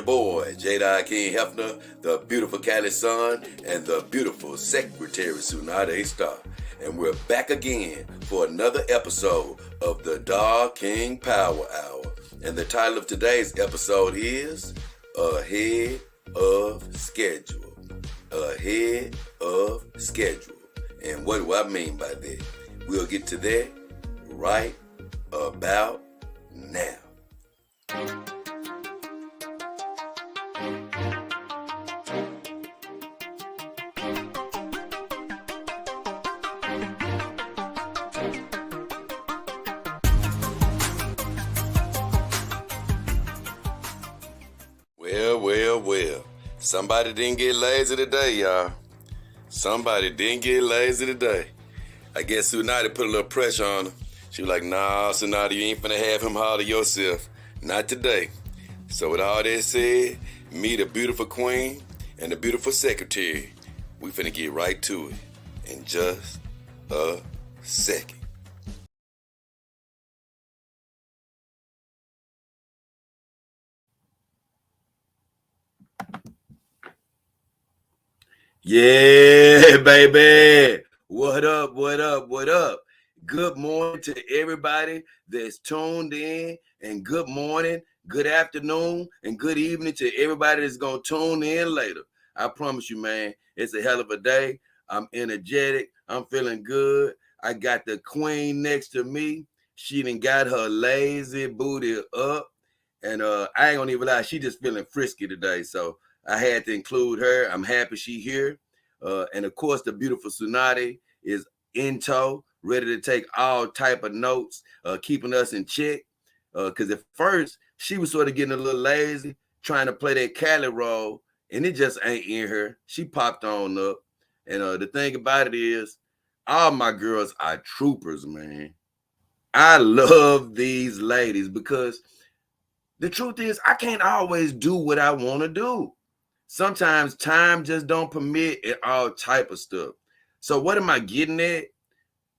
boy, Jada King Hefner, the beautiful Cali Sun, and the beautiful Secretary Tsunade Star. And we're back again for another episode of the Dog King Power Hour. And the title of today's episode is Ahead of Schedule. Ahead of Schedule. And what do I mean by that? We'll get to that right about now. Well. Somebody didn't get lazy today, y'all. Somebody didn't get lazy today. I guess Tsunade put a little pressure on her. She was like, nah, Tsunade, you ain't finna have him holler yourself. Not today. So with all that said, me, the beautiful queen, and the beautiful secretary, we finna get right to it in just a second. Yeah, baby. What up? Good morning to everybody that's tuned in, and good morning, good afternoon, and good evening to everybody that's going to tune in later. I promise you, man, it's a hell of a day. I'm energetic. I'm feeling good. I got the queen next to me. She done got her lazy booty up, and I ain't gonna even lie, she just feeling frisky today, so I had to include her. I'm happy she here. And of course, the beautiful Tsunade is in tow, ready to take all type of notes, keeping us in check. Because at first, she was sort of getting a little lazy, trying to play that Cali role, and it just ain't in her. She popped on up. And the thing about it is, all my girls are troopers, man. I love these ladies because the truth is, I can't always do what I want to do. Sometimes time just don't permit and all type of stuff. So what am I getting at?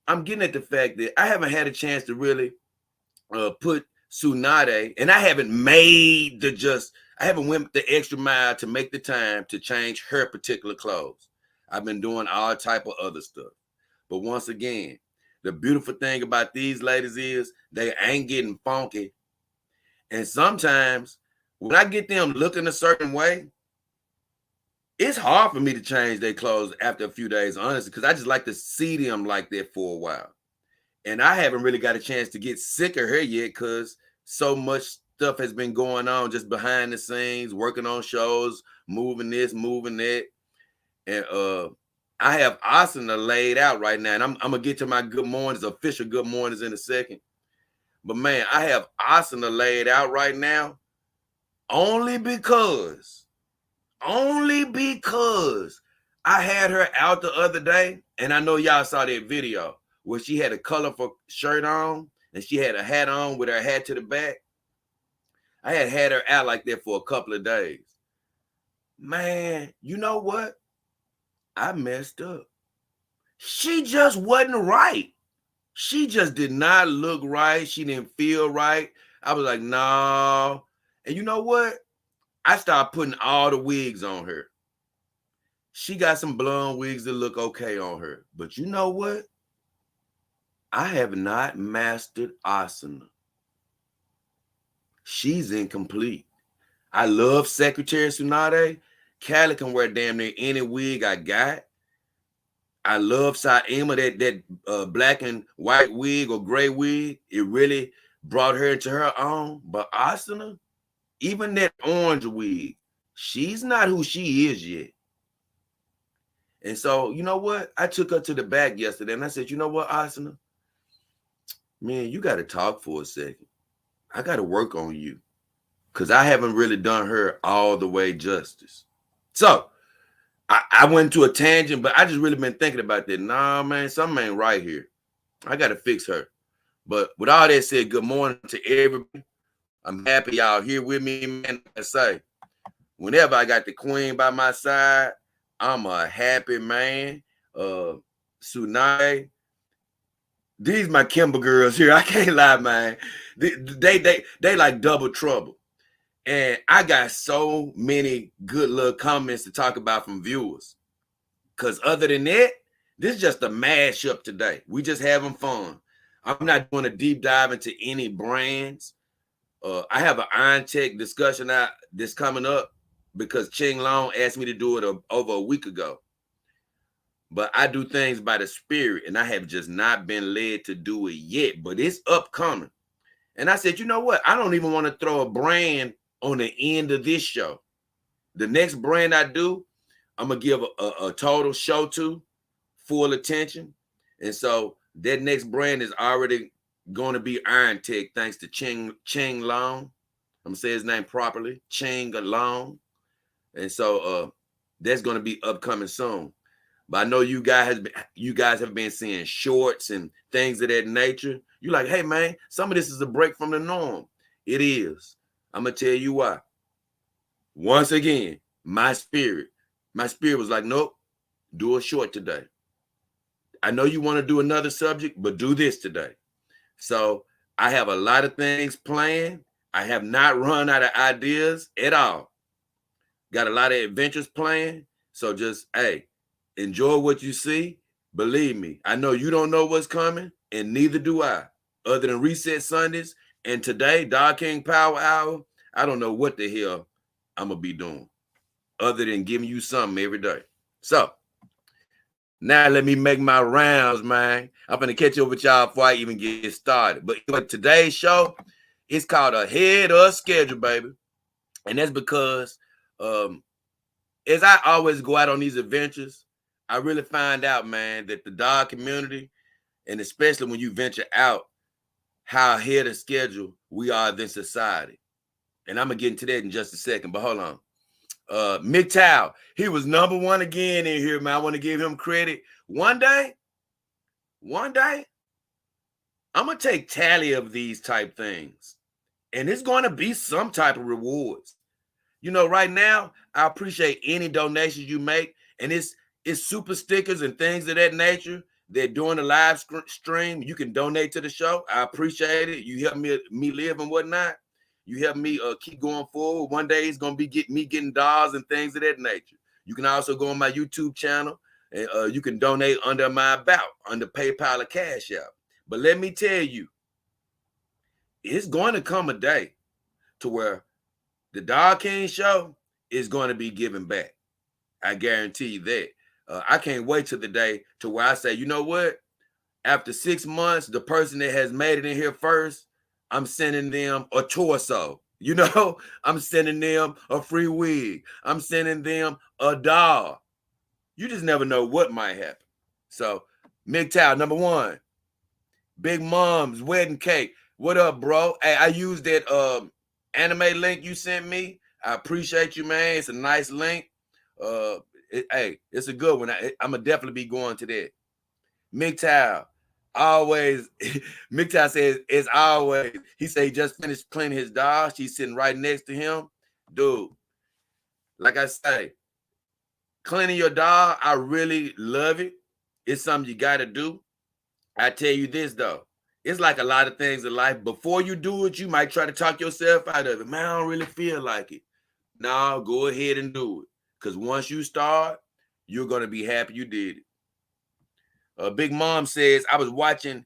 I'm getting at the fact that I haven't had a chance to really put Tsunade, and I haven't went the extra mile to make the time to change her particular clothes. I've been doing all type of other stuff. But once again, the beautiful thing about these ladies is they ain't getting funky. And sometimes when I get them looking a certain way, it's hard for me to change their clothes after a few days, honestly, because I just like to see them like that for a while. And I haven't really got a chance to get sick of her yet because so much stuff has been going on just behind the scenes, working on shows, moving this, moving that. And I have Asuna laid out right now. And I'm going to get to my good mornings, official good mornings in a second. But man, I have Asuna laid out right now only because I had her out the other day, and I know y'all saw that video where she had a colorful shirt on and she had a hat on with her hat to the back. I had her out like that for a couple of days. Man, you know what? I messed up. She just wasn't right. She just did not look right. She didn't feel right. I was like, no. And you know what? I started putting all the wigs on her. She got some blonde wigs that look okay on her. But you know what? I have not mastered Asuna. She's incomplete. I love Secretary Tsunade. Cali can wear damn near any wig I got. I love Saima, that black and white wig or gray wig. It really brought her into her own. But Asuna, even that orange wig, she's not who she is yet. And so, you know what? I took her to the back yesterday and I said, you know what, Asuna? Man, you got to talk for a second. I got to work on you because I haven't really done her all the way justice. So I went to a tangent, but I just really been thinking about that. Nah, man, something ain't right here. I got to fix her. But with all that said, good morning to everybody. I'm happy y'all here with me, man. I say, whenever I got the queen by my side, I'm a happy man. Tsunade. These my Kimber girls here. I can't lie, man. They like double trouble. And I got so many good little comments to talk about from viewers. Because other than that, this is just a mashup today. We just having fun. I'm not doing a deep dive into any brands. I have an Iron Tech discussion out this coming up because Ching Long asked me to do it over a week ago. But I do things by the spirit, and I have just not been led to do it yet. But it's upcoming. And I said, you know what? I don't even want to throw a brand on the end of this show. The next brand I do, I'm going to give a total show to, full attention. And so that next brand is already going to be Iron Tech, thanks to Ching Long. I'm going to say his name properly, Ching Long. And so that's going to be upcoming soon. But I know you guys have been seeing shorts and things of that nature. You're like, hey, man, some of this is a break from the norm. It is. I'm going to tell you why. Once again, my spirit was like, nope, do a short today. I know you want to do another subject, but do this today. So I have a lot of things planned. I have not run out of ideas at all. Got a lot of adventures planned. So just, hey, enjoy what you see. Believe me, I know you don't know what's coming, and neither do I. Other than Reset Sundays and today, Dog King Power Hour, I don't know what the hell I'm going to be doing other than giving you something every day. So now let me make my rounds, man. I'm going to catch up with y'all before I even get started. But today's show, it's called Ahead of Schedule, baby. And that's because as I always go out on these adventures, I really find out, man, that the dog community, and especially when you venture out, how ahead of schedule we are than society. And I'm going to get into that in just a second, but hold on. MGTOW, he was number one again in here, man. I want to give him credit. One day, I'm going to take tally of these type things. And it's going to be some type of rewards. You know, right now, I appreciate any donations you make. And it's super stickers and things of that nature. They're doing a live stream. You can donate to the show. I appreciate it. You help me live and whatnot. You help me keep going forward. One day it's going to be me getting dolls and things of that nature. You can also go on my YouTube channel and you can donate under my about, under PayPal or Cash App. But let me tell you, it's going to come a day to where the Dog King Show is going to be giving back. I guarantee you that. I can't wait till the day to where I say, you know what? After 6 months, the person that has made it in here first, I'm sending them a torso. You know, I'm sending them a free wig. I'm sending them a doll. You just never know what might happen. So, MGTOW, number one. Big Mom's Wedding Cake. What up, bro? Hey, I used that anime link you sent me. I appreciate you, man. It's a nice link. Hey, it's a good one. I'm going to definitely be going to that. MGTOW, always. MGTOW says, as always, he said he just finished cleaning his dog. She's sitting right next to him. Dude, like I say, cleaning your dog, I really love it. It's something you got to do. I tell you this, though. It's like a lot of things in life. Before you do it, you might try to talk yourself out of it. Man, I don't really feel like it. No, go ahead and do it. Because once you start, you're going to be happy you did it. Big Mom says, I was watching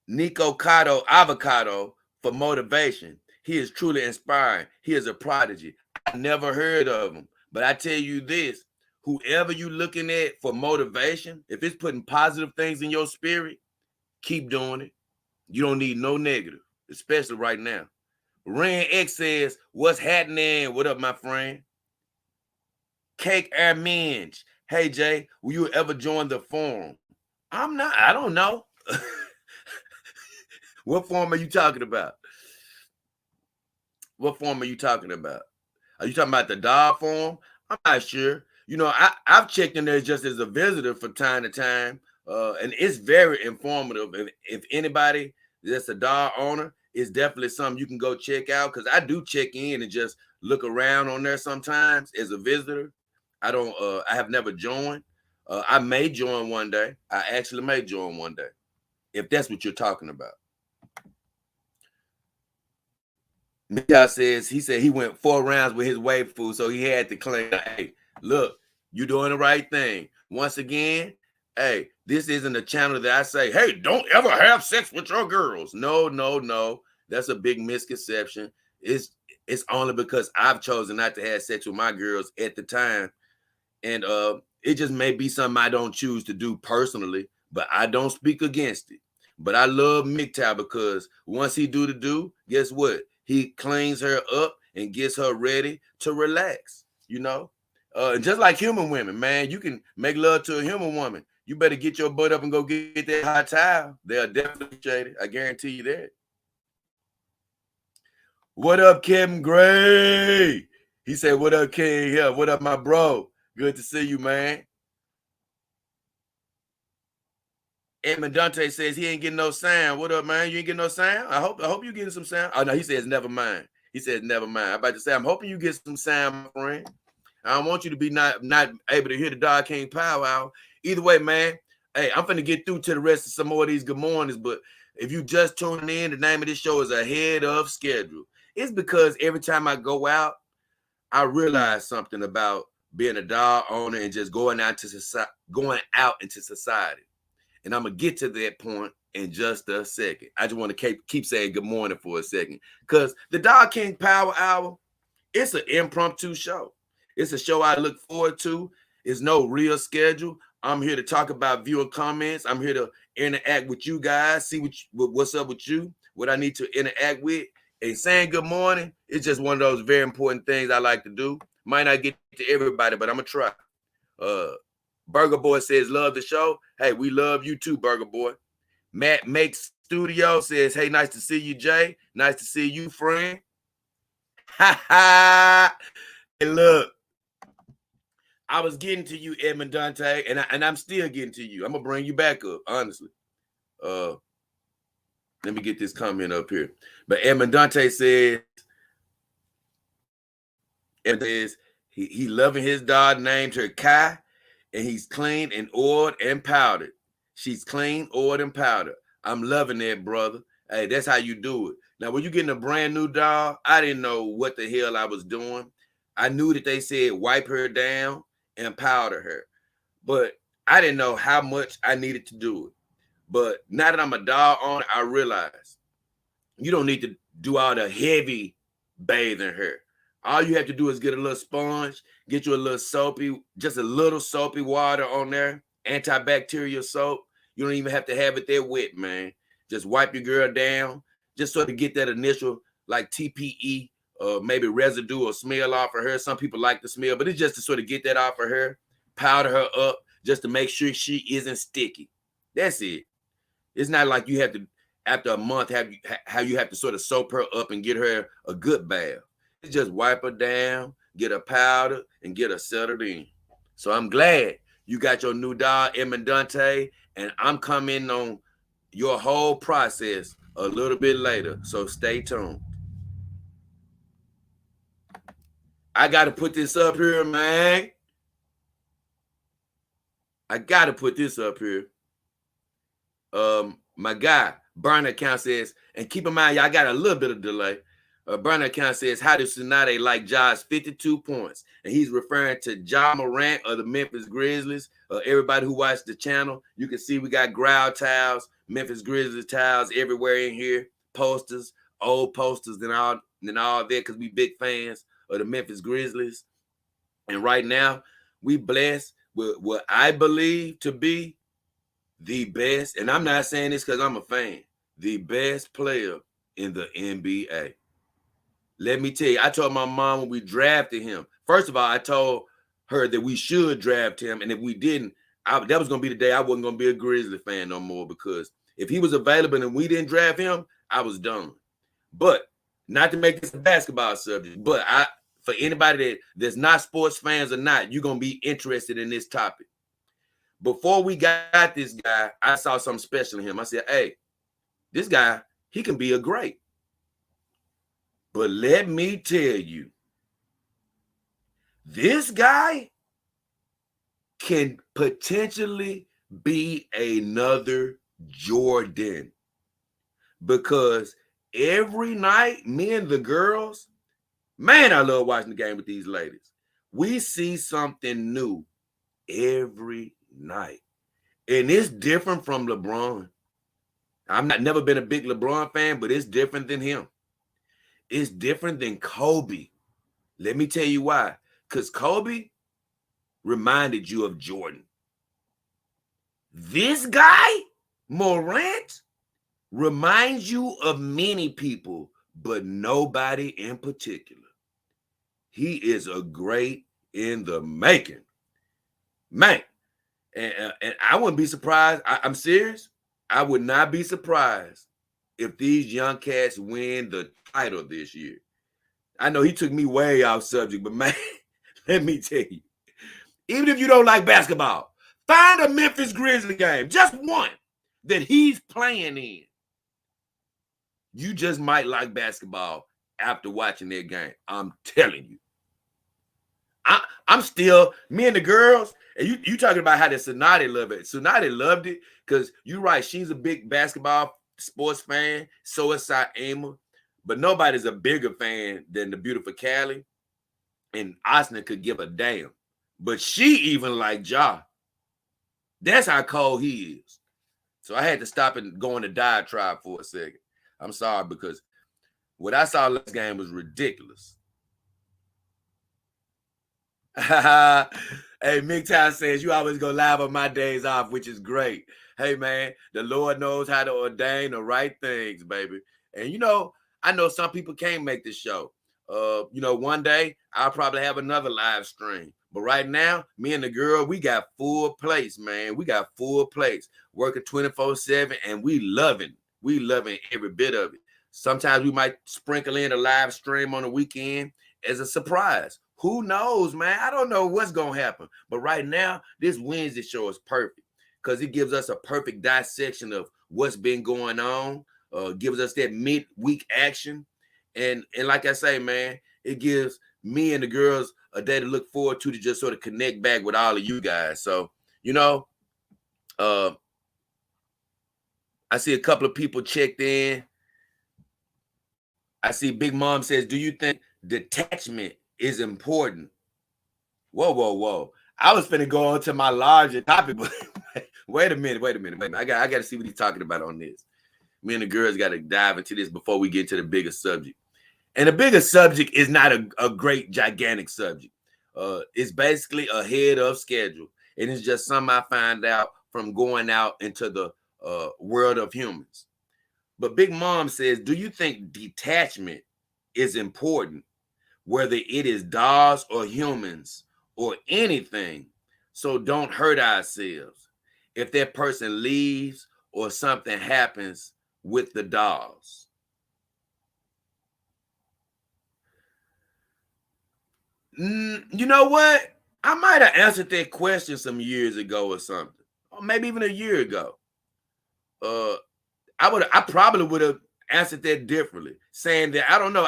Nico Cotto Avocado for motivation. He is truly inspiring. He is a prodigy. I never heard of him. But I tell you this, whoever you're looking at for motivation, if it's putting positive things in your spirit, keep doing it. You don't need no negative, especially right now. Ren X says, what's happening? What up, my friend? Cake Air Minge. Hey, Jay, will you ever join the forum? I don't know. What forum are you talking about? What forum are you talking about? Are you talking about the dog forum? I'm not sure. You know, I've checked in there just as a visitor from time to time, and it's very informative. If anybody that's a dog owner, it's definitely something you can go check out, because I do check in and just look around on there sometimes as a visitor. I have never joined. I may join one day. I actually may join one day, if that's what you're talking about. MGTOW says he said he went 4 rounds with his waifu, so he had to claim, hey, look, you're doing the right thing. Once again, hey, this isn't a channel that I say, hey, don't ever have sex with your girls. No, no, no. That's a big misconception. It's only because I've chosen not to have sex with my girls at the time. And it just may be something I don't choose to do personally, but I don't speak against it. But I love MGTOW because once he do, guess what? He cleans her up and gets her ready to relax, you know? Just like human women, man, you can make love to a human woman. You better get your butt up and go get that hot towel. They'll definitely shade it. I guarantee you that. What up, Kevin Gray? He said, what up, King? Yeah, what up, my bro? Good to see you, man. Edmund Dante says he ain't getting no sound. What up, man? You ain't getting no sound? I hope you getting some sound. Oh no, he says never mind. He says never mind. I'm about to say I'm hoping you get some sound, my friend. I don't want you to be not able to hear the Dog King powwow. Either way, man. Hey, I'm finna get through to the rest of some more of these good mornings, but if you just tuning in, the name of this show is Ahead of Schedule. It's because every time I go out, I realize something about being a dog owner and just going out into society. And I'm going to get to that point in just a second. I just want to keep saying good morning for a second. Because the Dog King Power Hour, it's an impromptu show. It's a show I look forward to. It's no real schedule. I'm here to talk about viewer comments. I'm here to interact with you guys, see what's up with you, what I need to interact with. And saying good morning is just one of those very important things I like to do. Might not get to everybody, but I'm going to try. Burger Boy says, love the show. Hey, we love you too, Burger Boy. Matt Makes Studio says, hey, nice to see you, Jay. Nice to see you, friend. Ha ha. Hey, look, I was getting to you, Edmund Dante, and I'm still getting to you. I'm going to bring you back up, honestly. Let me get this comment up here. But Edmund Dante says, he loving his dog, named her Kai. And he's clean and oiled and powdered. She's clean, oiled, and powdered. I'm loving that, brother. Hey, that's how you do it. Now, when you're getting a brand new dog, I didn't know what the hell I was doing. I knew that they said wipe her down and powder her, but I didn't know how much I needed to do it. But now that I'm a dog owner, I realize you don't need to do all the heavy bathing her. All you have to do is get a little sponge, get you a little soapy, just a little soapy water on there, antibacterial soap. You don't even have to have it there wet, man. Just wipe your girl down, just sort of get that initial like TPE, maybe residue or smell off of her. Some people like the smell, but it's just to sort of get that off of her, powder her up, just to make sure she isn't sticky. That's it. It's not like you have to, after a month, how you have to sort of soap her up and get her a good bath. Just wipe her down, get her powder, and get her settled in. So I'm glad you got your new dog, Edmund Dante, and I'm coming on your whole process a little bit later. So stay tuned. I got to put this up here, man. I got to put this up here. My guy, Burner Account says, and keep in mind, y'all got a little bit of delay. Burner Account says, how does Tsunade like Ja's 52 points? And he's referring to Ja Morant of the Memphis Grizzlies. Everybody who watched the channel, you can see we got growl towels, Memphis Grizzlies towels everywhere in here, posters, old posters and all that, because we big fans of the Memphis Grizzlies. And right now, we blessed with what I believe to be the best, and I'm not saying this because I'm a fan, the best player in the NBA. Let me tell you, I told my mom when we drafted him, first of all, I told her that we should draft him. And if we didn't, that was going to be the day I wasn't going to be a Grizzly fan no more, because if he was available and we didn't draft him, I was done. But not to make this a basketball subject, but for anybody that's not sports fans or not, you're going to be interested in this topic. Before we got this guy, I saw something special in him. I said, hey, this guy, he can be a great. But let me tell you, this guy can potentially be another Jordan, because every night, me and the girls, man, I love watching the game with these ladies. We see something new every night. And it's different from LeBron. I'm never been a big LeBron fan, but it's different than him. It's different than Kobe. Let me tell you why. Because Kobe reminded you of Jordan. This guy, Morant, reminds you of many people, but nobody in particular. He is a great in the making. Man, and I wouldn't be surprised. I'm serious. I would not be surprised if these young cats win the title this year. I know he took me way off subject, but man, let me tell you, even if you don't like basketball, find a Memphis Grizzlies game, just one that he's playing in. You just might like basketball after watching that game. I'm telling you. I'm still, me and the girls, and you talking about how the Sonati loved it. Sonati loved it because you're right. She's a big basketball sports fan. So is Saima. But nobody's a bigger fan than the beautiful Callie. And Osna could give a damn. But she even liked Ja. That's how cold he is. So I had to stop and go on a diatribe for a second. I'm sorry, because what I saw last game was ridiculous. Hey, MGTOWN says you always go live on my days off, which is great. Hey, man, the Lord knows how to ordain the right things, baby. And, you know, I know some people can't make this show. You know, one day I'll probably have another live stream. But right now, me and the girl, we got full plates, man. We got full plates, working 24/7, and we loving every bit of it. Sometimes we might sprinkle in a live stream on the weekend as a surprise. Who knows, man? I don't know what's going to happen. But right now, this Wednesday show is perfect because it gives us a perfect dissection of what's been going on, gives us that midweek action. And like I say, man, it gives me and the girls a day to look forward to just sort of connect back with all of you guys. So, you know, I see a couple of people checked in. I see Big Mom says, do you think detachment is important? Whoa. I was finna go on to my larger topic, but wait a minute. I got to see what he's talking about on this. Me and the girls got to dive into this before we get to the bigger subject. And the bigger subject is not a great, gigantic subject. It's basically ahead of schedule. And it's just something I find out from going out into the world of humans. But Big Mom says, do you think detachment is important, whether it is dolls or humans or anything, so don't hurt ourselves if that person leaves or something happens with the dolls? You know what? I might have answered that question some years ago or something, or maybe even a year ago. I probably would have answered that differently, saying that I don't know.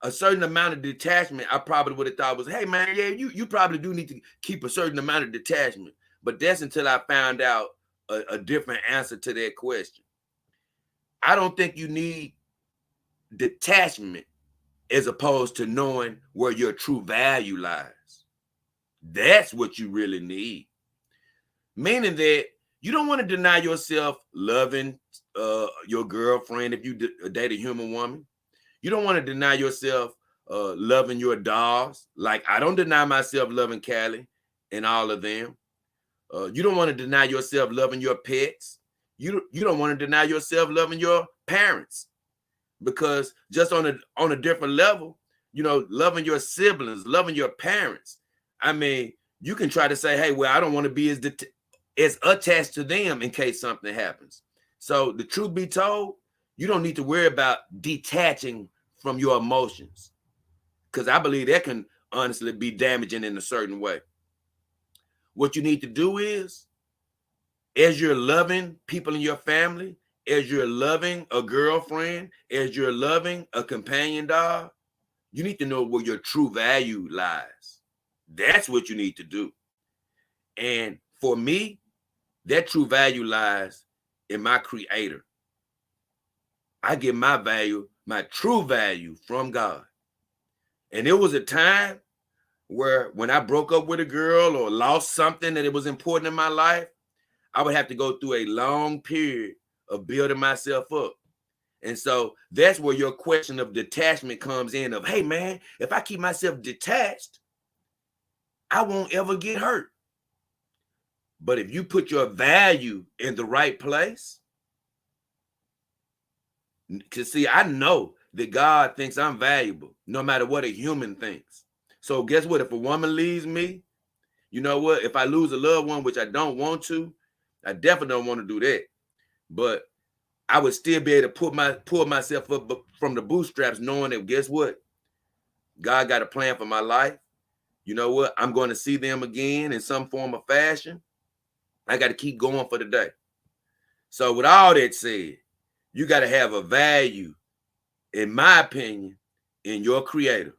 A certain amount of detachment, I probably would have thought was, hey man, yeah, you probably do need to keep a certain amount of detachment. But that's until I found out a different answer to that question. I don't think you need detachment as opposed to knowing where your true value lies. That's what you really need. Meaning that you don't want to deny yourself loving your girlfriend if you date a human woman. You don't want to deny yourself loving your dolls. Like I don't deny myself loving Callie and all of them. You don't want to deny yourself loving your pets. You don't want to deny yourself loving your parents, because just on a different level, you know, loving your siblings, loving your parents. I mean, you can try to say, hey, well, I don't want to be as attached to them in case something happens. So the truth be told, you don't need to worry about detaching from your emotions, because I believe that can honestly be damaging in a certain way. What you need to do is, as you're loving people in your family, as you're loving a girlfriend, as you're loving a companion dog, you need to know where your true value lies. That's what you need to do. And for me, that true value lies in my creator. I give my value, my true value from God. And it was a time where when I broke up with a girl or lost something that it was important in my life, I would have to go through a long period of building myself up. And so that's where your question of detachment comes in of, hey, man, if I keep myself detached, I won't ever get hurt. But if you put your value in the right place, because see, I know that God thinks I'm valuable, no matter what a human thinks. So guess what? If a woman leaves me, you know what? If I lose a loved one, which I don't want to, I definitely don't want to do that. But I would still be able to pull myself up from the bootstraps, knowing that guess what? God got a plan for my life. You know what? I'm going to see them again in some form of fashion. I got to keep going for the day. So with all that said, you got to have a value, in my opinion, in your creator.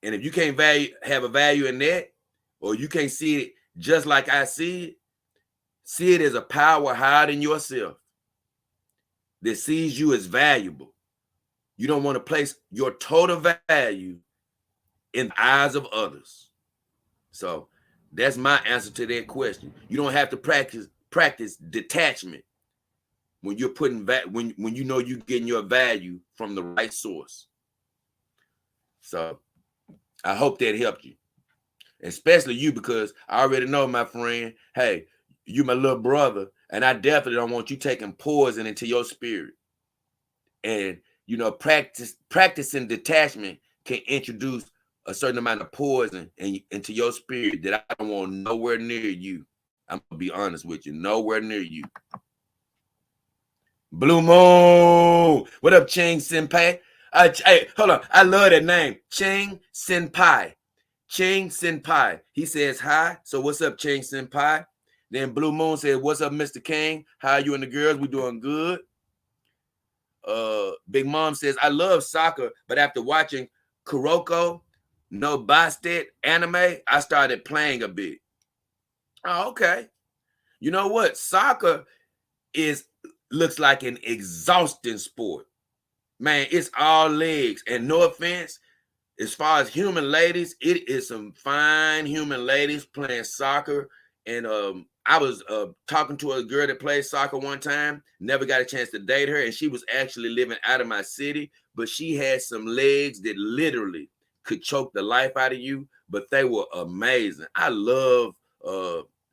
And if you can't have a value in that, or you can't see it just like I see it as a power higher than yourself that sees you as valuable. You don't want to place your total value in the eyes of others. So that's my answer to that question. You don't have to practice detachment when you're putting back when you know you're getting your value from the right source. So I hope that helped you, especially you, because I already know, my friend, hey, you my little brother, and I definitely don't want you taking poison into your spirit. And you know, practicing detachment can introduce a certain amount of poison into your spirit that I don't want nowhere near you. I'm gonna be honest with you, nowhere near you. Blue Moon, what up, Ching Senpai? Hey, hold on, I love that name, Ching Senpai. Ching Senpai. He says hi. So what's up, Ching Senpai? Then Blue Moon says, what's up, Mr. King? How are you and the girls? We doing good. Big Mom says, I love soccer, but after watching Kuroko no Basket anime, I started playing a bit. Oh, okay. You know what? Soccer looks like an exhausting sport. Man, it's all legs. And no offense, as far as human ladies, it is some fine human ladies playing soccer. And I was talking to a girl that plays soccer one time, never got a chance to date her, and she was actually living out of my city, but she had some legs that literally could choke the life out of you, but they were amazing. I love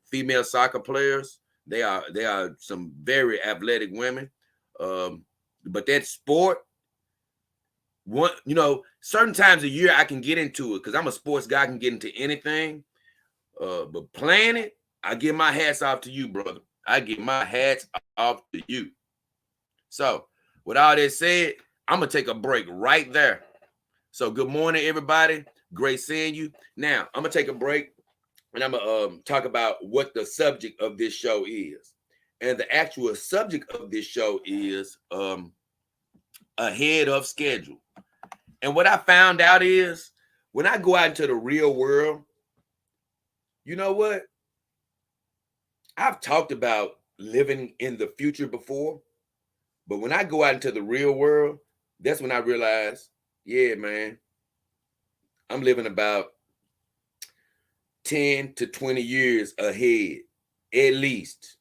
female soccer players. They are some very athletic women. But that sport, certain times a year I can get into it because I'm a sports guy, I can get into anything. But playing it, I give my hats off to you, brother. I give my hats off to you. So, with all that said, I'm gonna take a break right there. So, good morning, everybody. Great seeing you. Now, I'm gonna take a break, and I'm gonna talk about what the subject of this show is. And the actual subject of this show is ahead of schedule. And what I found out is when I go out into the real world, you know what? I've talked about living in the future before, but when I go out into the real world, that's when I realize, yeah, man, I'm living about 10 to 20 years ahead, at least,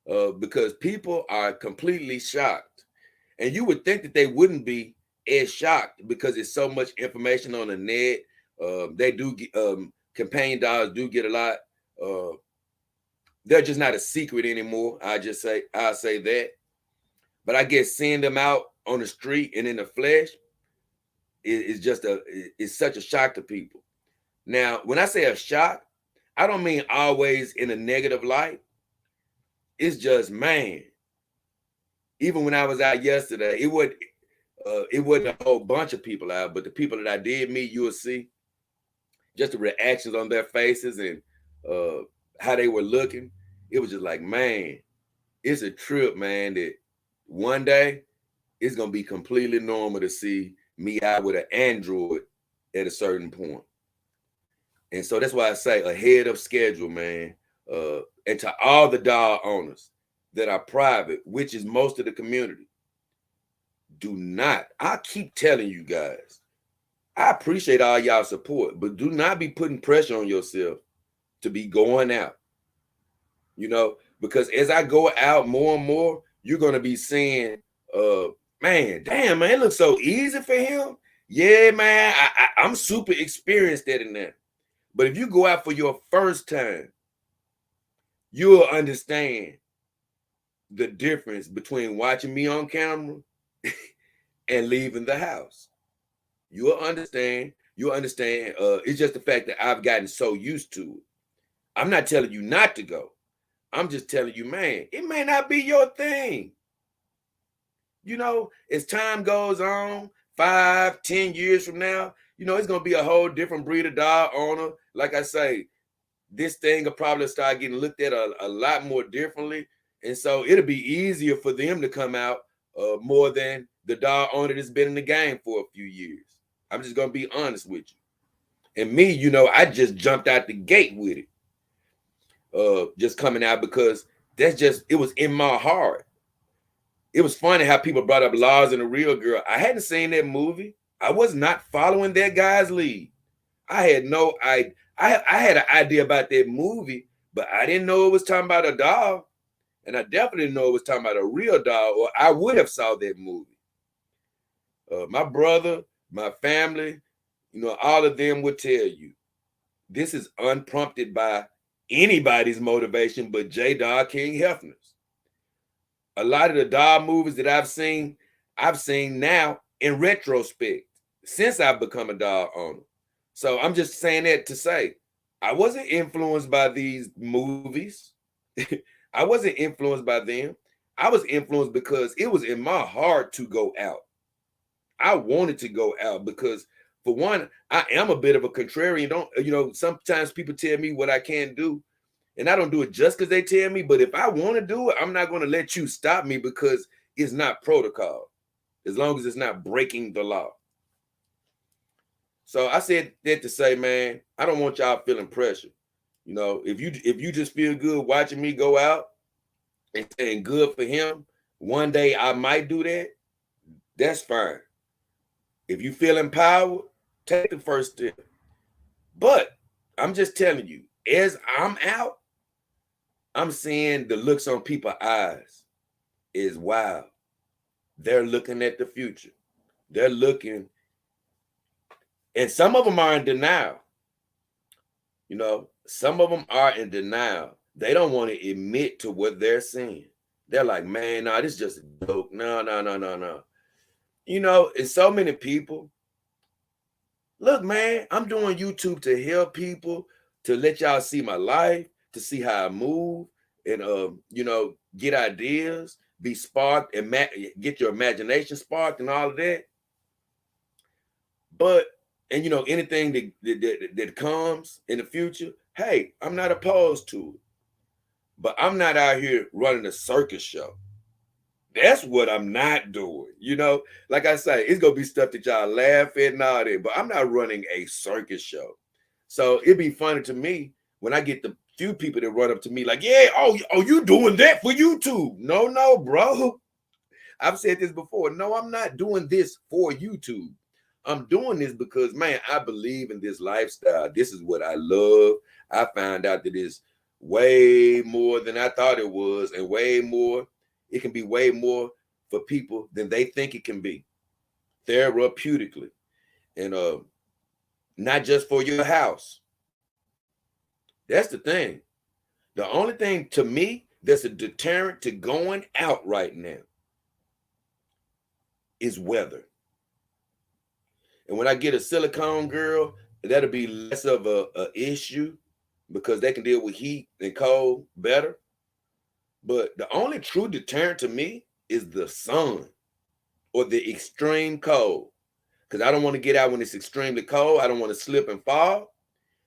because people are completely shocked. And you would think that they wouldn't be as shocked because there's so much information on the net. They do get, campaign dollars do get a lot. They're just not a secret anymore. I'll say that. But I guess seeing them out on the street and in the flesh is such a shock to people. Now, when I say a shock, I don't mean always in a negative light. It's just, man, even when I was out yesterday, it wasn't a whole bunch of people out, but the people that I did meet, you'll see just the reactions on their faces and how they were looking. It was just like, man, it's a trip, man, that one day it's going to be completely normal to see me out with an Android at a certain point. And so that's why I say ahead of schedule, man. And to all the doll owners that are private, which is most of the community, do not, I keep telling you guys, I appreciate all y'all support, but do not be putting pressure on yourself to be going out, because as I go out more and more, you're going to be seeing, man, damn, man, it looks so easy for him. Yeah, man, I'm super experienced at it now. But if you go out for your first time, you'll understand the difference between watching me on camera and leaving the house. You'll understand. It's just the fact that I've gotten so used to it. I'm not telling you not to go. I'm just telling you, man, it may not be your thing. As time goes on, 5, 10 years from now, it's going to be a whole different breed of dog owner. Like I say, this thing will probably start getting looked at a lot more differently. And so it'll be easier for them to come out more than the dog owner that's been in the game for a few years. I'm just going to be honest with you. And me, I just jumped out the gate with it. Just coming out because it was in my heart. It was funny how people brought up Lars and the Real Girl. I hadn't seen that movie. I was not following that guy's lead. I had no idea. I had an idea about that movie, but I didn't know it was talking about a dog. And I definitely didn't know it was talking about a real dog, or I would have saw that movie. My brother, my family, all of them would tell you, this is unprompted by anybody's motivation but J. Dog King Hefner's. A lot of the dog movies that I've seen now in retrospect since I've become a dog owner. So I'm just saying that to say, I wasn't influenced by these movies. I wasn't influenced by them. I was influenced because it was in my heart to go out. I wanted to go out because, for one, I am a bit of a contrarian. Sometimes people tell me what I can't do, and I don't do it just because they tell me. But if I want to do it, I'm not going to let you stop me because it's not protocol, as long as it's not breaking the law. So I said that to say, man, I don't want y'all feeling pressure. If you just feel good watching me go out and saying good for him, one day I might do that. That's fine. If you feel empowered, take the first step. But I'm just telling you, as I'm out, I'm seeing the looks on people's eyes is wild. They're looking at the future. They're looking, and some of them are in denial. Some of them are in denial. They don't want to admit to what they're seeing. They're like, man, no, this is just a joke. No. And so many people, look, man, I'm doing YouTube to help people, to let y'all see my life, to see how I move, and get ideas, be sparked, and get your imagination sparked and all of that. But anything that comes in the future, hey, I'm not opposed to it. But I'm not out here running a circus show. That's what I'm not doing. Like I say, it's going to be stuff that y'all laugh at and all that, but I'm not running a circus show. So it'd be funny to me when I get the few people that run up to me like, yeah, oh, you doing that for YouTube? No, bro. I've said this before. No, I'm not doing this for YouTube. I'm doing this because, man, I believe in this lifestyle. This is what I love. I found out that it's way more than I thought it was, and way more. It can be way more for people than they think it can be, therapeutically, and not just for your house. That's the thing. The only thing to me that's a deterrent to going out right now is weather. And when I get a silicone girl, that'll be less of a issue because they can deal with heat and cold better. But the only true deterrent to me is the sun or the extreme cold. Because I don't want to get out when it's extremely cold. I don't want to slip and fall.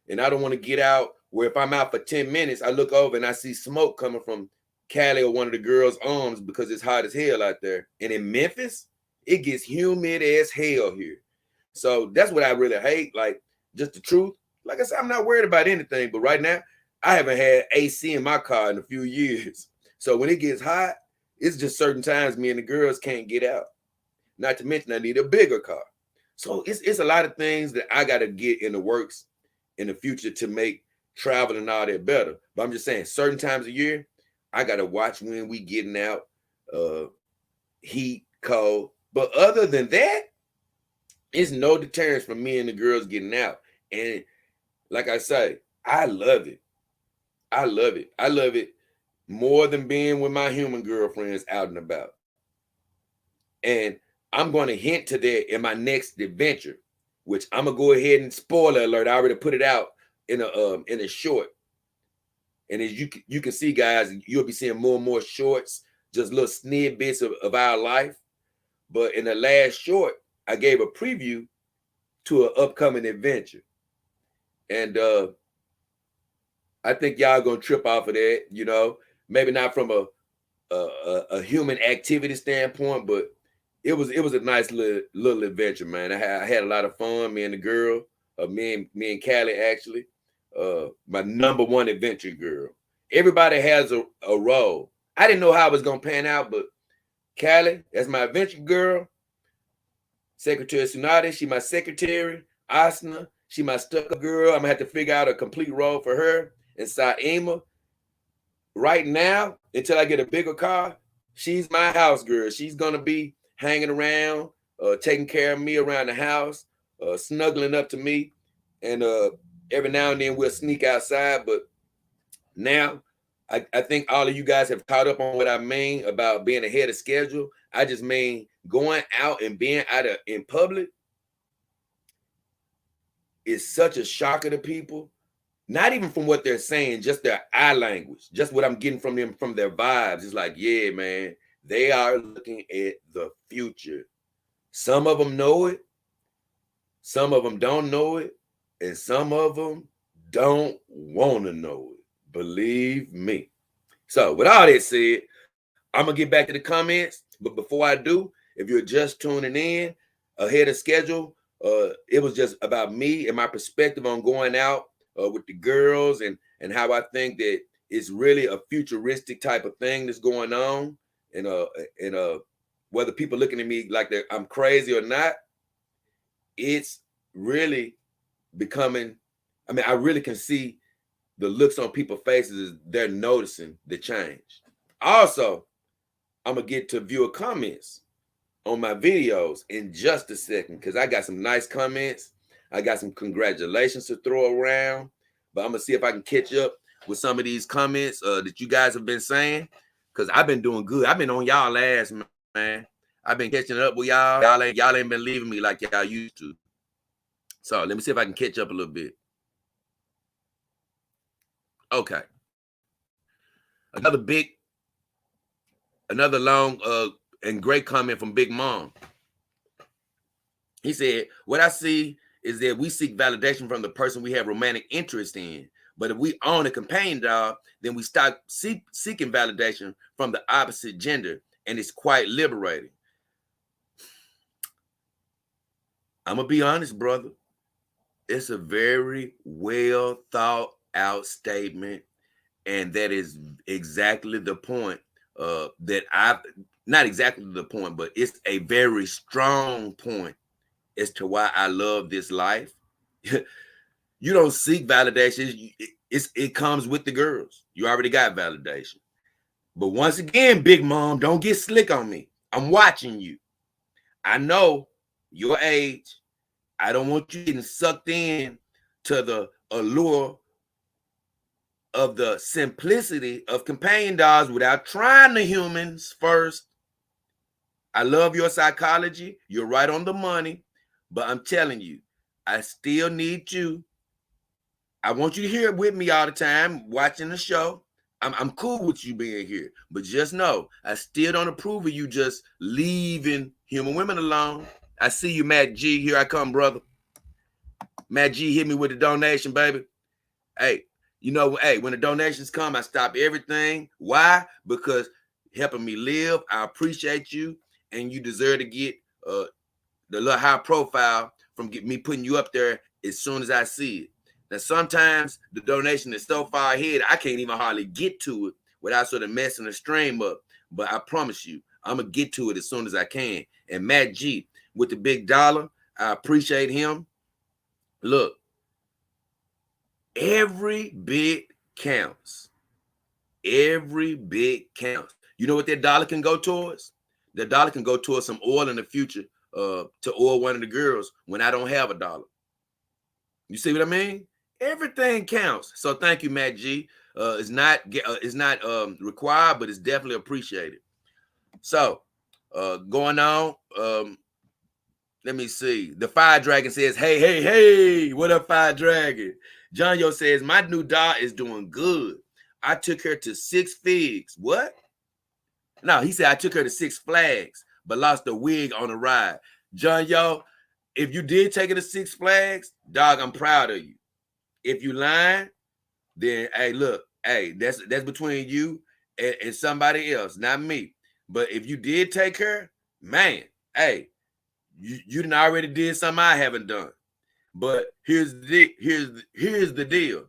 And I don't want to get out where if I'm out for 10 minutes, I look over and I see smoke coming from Callie or one of the girls' arms because it's hot as hell out there. And in Memphis, it gets humid as hell here. So that's what I really hate. Like, just the truth. Like I said, I'm not worried about anything. But right now, I haven't had AC in my car in a few years. So when it gets hot, it's just certain times me and the girls can't get out. Not to mention I need a bigger car. So it's a lot of things that I got to get in the works in the future to make travel and all that better. But I'm just saying, certain times of year, I got to watch when we getting out, heat, cold. But other than that, it's no deterrence from me and the girls getting out. And like I say, I love it. I love it. I love it more than being with my human girlfriends out and about. And I'm going to hint to that in my next adventure, which I'm gonna go ahead and spoiler alert. I already put it out in a short. And as you can see, guys, you'll be seeing more and more shorts, just little snippets of our life. But in the last short, I gave a preview to an upcoming adventure. And I think y'all gonna trip off of that, you know, maybe not from a human activity standpoint, but it was a nice little adventure, man. I had a lot of fun. Me and the girl, me and Callie actually, my number one adventure girl. Everybody has a role. I didn't know how it was gonna pan out, but Callie, that's my adventure girl. Secretary Tsunade, she my secretary. Asna, she my stuck-up girl. I'm gonna have to figure out a complete role for her. And Saima, right now, until I get a bigger car, she's my house girl. She's gonna be hanging around, taking care of me around the house, snuggling up to me, and every now and then we'll sneak outside. But now, I think all of you guys have caught up on what I mean about being ahead of schedule. I just mean going out and being out in public is such a shocker to people. Not even from what they're saying, just their eye language, just what I'm getting from them, from their vibes. It's like, yeah, man, they are looking at the future. Some of them know it. Some of them don't know it. And some of them don't want to know it. Believe me. So with all that said, I'm going to get back to the comments. But before I do, if you're just tuning in ahead of schedule, it was just about me and my perspective on going out with the girls and how I think that it's really a futuristic type of thing that's going on. And whether people looking at me like I'm crazy or not, it's really becoming, I mean, I really can see the looks on people's faces as they're noticing the change. Also, I'm going to get to viewer comments on my videos in just a second because I got some nice comments. I got some congratulations to throw around, but I'm going to see if I can catch up with some of these comments that you guys have been saying because I've been doing good. I've been on y'all ass, man. I've been catching up with y'all. Y'all ain't been leaving me like y'all used to. So let me see if I can catch up a little bit. Okay. Another long and great comment from Big Mom. He said, what I see is that we seek validation from the person we have romantic interest in. But if we own a companion dog, then we stop seeking validation from the opposite gender. And it's quite liberating. I'm going to be honest, brother. It's a very well thought out statement. And that is exactly the point that not exactly the point, but it's a very strong point as to why I love this life. You don't seek validation. It comes with the girls. You already got validation. But once again, Big Mom, don't get slick on me. I'm watching you. I know your age. I don't want you getting sucked in to the allure of the simplicity of companion dogs without trying the humans first. I love your psychology. You're right on the money. But I'm telling you, I still need you. I want you to hear it with me all the time, watching the show. I'm cool with you being here. But just know, I still don't approve of you just leaving human women alone. I see you, Matt G. Here I come, brother. Matt G hit me with a donation, baby. Hey, you know, hey, when the donations come, I stop everything. Why? Because helping me live. I appreciate you, and you deserve to get the little high profile from me putting you up there as soon as I see it. Now, sometimes the donation is so far ahead, I can't even hardly get to it without sort of messing the stream up. But I promise you, I'm gonna get to it as soon as I can. And Matt G with the big dollar, I appreciate him. Look, every bit counts. Every bit counts. You know what that dollar can go towards? The dollar can go towards some oil in the future, to oil one of the girls when I don't have a dollar. You see what I mean? Everything counts. So thank you, Matt G. It's not required, but it's definitely appreciated. So going on, let me see. The Fire Dragon says, hey, what up, Fire Dragon? John Yo says, my new dog is doing good. I took her to Six Figs. What? No, he said I took her to Six Flags, but lost a wig on the ride. John Yo, if you did take her to Six Flags, dog, I'm proud of you. If you lying, then hey, look, hey, that's between you and somebody else, not me. But if you did take her, man, hey, you done already did something I haven't done. But here's the deal.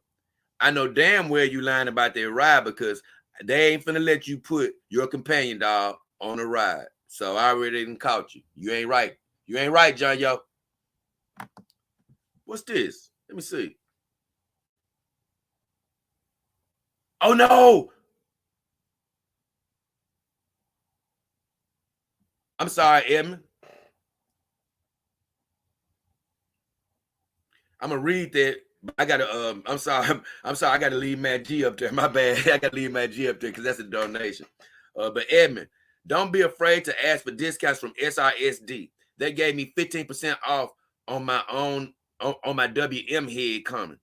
I know damn well you lying about that ride because they ain't finna let you put your companion dog on a ride. So I already didn't caught you. You ain't right. You ain't right, John Yo. What's this? Let me see. Oh no. I'm sorry, Edmund. I'm gonna read that. I gotta I'm sorry, I gotta leave Matt G up there. My bad. I gotta leave Matt G up there because that's a donation. But Edmund, don't be afraid to ask for discounts from SRSD. They gave me 15% off on my own on my WM head coming.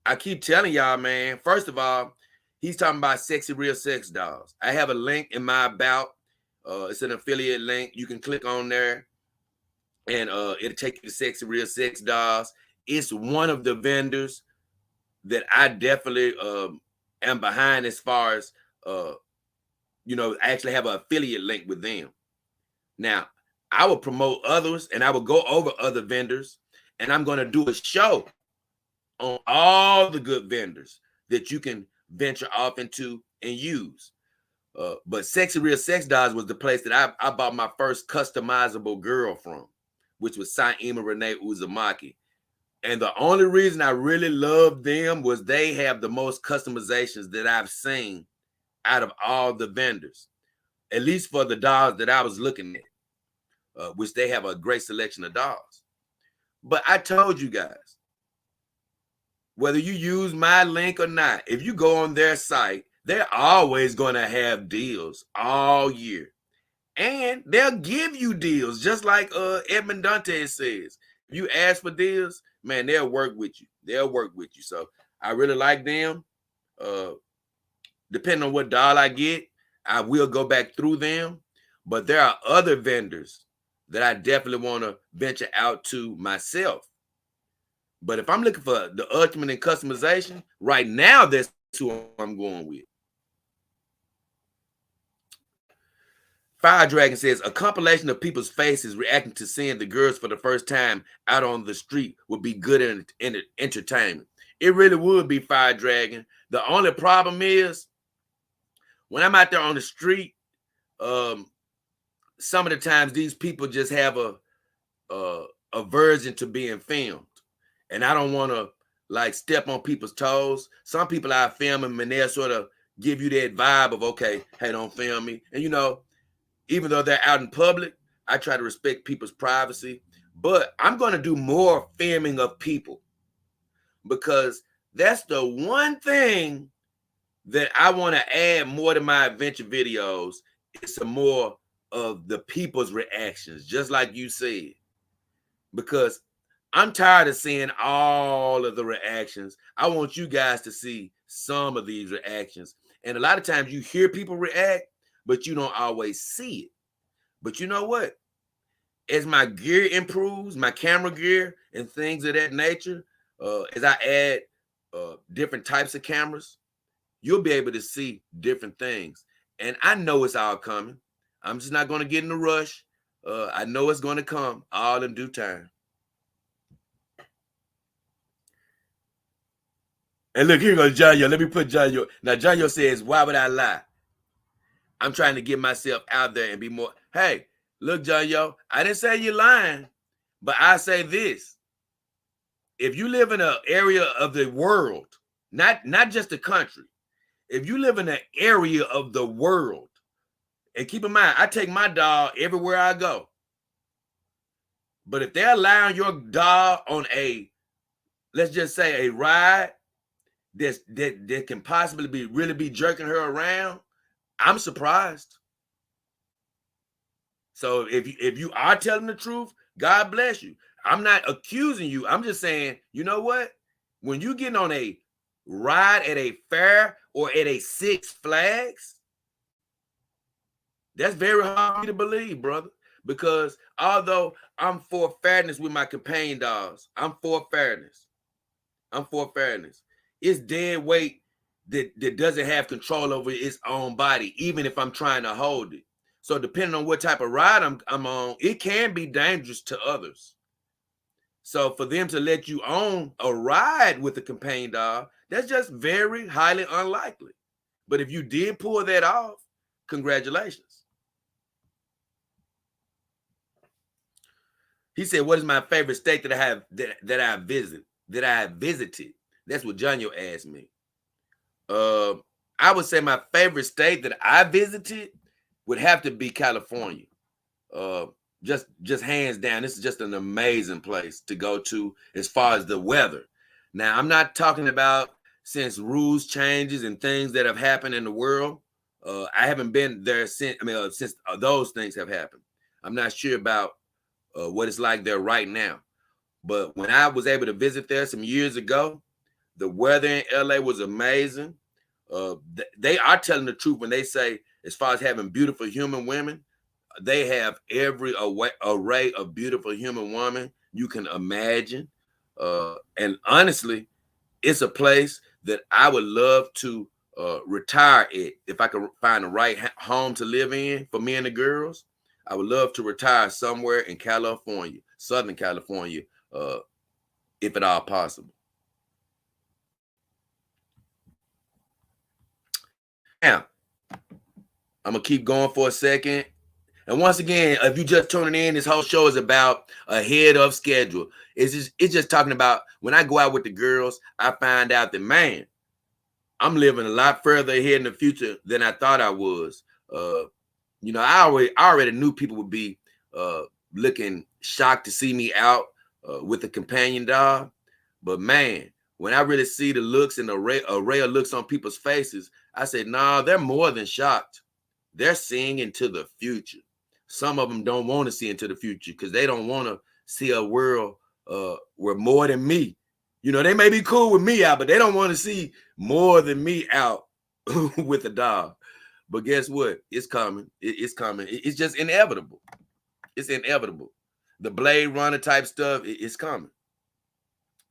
I keep telling y'all, man. First of all, he's talking about Sexy Real Sex Dolls. I have a link in my about. It's an affiliate link. You can click on there and it'll take you to Sexy Real Sex Dolls. It's one of the vendors that I definitely am behind as far as actually have an affiliate link with them. Now, I will promote others and I will go over other vendors, and I'm going to do a show on all the good vendors that you can venture off into and use. But Sexy Real Sex Dolls was the place that I bought my first customizable girl from, which was Saima Renee Uzumaki. And the only reason I really loved them was they have the most customizations that I've seen out of all the vendors, at least for the dolls that I was looking at, which they have a great selection of dolls. But I told you guys, whether you use my link or not, if you go on their site, they're always going to have deals all year. And they'll give you deals, just like Edmond Dantes says. If you ask for deals, man, they'll work with you. They'll work with you. So I really like them. Depending on what doll I get, I will go back through them. But there are other vendors that I definitely want to venture out to myself. But if I'm looking for the ultimate in customization, right now, that's who I'm going with. Fire Dragon says a compilation of people's faces reacting to seeing the girls for the first time out on the street would be good in entertainment. It really would be, Fire Dragon. The only problem is when I'm out there on the street, some of the times these people just have a aversion to being filmed, and I don't want to like step on people's toes. Some people I film them and they'll sort of give you that vibe of, okay, hey, don't film me. And even though they're out in public, I try to respect people's privacy. But I'm going to do more filming of people because that's the one thing that I want to add more to my adventure videos. Is some more of the people's reactions, just like you said, because I'm tired of seeing all of the reactions. I want you guys to see some of these reactions. And a lot of times you hear people react, but you don't always see it. But you know what? As my gear improves, my camera gear and things of that nature, as I add different types of cameras, you'll be able to see different things. And I know it's all coming. I'm just not going to get in a rush. I know it's going to come all in due time. And look, here goes John Yo. Let me put John Yo. Now, John Yo says, why would I lie? I'm trying to get myself out there and be more. Hey, look, John, I didn't say you're lying, but I say this. If you live in an area of the world, not just the country, if you live in an area of the world, and keep in mind, I take my dog everywhere I go. But if they're allowing your dog on a, let's just say, a ride that can possibly really be jerking her around, I'm surprised. So if you are telling the truth, God bless you. I'm not accusing you. I'm just saying, you know what? When you get on a ride at a fair or at a Six Flags, that's very hard for me to believe, brother. Because although I'm for fairness with my companion dogs, I'm for fairness. It's dead weight that doesn't have control over its own body, even if I'm trying to hold it. So depending on what type of ride I'm on, it can be dangerous to others. So for them to let you on a ride with a companion dog, that's just very highly unlikely. But if you did pull that off, congratulations. He said, "What is my favorite state that I have that I visited?" That's what Johnny asked me. I would say my favorite state that I visited would have to be California. Just hands down, this is just an amazing place to go to as far as the weather. Now, I'm not talking about since rules changes and things that have happened in the world. I haven't been there since. Since those things have happened. I'm not sure about what it's like there right now. But when I was able to visit there some years ago, the weather in LA was amazing. They are telling the truth when they say, as far as having beautiful human women, they have every array of beautiful human women you can imagine. And honestly, it's a place that I would love to retire at. If I could find the right home to live in for me and the girls, I would love to retire somewhere in California, Southern California, if at all possible. Now, I'm going to keep going for a second. And once again, if you just tuning in, this whole show is about ahead of schedule. It's just talking about when I go out with the girls, I find out that, man, I'm living a lot further ahead in the future than I thought I was. I already knew people would be looking shocked to see me out with a companion dog. But man, when I really see the looks and the array of looks on people's faces, I said, nah, they're more than shocked. They're seeing into the future. Some of them don't want to see into the future because they don't want to see a world where more than me. They may be cool with me out, but they don't want to see more than me out with a dog. But guess what? It's coming. It's coming. It's just inevitable. It's inevitable. The Blade Runner type stuff, it's coming.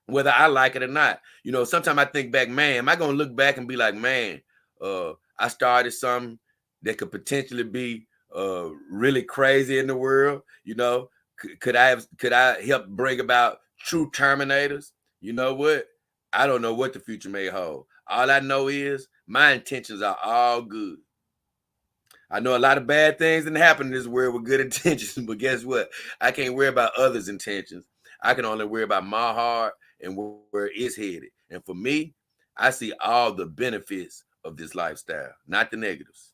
Whether I like it or not. Sometimes I think back, man, am I going to look back and be like, man, I started something that could potentially be really crazy in the world? Could I help bring about true Terminators? You know what? I don't know what the future may hold. All I know is my intentions are all good. I know a lot of bad things didn't happen in this world with good intentions, but guess what? I can't worry about others' intentions. I can only worry about my heart and where it's headed. And for me, I see all the benefits of this lifestyle, not the negatives.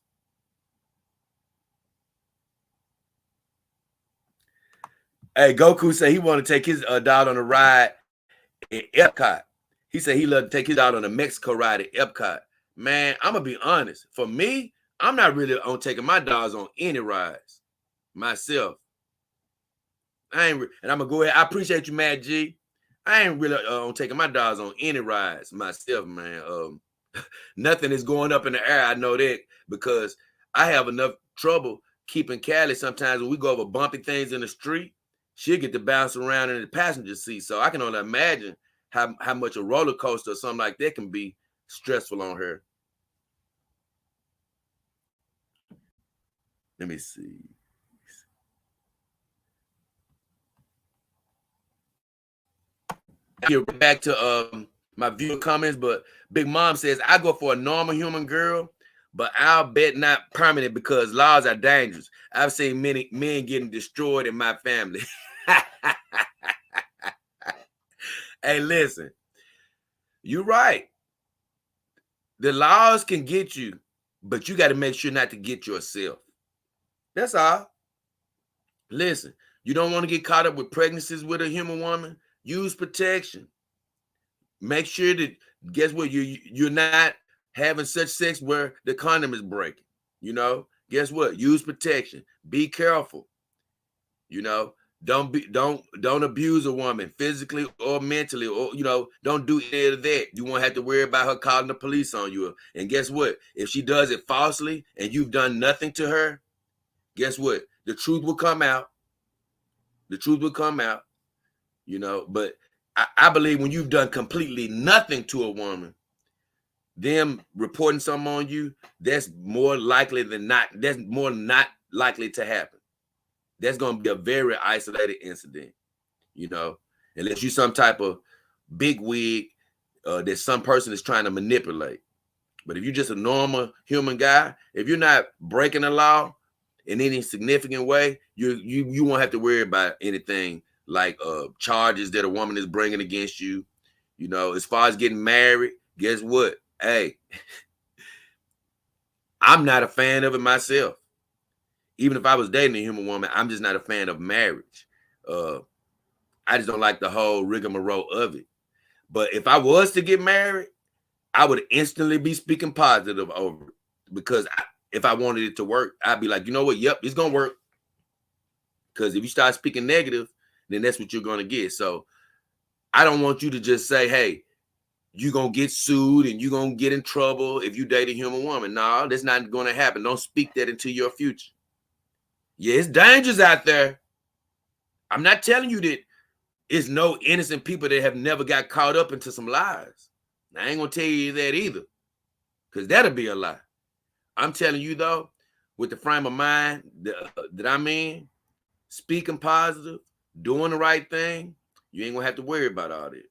Hey, Goku said he want to take his dog on a ride at Epcot. He said he loved to take his dog on a Mexico ride at Epcot. Man, I'm going to be honest. For me, I'm not really on taking my dogs on any rides myself. And I'm going to go ahead. I appreciate you, Matt G. I ain't really on taking my dogs on any rides myself, man. Nothing is going up in the air. I know that because I have enough trouble keeping Callie sometimes when we go over bumpy things in the street. She'll get to bounce around in the passenger seat. So I can only imagine how much a roller coaster or something like that can be stressful on her. Let me see. Get back to my viewer comments, but Big Mom says, I go for a normal human girl, but I'll bet not permanent because laws are dangerous. I've seen many men getting destroyed in my family. Hey, listen, you're right. The laws can get you, but you got to make sure not to get yourself. That's all. Listen, you don't want to get caught up with pregnancies with a human woman. Use protection. Make sure that, guess what, you're not having such sex where the condom is breaking. You know, guess what? Use protection. Be careful. You know, don't abuse a woman physically or mentally, or don't do any of that. You won't have to worry about her calling the police on you. And guess what? If she does it falsely and you've done nothing to her, guess what? The truth will come out. The truth will come out. But I believe when you've done completely nothing to a woman, them reporting something on you, that's more likely than not. That's more not likely to happen. That's going to be a very isolated incident, unless you're some type of big wig that some person is trying to manipulate. But if you're just a normal human guy, if you're not breaking the law in any significant way, you won't have to worry about anything like charges that a woman is bringing against you. As far as getting married, guess what? Hey, I'm not a fan of it myself. Even if I was dating a human woman, I'm just not a fan of marriage. I just don't like the whole rigmarole of it. But if I was to get married, I would instantly be speaking positive over it, because if I wanted it to work, I'd be like, you know what? Yep, it's going to work. Because if you start speaking negative, then that's what you're going to get. So I don't want you to just say, hey, you're going to get sued and you're going to get in trouble if you date a human woman. No, that's not going to happen. Don't speak that into your future. Yeah, it's dangerous out there. I'm not telling you that it's no innocent people that have never got caught up into some lies. I ain't going to tell you that either, because that'll be a lie. I'm telling you, though, with the frame of mind that I'm in, speaking positive, doing the right thing, you ain't going to have to worry about all that.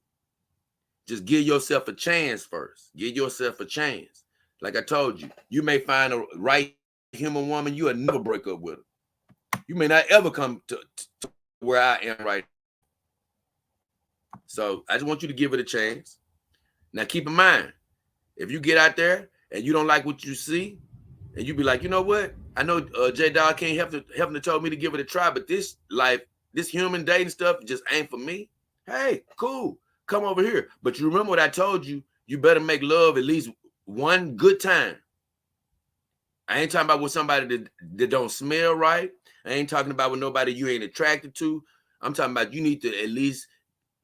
Just give yourself a chance first. Give yourself a chance. Like I told you, you may find a right human woman, you'll never break up with her. You may not ever come to where I am right now. So I just want you to give it a chance. Now, keep in mind, if you get out there and you don't like what you see, and you be like, you know what? I know J-Dog can't help to told me to give it a try, but this human dating stuff just ain't for me. Hey, cool. Come over here. But you remember what I told you? You better make love at least one good time. I ain't talking about with somebody that don't smell right. I ain't talking about with nobody you ain't attracted to. I'm talking about you need to at least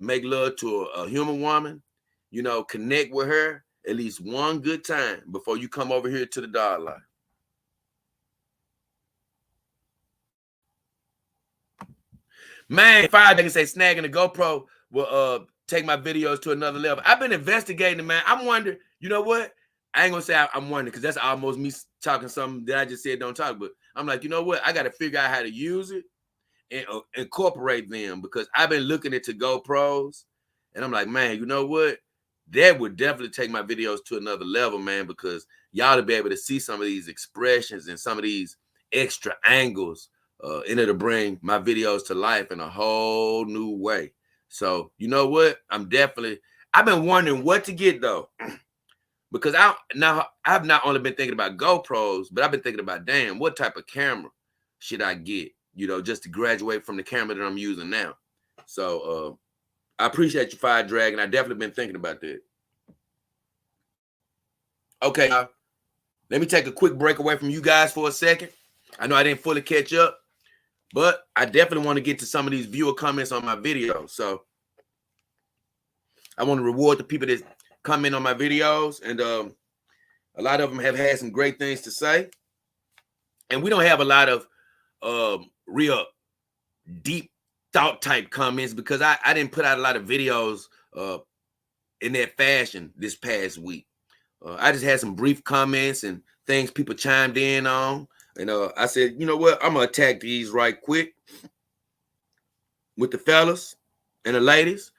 make love to a human woman, connect with her at least one good time before you come over here to the dog life. Man, Fire, they can say snagging the GoPro will take my videos to another level. I've been investigating, man. I'm wondering, you know what? I ain't gonna say I'm wondering, because that's almost me talking something that I just said don't talk. But I'm like, you know what? I got to figure out how to use it and incorporate them, because I've been looking into GoPros, and I'm like, man, you know what? That would definitely take my videos to another level, man, because y'all to be able to see some of these expressions and some of these extra angles in it to bring my videos to life in a whole new way. So, you know what? I've been wondering what to get, though, because I've not only been thinking about GoPros, but I've been thinking about, damn, what type of camera should I get, just to graduate from the camera that I'm using now. So I appreciate you, Fire Dragon. I definitely been thinking about that. Okay, let me take a quick break away from you guys for a second. I know I didn't fully catch up, but I definitely want to get to some of these viewer comments on my videos. So I want to reward the people that comment on my videos, and a lot of them have had some great things to say. And we don't have a lot of real deep thought type comments, because I didn't put out a lot of videos in that fashion this past week. I just had some brief comments and things people chimed in on. And I said, you know what? I'm going to attack these right quick with the fellas and the ladies.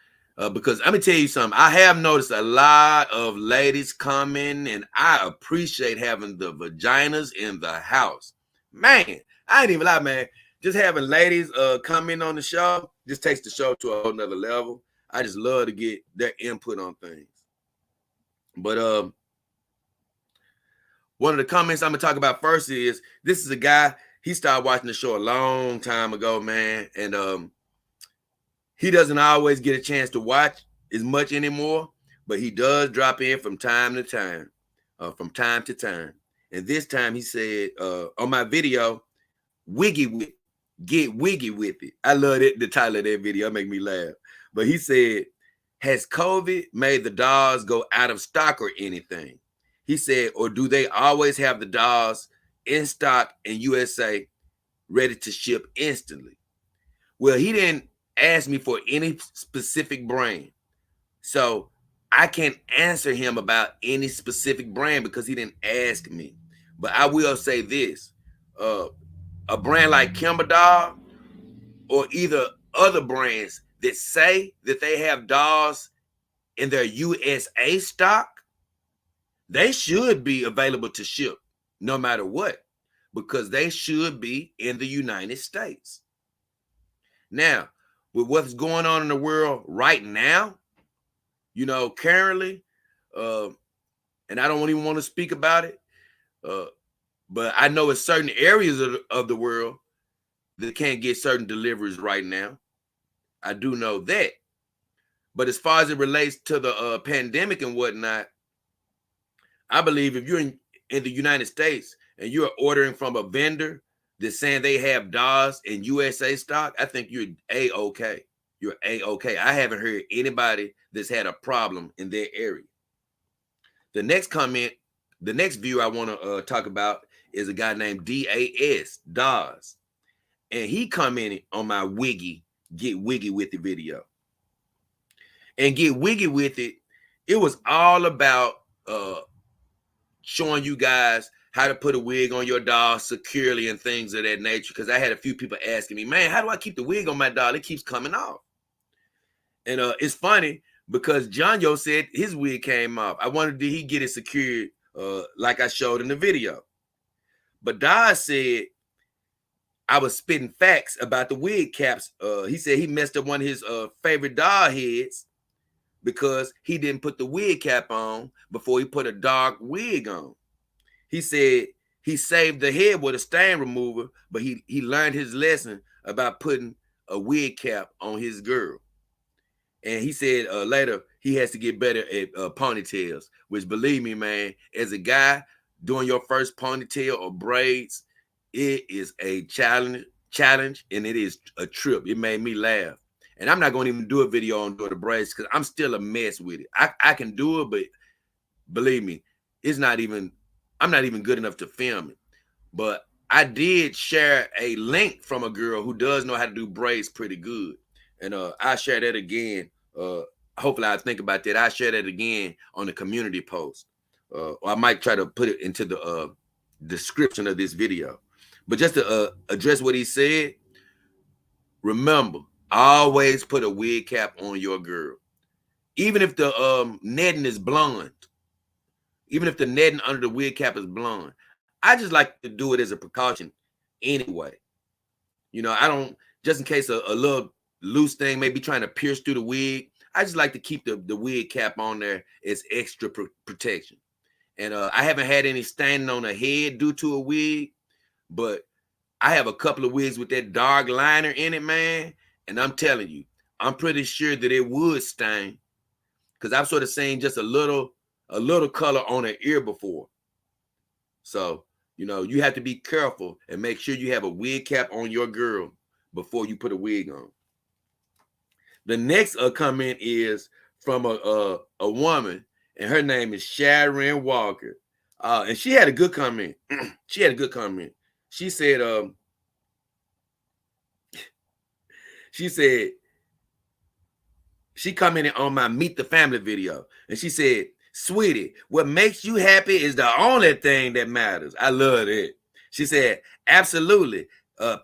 Because I'm gonna tell you something. I have noticed a lot of ladies coming, and I appreciate having the vaginas in the house. Man, I ain't even lie, man. Just having ladies come in on the show just takes the show to a whole nother level. I just love to get their input on things. But one of the comments I'm gonna talk about first is this is a guy. He started watching the show a long time ago, man, and he doesn't always get a chance to watch as much anymore, but he does drop in from time to time. And this time he said on my video, get wiggy with it. I love it. The title of that video make me laugh. But he said, has COVID made the dolls go out of stock or anything? He said, or do they always have the dolls in stock in USA ready to ship instantly? Well, he didn't ask me for any specific brand. So I can't answer him about any specific brand because he didn't ask me. But I will say this, a brand like Kimber Doll or either other brands that say that they have dolls in their USA stock, they should be available to ship no matter what, because they should be in the United States. Now, with what's going on in the world right now, you know, currently, and I don't even want to speak about it, but I know in certain areas of the world that can't get certain deliveries right now. I do know that. But as far as it relates to the pandemic and whatnot, I believe if you're in the United States and you're ordering from a vendor that's saying they have dolls in USA stock, I think you're A-okay. You're A-okay. I haven't heard anybody that's had a problem in their area. The next view I want to talk about is a guy named DAS, Dawes. And he commented on my Get Wiggy With It video. And Get Wiggy With It, it was all about showing you guys how to put a wig on your doll securely and things of that nature. Because I had a few people asking me, man, how do I keep the wig on my doll? It keeps coming off. And it's funny because John Yo said his wig came off. I wondered, did he get it secured like I showed in the video? But Dawes said I was spitting facts about the wig caps. He said he messed up one of his favorite doll heads because he didn't put the wig cap on before he put a dark wig on. He said he saved the head with a stain remover, but he learned his lesson about putting a wig cap on his girl. And he said later he has to get better at ponytails, which, believe me, man, as a guy doing your first ponytail or braids, it is a challenge, and it is a trip. It made me laugh. And I'm not going to even do a video on doing the braids because I'm still a mess with it. I can do it, but believe me, I'm not even good enough to film it. But I did share a link from a girl who does know how to do braids pretty good. And I'll share that again. Hopefully I'll think about that. I'll share that again on the community post. Or I might try to put it into the description of this video. But just to address what he said, remember, always put a wig cap on your girl. Even if the netting is blonde, even if the netting under the wig cap is blonde, I just like to do it as a precaution anyway. You know, I don't, just in case a little loose thing may be trying to pierce through the wig, I just like to keep the wig cap on there as extra protection. And I haven't had any staining on the head due to a wig, but I have a couple of wigs with that dark liner in it, man. And I'm telling you, I'm pretty sure that it would stain because I've sort of seen just a little color on her ear before. So, you know, you have to be careful and make sure you have a wig cap on your girl before you put a wig on. The next comment is from a woman, and her name is Sharon Walker. And she had a good comment. She had a good comment. She said, she commented on my Meet the Family video, and she said, sweetie, what makes you happy is the only thing that matters. I love it. She said, absolutely.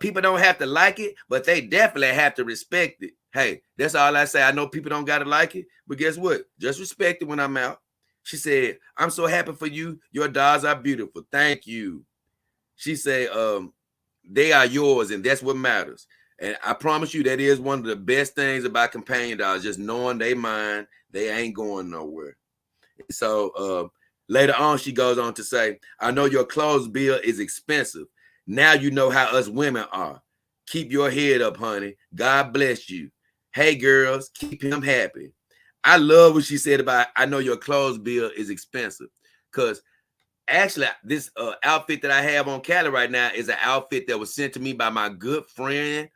People don't have to like it, but they definitely have to respect it. Hey, that's all I say. I know people don't gotta like it, but guess what? Just respect it when I'm out. She said, I'm so happy for you. Your dolls are beautiful. Thank you. She said, they are yours, and that's what matters. And I promise you, that is one of the best things about companion dolls, just knowing they mine, they ain't going nowhere. So later on, she goes on to say, I know your clothes bill is expensive. Now you know how us women are. Keep your head up, honey. God bless you. Hey, girls, keep him happy. I love what she said about, I know your clothes bill is expensive. Because actually, this outfit that I have on Cali right now is an outfit that was sent to me by my good friend,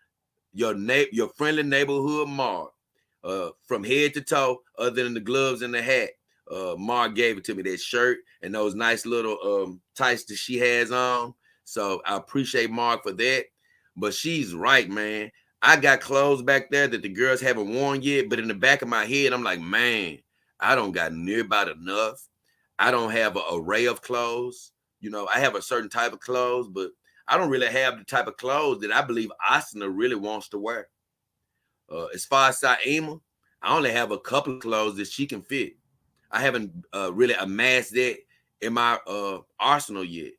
your friendly neighborhood Mark. From head to toe, other than the gloves and the hat. Mark gave it to me, that shirt and those nice little tights that she has on. So I appreciate Mark for that. But she's right, man. I got clothes back there that the girls haven't worn yet, but in the back of my head, I'm like, man, I don't got near about enough. I don't have an array of clothes. You know, I have a certain type of clothes, but I don't really have the type of clothes that I believe Asuna really wants to wear. As far as Saima, I only have a couple of clothes that she can fit. I haven't really amassed that in my arsenal yet.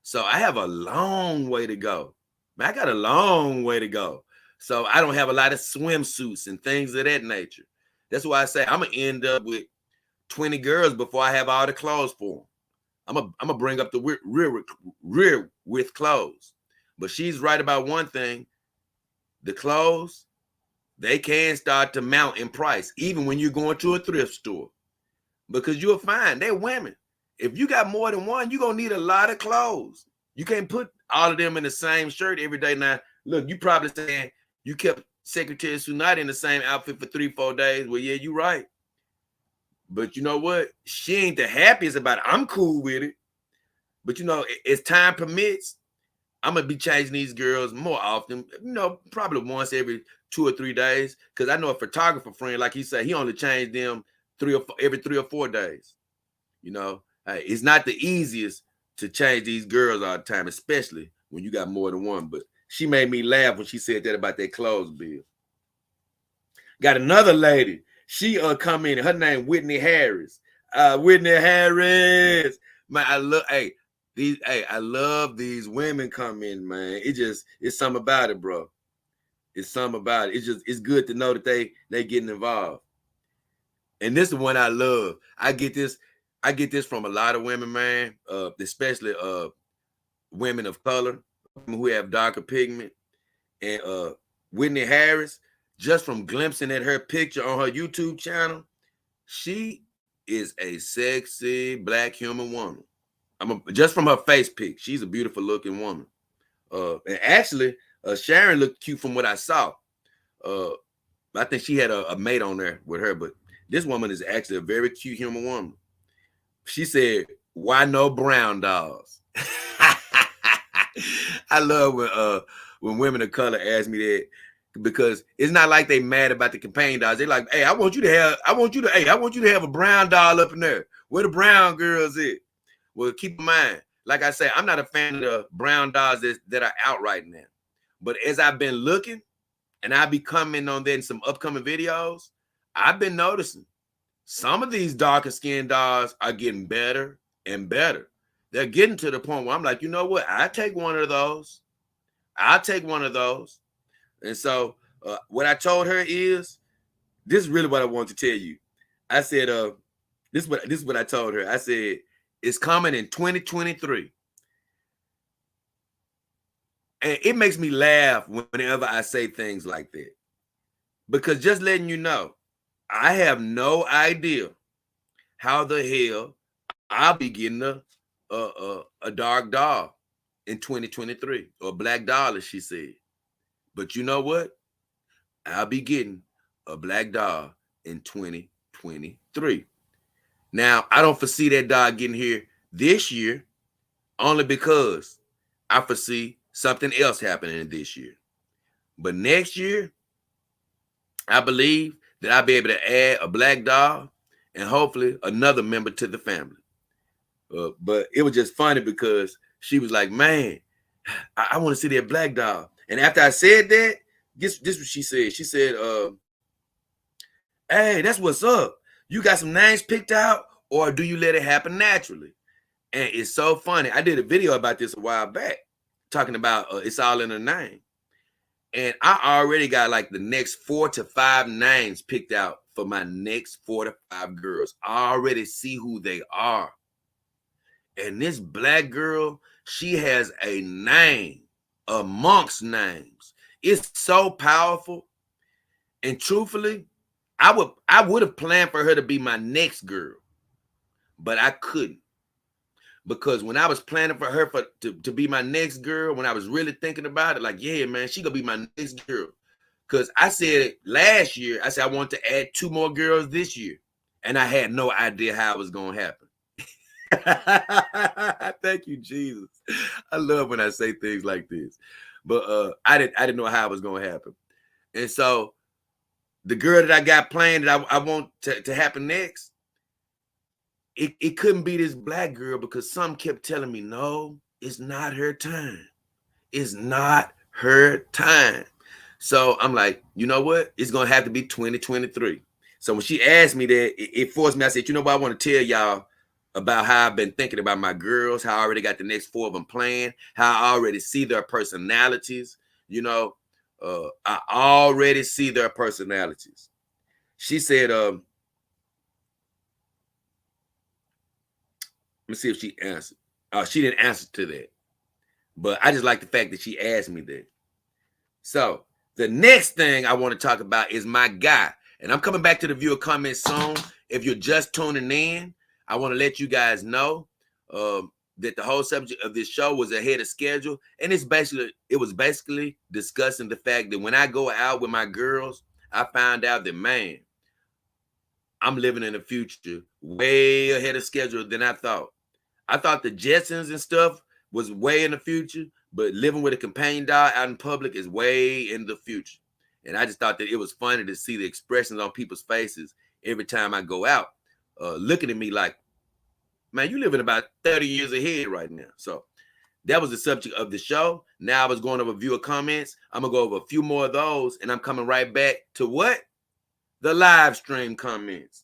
So I have a long way to go. Man, I got a long way to go. So I don't have a lot of swimsuits and things of that nature. That's why I say I'm going to end up with 20 girls before I have all the clothes for them. I'm gonna bring up the rear with clothes. But she's right about one thing. The clothes, they can start to mount in price, even when you're going to a thrift store. Because you'll find they're women. If you got more than one, you're going to need a lot of clothes. You can't put all of them in the same shirt every day. Now, look, you probably saying you kept Secretary Tsunade in the same outfit for 3-4 days. Well, yeah, you're right. But you know what? She ain't the happiest about it. I'm cool with it. But, you know, as time permits, I'm going to be changing these girls more often, you know, probably once every 2 or 3 days. Because I know a photographer friend, like he said, he only changed them every 3 or 4 days. You know, it's not the easiest to change these girls all the time, especially when you got more than one. But she made me laugh when she said that about that clothes bill. Got another lady. She come in. Her name Whitney Harris. Whitney Harris. Man, I love these women come in, man. It's something about it, bro. It's something about it. It's good to know that they getting involved. And this is one I love. I get this from a lot of women, man, especially women of color who have darker pigment. And Whitney Harris, just from glimpsing at her picture on her YouTube channel, she is a sexy black human woman. Just from her face pic, she's a beautiful looking woman. And actually, Sharon looked cute from what I saw. I think she had a mate on there with her, but this woman is actually a very cute human woman. She said, why no brown dolls? I love when women of color ask me that, because it's not like they mad about the companion dolls. They're like, hey, I want you to have a brown doll up in there. Where the brown girls at? Well, keep in mind, like I say, I'm not a fan of the brown dolls that are out right now. But as I've been looking, and I'll be commenting on that in some upcoming videos, I've been noticing some of these darker skinned dolls are getting better and better. They're getting to the point where I'm like, you know what? I take one of those. I'll take one of those. And so what I told her is, this is really what I want to tell you. I said, this is what I told her. I said, it's coming in 2023. And it makes me laugh whenever I say things like that. Because just letting you know, I have no idea how the hell I'll be getting a dark doll in 2023, or a black doll, as she said. But you know what? I'll be getting a black doll in 2023. Now, I don't foresee that doll getting here this year, only because I foresee something else happening this year. But next year, I believe that I'll be able to add a black doll and hopefully another member to the family. But it was just funny because she was like, man, I want to see that black doll. And after I said that, this is what she said. She said, Hey, that's what's up. You got some names picked out, or do you let it happen naturally? And it's so funny. I did a video about this a while back, talking about it's all in a name. And I already got like the next 4 to 5 names picked out for my next 4 to 5 girls. I already see who they are. And this black girl, she has a name amongst names. It's so powerful. And truthfully, I would have planned for her to be my next girl, but I couldn't. Because when I was planning for her to be my next girl, when I was really thinking about it, like, yeah, man, she gonna be my next girl. Because I said last year, I said I want to add 2 more girls this year. And I had no idea how it was gonna happen. Thank you, Jesus. I love when I say things like this. But I didn't know how it was gonna happen. And so the girl that I got planned that I want to happen next, it couldn't be this black girl because some kept telling me, no, it's not her time. It's not her time. So I'm like, you know what? It's going to have to be 2023. So when she asked me that, it forced me. I said, you know what? I want to tell y'all about how I've been thinking about my girls, how I already got the next 4 of them planned, how I already see their personalities. You know, I already see their personalities. She said, let me see if she answered. She didn't answer to that. But I just like the fact that she asked me that. So the next thing I want to talk about is my guy. And I'm coming back to the viewer comments soon. If you're just tuning in, I want to let you guys know that the whole subject of this show was ahead of schedule. And it was basically discussing the fact that when I go out with my girls, I found out that, man, I'm living in the future way ahead of schedule than I thought. I thought the Jetsons and stuff was way in the future, but living with a companion dog out in public is way in the future. And I just thought that it was funny to see the expressions on people's faces every time I go out, looking at me like, man, you living about 30 years ahead right now. So that was the subject of the show. Now I was going over viewer comments. I'm going to go over a few more of those, and I'm coming right back to what? The live stream comments.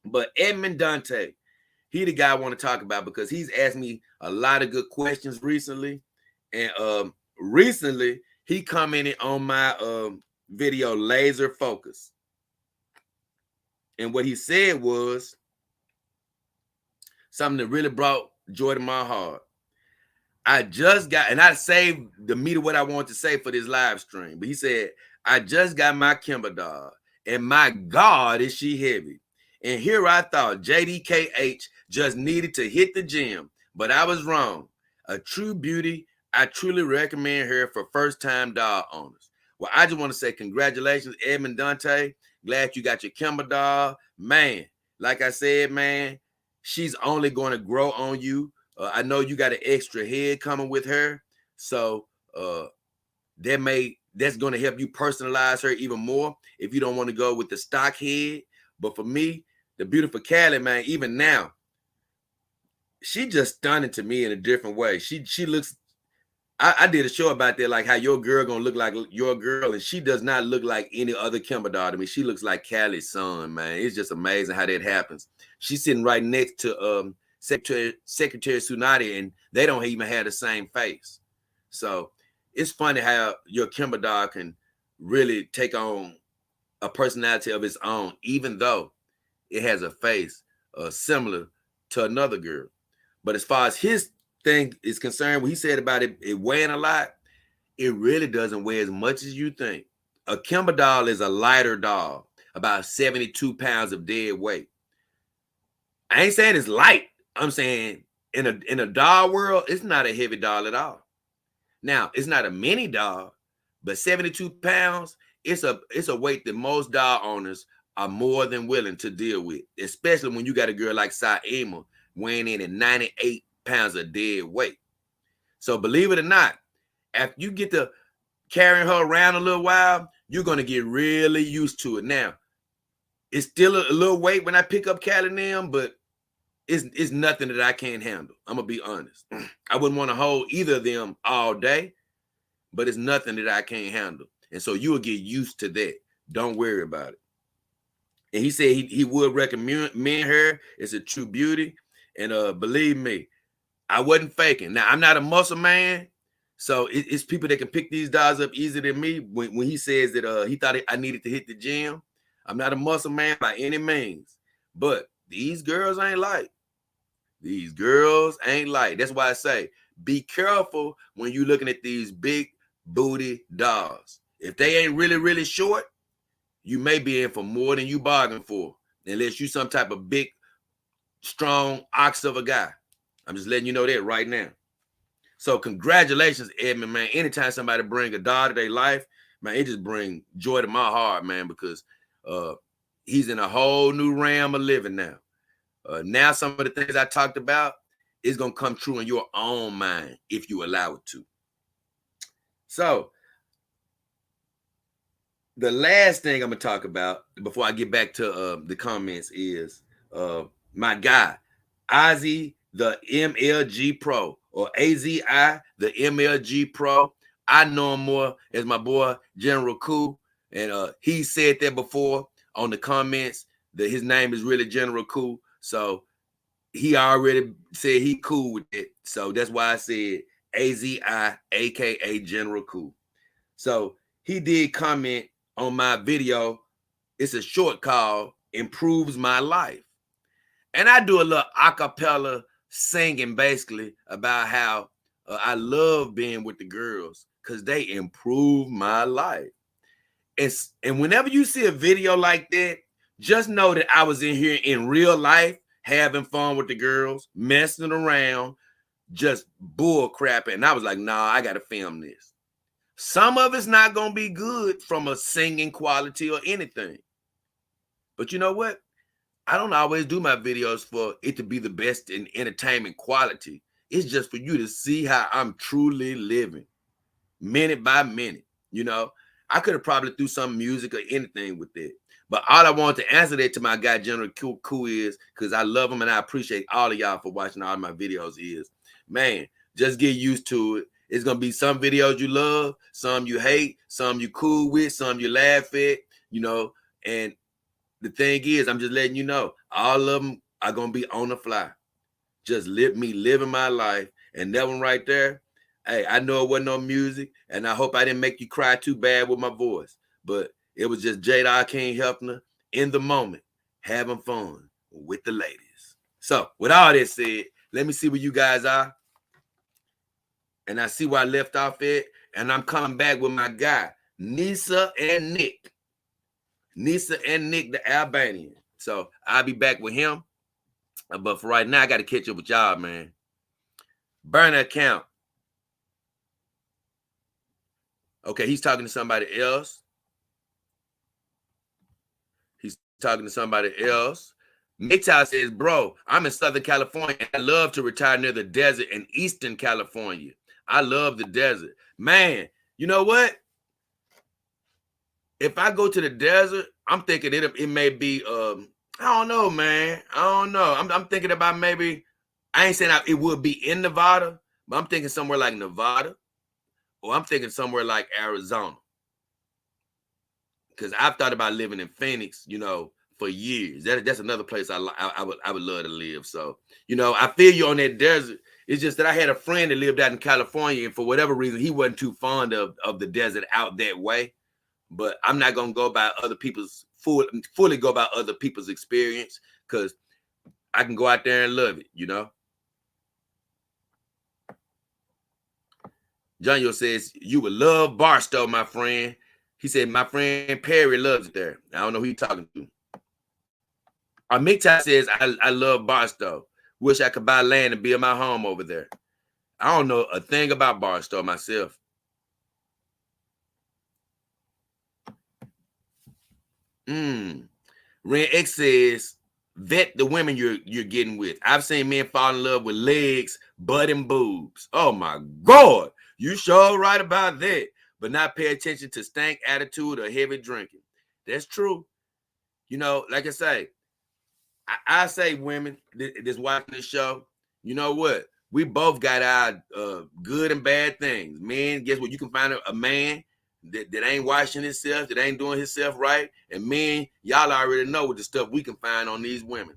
But Edmond Dante, he the guy I want to talk about because he's asked me a lot of good questions recently. And recently, he commented on my video, Laser Focus. And what he said was something that really brought joy to my heart. I just got, and I saved the meat of what I wanted to say for this live stream. But he said, I just got my Kimber dog, and my God, is she heavy. And here I thought JDKH just needed to hit the gym, but I was wrong. A true beauty. I truly recommend her for first-time dog owners. Well, I just want to say congratulations, Edmond Dante. Glad you got your Kimber dog. Man, like I said, man, she's only going to grow on you. I know you got an extra head coming with her, so that's going to help you personalize her even more if you don't want to go with the stock head. But for me, the beautiful Callie, man, even now, she just stunning to me in a different way. She looks. I did a show about that, like how your girl gonna look like your girl, and she does not look like any other Kimber dog to me. She looks like Callie's son, man. It's just amazing how that happens. She's sitting right next to Secretary Tsunade, and they don't even have the same face. So it's funny how your Kimber dog can really take on a personality of its own, even though it has a face similar to another girl. But as far as his thing is concerned, what he said about it weighing a lot, it really doesn't weigh as much as you think. A Kimber doll is a lighter doll, about 72 pounds of dead weight. I ain't saying it's light. I'm saying in a doll world, it's not a heavy doll at all. Now, it's not a mini doll, but 72 pounds, it's a weight that most doll owners are more than willing to deal with, especially when you got a girl like Saima weighing in at 98 pounds of dead weight. So believe it or not, after you get to carrying her around a little while, you're going to get really used to it. Now, it's still a little weight when I pick up Callie and them, but it's nothing that I can't handle. I'm going to be honest. I wouldn't want to hold either of them all day, but it's nothing that I can't handle. And so you will get used to that. Don't worry about it. And he said he would recommend her. It's a true beauty. And believe me, I wasn't faking. Now, I'm not a muscle man, so it's people that can pick these dogs up easier than me. When he says that he thought I needed to hit the gym, I'm not a muscle man by any means. But these girls ain't light. These girls ain't light. That's why I say, be careful when you're looking at these big booty dogs. If they ain't really, really short, you may be in for more than you bargained for, unless you some type of big, strong ox of a guy. I'm just letting you know that right now. So congratulations, Edmund, man. Anytime somebody bring a dog to their life, man, it just bring joy to my heart, man, because he's in a whole new realm of living now. Now some of the things I talked about is going to come true in your own mind if you allow it to. So the last thing I'm going to talk about before I get back to the comments is my guy, Ozzy, the MLG Pro, or AZI, the MLG Pro. I know him more as my boy, General Koo. And he said that before on the comments that his name is really General Koo. So he already said he cool with it. So that's why I said AZI, aka General Koo. So he did comment on my video. It's a short called Improves My Life. And I do a little acapella singing basically about how I love being with the girls because they improve my life. And whenever you see a video like that, just know that I was in here in real life having fun with the girls, messing around, just bull crapping. And I was like, nah, I got to film this. Some of it's not going to be good from a singing quality or anything. But you know what? I don't always do my videos for it to be the best in entertainment quality. It's just for you to see how I'm truly living, minute by minute. You know, I could have probably threw some music or anything with it. But all I wanted to answer that to my guy, General Koo, is, because I love him and I appreciate all of y'all for watching all my videos, is, man, just get used to it. It's going to be some videos you love, some you hate, some you cool with, some you laugh at, you know, and the thing is, I'm just letting you know, all of them are going to be on the fly. Just living my life. And that one right there, hey, I know it wasn't no music, and I hope I didn't make you cry too bad with my voice. But it was just Jada King Hefner in the moment, having fun with the ladies. So with all that said, let me see where you guys are. And I see where I left off at. And I'm coming back with my guy, Nisa and Nick. Nisa and Nick, the Albanian. So I'll be back with him. But for right now, I got to catch up with y'all, man. Burner account. Okay, he's talking to somebody else. He's talking to somebody else. Mixhouse says, bro, I'm in Southern California and I love to retire near the desert in Eastern California. I love the desert. Man, you know what? If I go to the desert, I'm thinking it may be, I don't know, man. I don't know. I'm thinking about maybe, I ain't saying it would be in Nevada, but I'm thinking somewhere like Nevada, or I'm thinking somewhere like Arizona. Because I've thought about living in Phoenix, you know, for years. That's another place I would love to live. So, you know, I feel you on that desert. It's just that I had a friend that lived out in California, and for whatever reason, he wasn't too fond of the desert out that way. But I'm not gonna go by other people's fully go by other people's experience, because I can go out there and love it, you know. John Yo says you would love Barstow, my friend. He said my friend Perry loves it there. I don't know who you're talking to. Mikta says I love Barstow. Wish I could buy land and build my home over there. I don't know a thing about Barstow myself. Ren X says, vet the women you're getting with. I've seen men fall in love with legs, butt, and boobs. Oh my God, you sure right about that. But not pay attention to stank attitude or heavy drinking. That's true. You know, like I say, I say women that's watching this show, you know what? We both got our good and bad things. Men, guess what? You can find a man that ain't washing himself, that ain't doing himself right. And men, y'all already know what the stuff we can find on these women,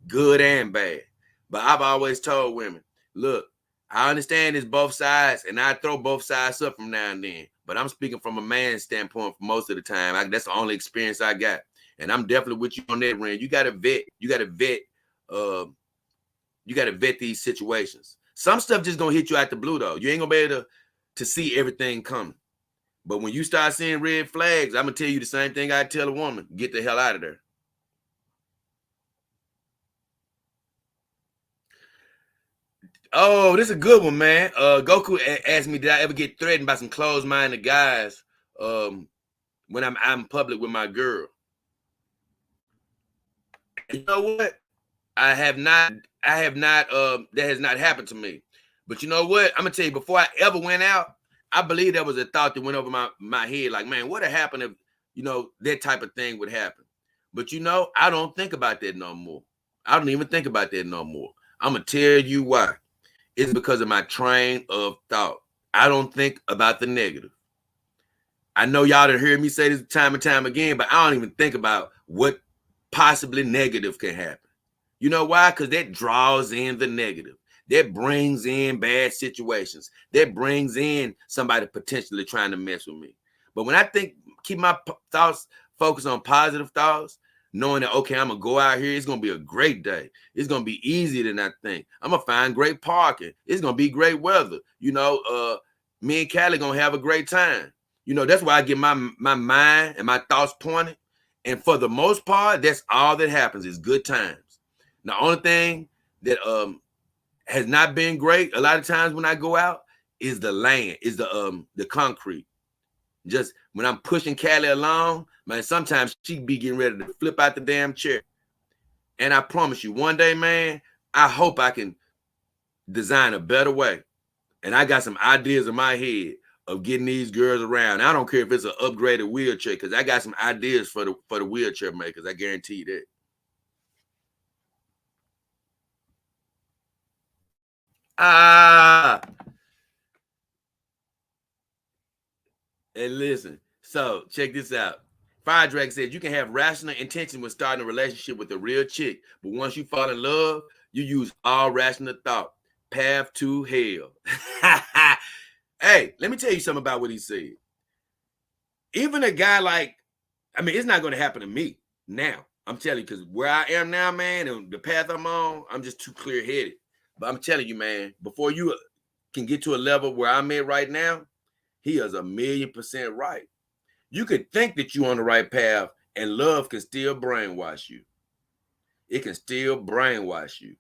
good and bad. But I've always told women, look, I understand it's both sides, and I throw both sides up from now and then. But I'm speaking from a man's standpoint for most of the time. That's the only experience I got. And I'm definitely with you on that, Ren. You got to vet. You got to vet these situations. Some stuff just gonna hit you out the blue, though. You ain't gonna be able to see everything coming. But when you start seeing red flags, I'm gonna tell you the same thing I tell a woman: get the hell out of there. Oh, this is a good one, man. Goku asked me, did I ever get threatened by some closed-minded guys when I'm out in public with my girl? You know what? I have not. That has not happened to me. But you know what? I'm gonna tell you, before I ever went out, I believe there was a thought that went over my head, like, man, what would happen if, that type of thing would happen? But I don't think about that no more. I don't even think about that no more. I'm gonna tell you why. It's because of my train of thought. I don't think about the negative. I know y'all done heard me say this time and time again, but I don't even think about what possibly negative can happen. You know why? Because that draws in the negative. That brings in bad situations. That brings in somebody potentially trying to mess with me. But when I keep my thoughts focused on positive thoughts, knowing that, okay, I'm going to go out here. It's going to be a great day. It's going to be easier than I think. I'm going to find great parking. It's going to be great weather. Me and Callie going to have a great time. That's why I get my mind and my thoughts pointed. And for the most part, that's all that happens is good times. The only thing that has not been great a lot of times when I go out is the land, is the concrete. Just when I'm pushing Callie along, man, sometimes she be getting ready to flip out the damn chair. And I promise you, one day, man, I hope I can design a better way. And I got some ideas in my head of getting these girls around. I don't care if it's an upgraded wheelchair, because I got some ideas for the wheelchair makers. I guarantee you that. And listen, so check this out. Fire Dragon said you can have rational intention when starting a relationship with a real chick, but once you fall in love, you use all rational thought. Path to hell. Hey, let me tell you something about what he said. Even a guy it's not going to happen to me now. I'm telling you, because where I am now, man, and the path I'm on, I'm just too clear-headed. But I'm telling you, man, before you can get to a level where I'm at right now, he is 1,000,000% right. You could think that you're on the right path, and love can still brainwash you. It can still brainwash you.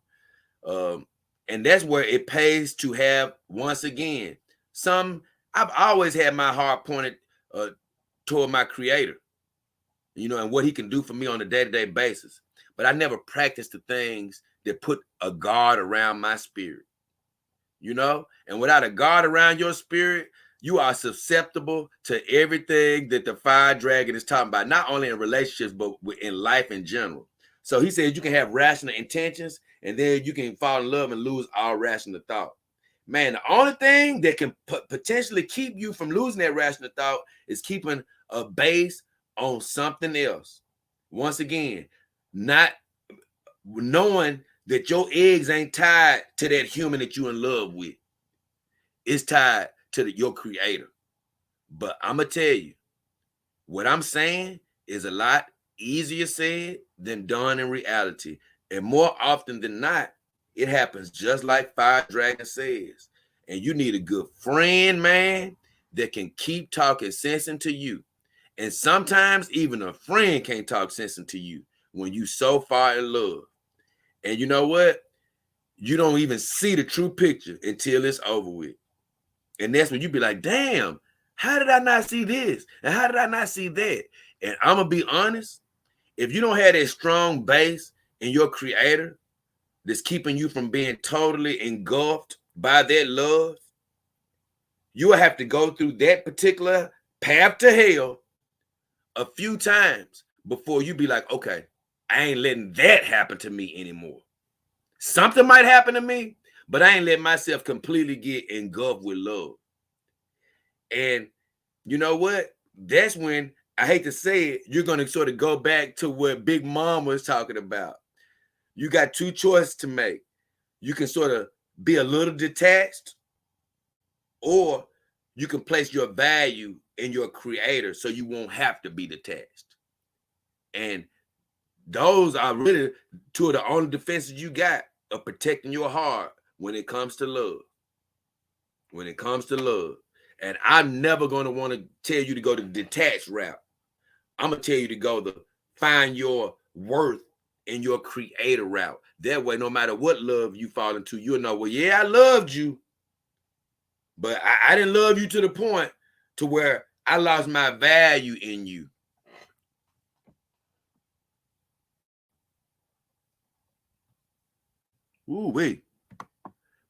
And that's where it pays to have, once again, I've always had my heart pointed toward my creator, and what he can do for me on a day-to-day basis. But I never practiced the things that put a guard around my spirit, and without a guard around your spirit, you are susceptible to everything that the fire dragon is talking about, not only in relationships, but in life in general. So he says you can have rational intentions, and then you can fall in love and lose all rational thought. Man, the only thing that can potentially keep you from losing that rational thought is keeping a base on something else. Once again, not knowing that your eggs ain't tied to that human that you're in love with. It's tied to your creator. But I'm going to tell you, what I'm saying is a lot easier said than done in reality. And more often than not, it happens just like Fire Dragon says. And you need a good friend, man, that can keep talking sense into you. And sometimes even a friend can't talk sense into you when you so far in love. And you know what? You don't even see the true picture until it's over with. And that's when you be like, damn, how did I not see this? And how did I not see that? And I'm going to be honest, if you don't have that strong base in your creator that's keeping you from being totally engulfed by that love, you will have to go through that particular path to hell a few times before you be like, okay, I ain't letting that happen to me anymore. Something might happen to me, but I ain't letting myself completely get engulfed with love. And you know what? That's when, I hate to say it, you're going to sort of go back to what Big Mom was talking about. You got two choices to make. You can sort of be a little detached, or you can place your value in your creator so you won't have to be detached. And those are really two of the only defenses you got of protecting your heart when it comes to love. When it comes to love. And I'm never going to want to tell you to go the detached route. I'm going to tell you to go the find your worth in your creator route. That way, no matter what love you fall into, you'll know, well, yeah, I loved you, but I didn't love you to the point to where I lost my value in you. Ooh, wait.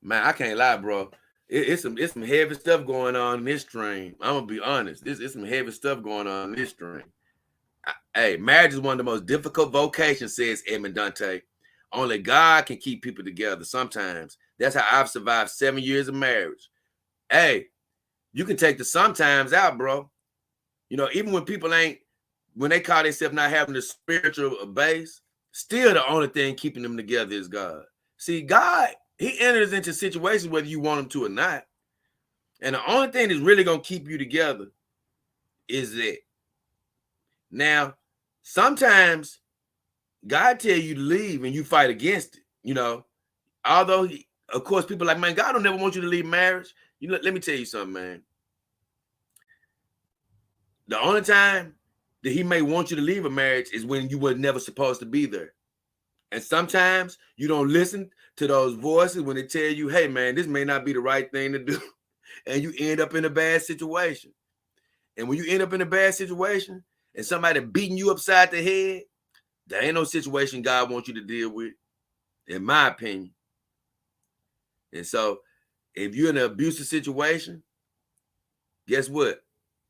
Man, I can't lie, bro. It's some heavy stuff going on in this stream. I'm gonna be honest. It's some heavy stuff going on in this stream. Hey, marriage is one of the most difficult vocations, says Edmond Dante. Only God can keep people together sometimes. That's how I've survived 7 years of marriage. Hey, you can take the sometimes out, bro. You know, even when people when they call themselves not having the spiritual base, still the only thing keeping them together is God. See, God, he enters into situations whether you want him to or not. And the only thing that's really going to keep you together is that. Now, sometimes God tell you to leave and you fight against it, you know. Although, of course, people are like, man, God don't never want you to leave marriage. You know, let me tell you something, man. The only time that he may want you to leave a marriage is when you were never supposed to be there. And sometimes you don't listen to those voices when they tell you, hey, man, this may not be the right thing to do. And you end up in a bad situation. And when you end up in a bad situation and somebody beating you upside the head, there ain't no situation God wants you to deal with, in my opinion. And so if you're in an abusive situation, guess what?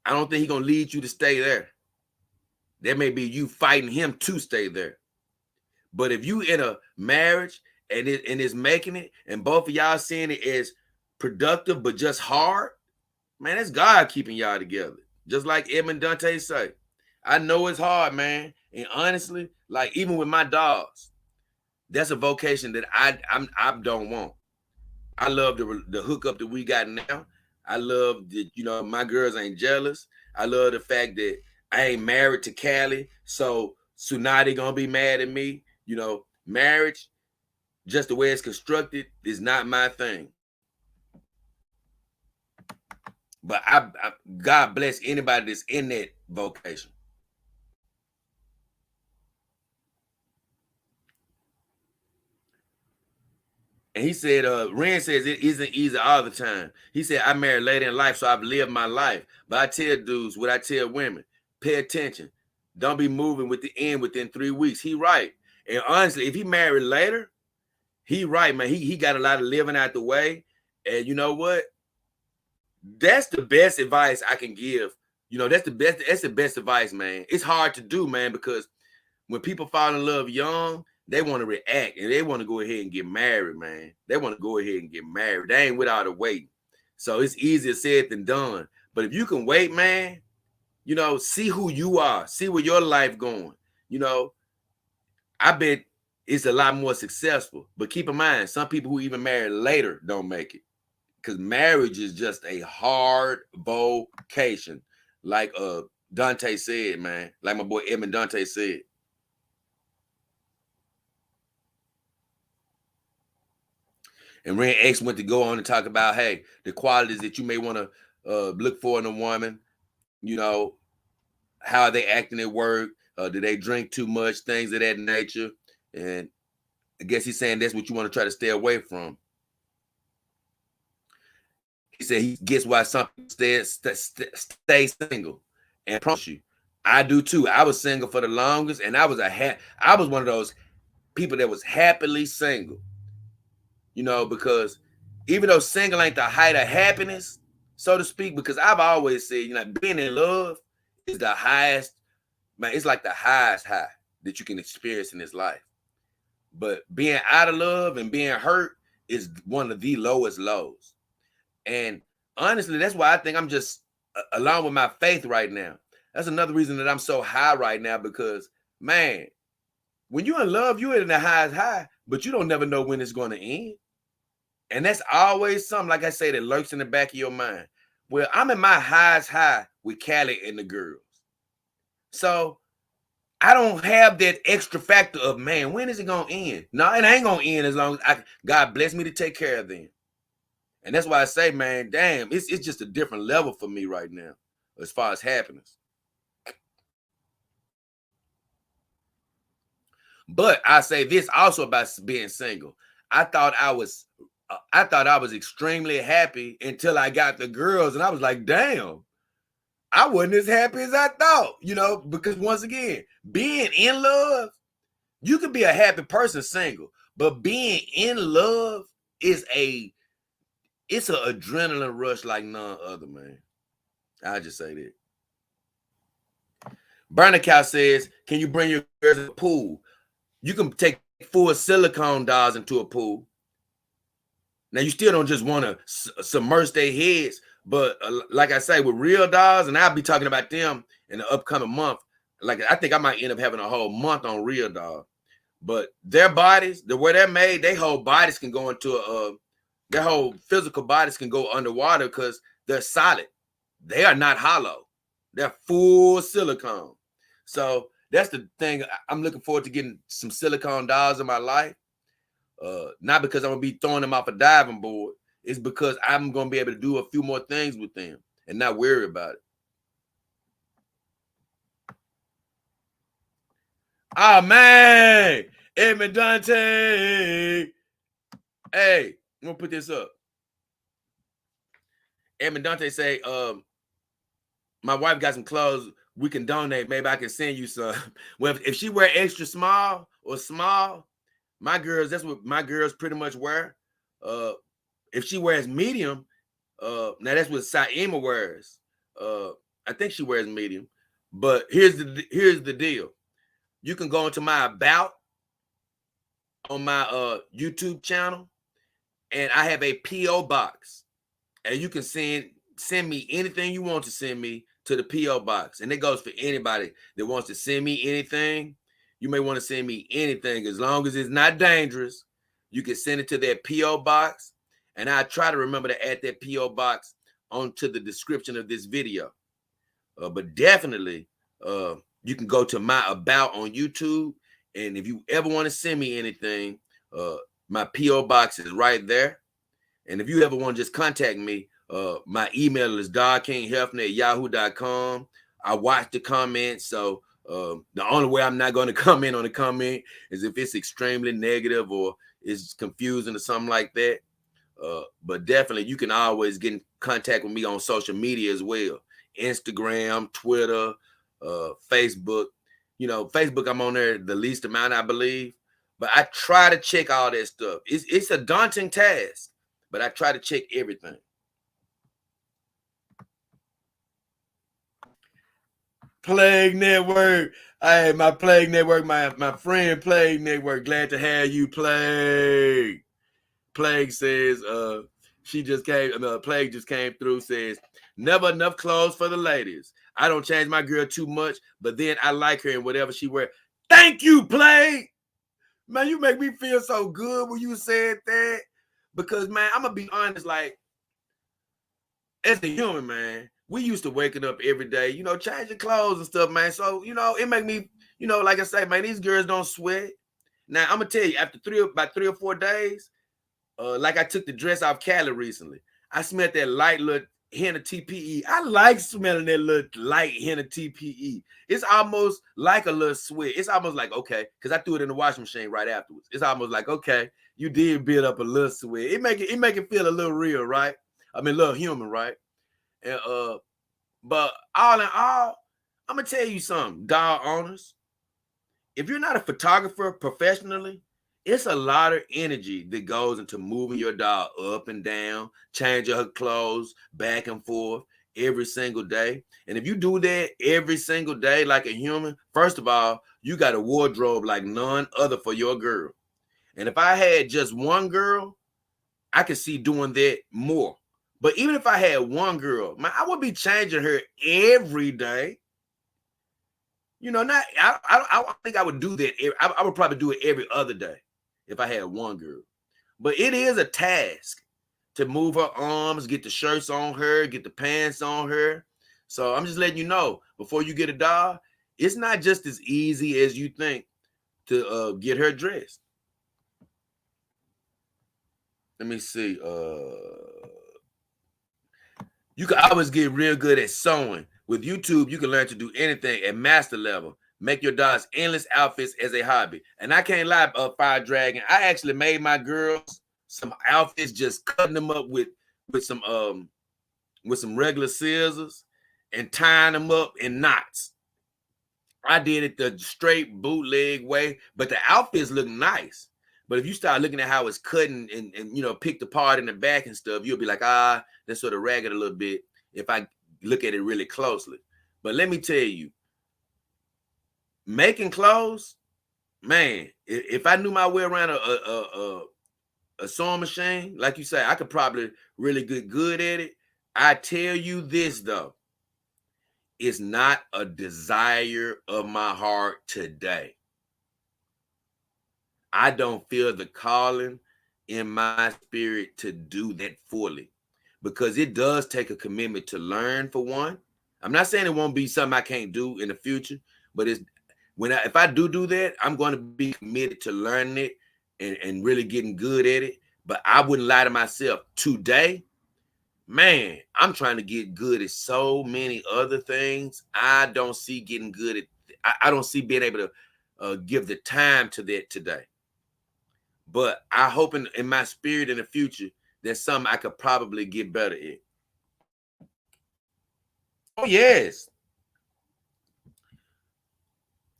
I don't think he's going to lead you to stay there. That may be you fighting him to stay there. But if you in a marriage and it's making it, and both of y'all seeing it as productive but just hard, man, that's God keeping y'all together. Just like Edmond Dante say. I know it's hard, man. And honestly, like even with my dogs, that's a vocation that I don't want. I love the hookup that we got now. I love that, you know, my girls ain't jealous. I love the fact that I ain't married to Callie, so Tsunade gonna be mad at me. You know, marriage, just the way it's constructed, is not my thing. But God bless anybody that's in that vocation. And he said, Ren says it isn't easy all the time. He said, I married later in life, so I've lived my life. But I tell dudes what I tell women, pay attention. Don't be moving with the end within 3 weeks. He right. And honestly, if he married later, he right, man. He got a lot of living out the way. And you know what? That's the best advice I can give. You know, that's the best advice, man. It's hard to do, man, because when people fall in love young, they want to react and they want to go ahead and get married, man. They want to go ahead and get married. They ain't without a wait. So it's easier said than done. But if you can wait, man, you know, see who you are, see where your life going. You know, I bet it's a lot more successful. But keep in mind, some people who even marry later don't make it. Because marriage is just a hard vocation. Like Dante said, man. Like my boy Edmond Dante said. And Ren X went to go on and talk about, hey, the qualities that you may want to look for in a woman. You know, how are they acting at work? Do they drink too much? Things of that nature. And I guess he's saying that's what you want to try to stay away from. He said he gets why some people stay single. And I promise you, I do too. I was single for the longest, and I was one of those people that was happily single. You know, because even though single ain't the height of happiness, so to speak, because I've always said, you know, being in love is the highest, man, it's like the highest high that you can experience in this life. But being out of love and being hurt is one of the lowest lows. And honestly, that's why I think I'm just along with my faith right now. That's another reason that I'm so high right now, because man, when you're in love, you're in the highest high, but you don't never know when it's going to end. And that's always something, like I say, that lurks in the back of your mind. Well, I'm in my highest high with Callie and the girls. So I don't have that extra factor of, man, when is it going to end? No, it ain't going to end as long as God bless me to take care of them. And that's why I say, man, damn, it's just a different level for me right now as far as happiness. But I say this also about being single. I thought I was extremely happy until I got the girls, and I was like, damn, I wasn't as happy as I thought, because once again, being in love, you can be a happy person single, but being in love is it's an adrenaline rush like none other, man. I'll just say that. Burner Cow says, can you bring your girls to the pool? You can take full silicone dolls into a pool. Now, you still don't just want to submerge their heads, but like I say, with real dolls, and I'll be talking about them in the upcoming month. Like, I think I might end up having a whole month on real doll. But their bodies, the way they're made, their whole bodies can go into their whole physical bodies can go underwater because they're solid. They are not hollow. They're full silicone. So that's the thing. I'm looking forward to getting some silicone dolls in my life. Not because I'm going to be throwing them off a diving board. It's because I'm going to be able to do a few more things with them and not worry about it. Oh, man. Edmund Dante. Hey, I'm going to put this up. Edmund Dante say, my wife got some clothes we can donate. Maybe I can send you some. Well, if she wear extra small or small, my girls, that's what my girls pretty much wear. If she wears medium, now that's what Saima wears. I think she wears medium. But here's the deal. You can go into my about on my YouTube channel, and I have a P.O. box. And you can send me anything you want to send me to the P.O. box. And it goes for anybody that wants to send me anything. You may want to send me anything. As long as it's not dangerous, you can send it to that P.O. box. And I try to remember to add that P.O. box onto the description of this video. But definitely, you can go to my about on YouTube. And if you ever want to send me anything, my P.O. box is right there. And if you ever want to just contact me, my email is DogKingHefner@yahoo.com. I watch the comments, so the only way I'm not going to comment on the comment is if it's extremely negative or it's confusing or something like that. But definitely, you can always get in contact with me on social media as well. Instagram, Twitter, Facebook. Facebook, I'm on there the least amount, I believe. But I try to check all that stuff. It's a daunting task, but I try to check everything. Plague Network. Hey, my Plague Network, my friend Plague Network. Glad to have you, Plague. Plague says, she just came, Plague just came through, says, never enough clothes for the ladies. I don't change my girl too much, but then I like her in whatever she wear. Thank you, Plague. Man, you make me feel so good when you said that. Because, man, I'm going to be honest, like, as a human, man, we used to waking up every day, changing clothes and stuff, man. So, it make me, like I say, man, these girls don't sweat. Now, I'm going to tell you, after about 3 or 4 days, like I took the dress off Callie recently, I smelled that light little hint of TPE. I like smelling that little light hint of TPE. It's almost like a little sweat. It's almost like, okay, because I threw it in the washing machine right afterwards. It's almost like, okay, you did build up a little sweat. It make it feel a little real, right? I mean, a little human, right? And but all in all, I'm gonna tell you something, dog owners. If you're not a photographer professionally, it's a lot of energy that goes into moving your dog up and down, changing her clothes back and forth every single day. And if you do that every single day like a human, first of all, you got a wardrobe like none other for your girl. And if I had just one girl, I could see doing that more. But even if I had one girl, man, I would be changing her every day. You know, not I think I would do that. I would probably do it every other day if I had one girl. But it is a task to move her arms, get the shirts on her, get the pants on her. So I'm just letting you know, before you get a doll, it's not just as easy as you think to get her dressed. Let me see. You can always get real good at sewing. With YouTube, you can learn to do anything at master level. Make your dolls endless outfits as a hobby. And I can't lie, Fire Dragon, I actually made my girls some outfits, just cutting them up with some regular scissors and tying them up in knots. I did it the straight bootleg way, but the outfits look nice. But if you start looking at how it's cutting and you know, picked apart in the back and stuff, you'll be like, that's sort of ragged a little bit if I look at it really closely. But let me tell you, making clothes, man, if I knew my way around a sewing machine, like you say, I could probably really get good at it. I tell you this though, it's not a desire of my heart today. I don't feel the calling in my spirit to do that fully, because it does take a commitment to learn, for one. I'm not saying it won't be something I can't do in the future, but it's if I do that, I'm going to be committed to learning it and really getting good at it. But I wouldn't lie to myself. Today, man, I'm trying to get good at so many other things. I don't see getting good at, I don't see being able to give the time to that today. But I hope in my spirit in the future, there's something I could probably get better at. Oh, yes.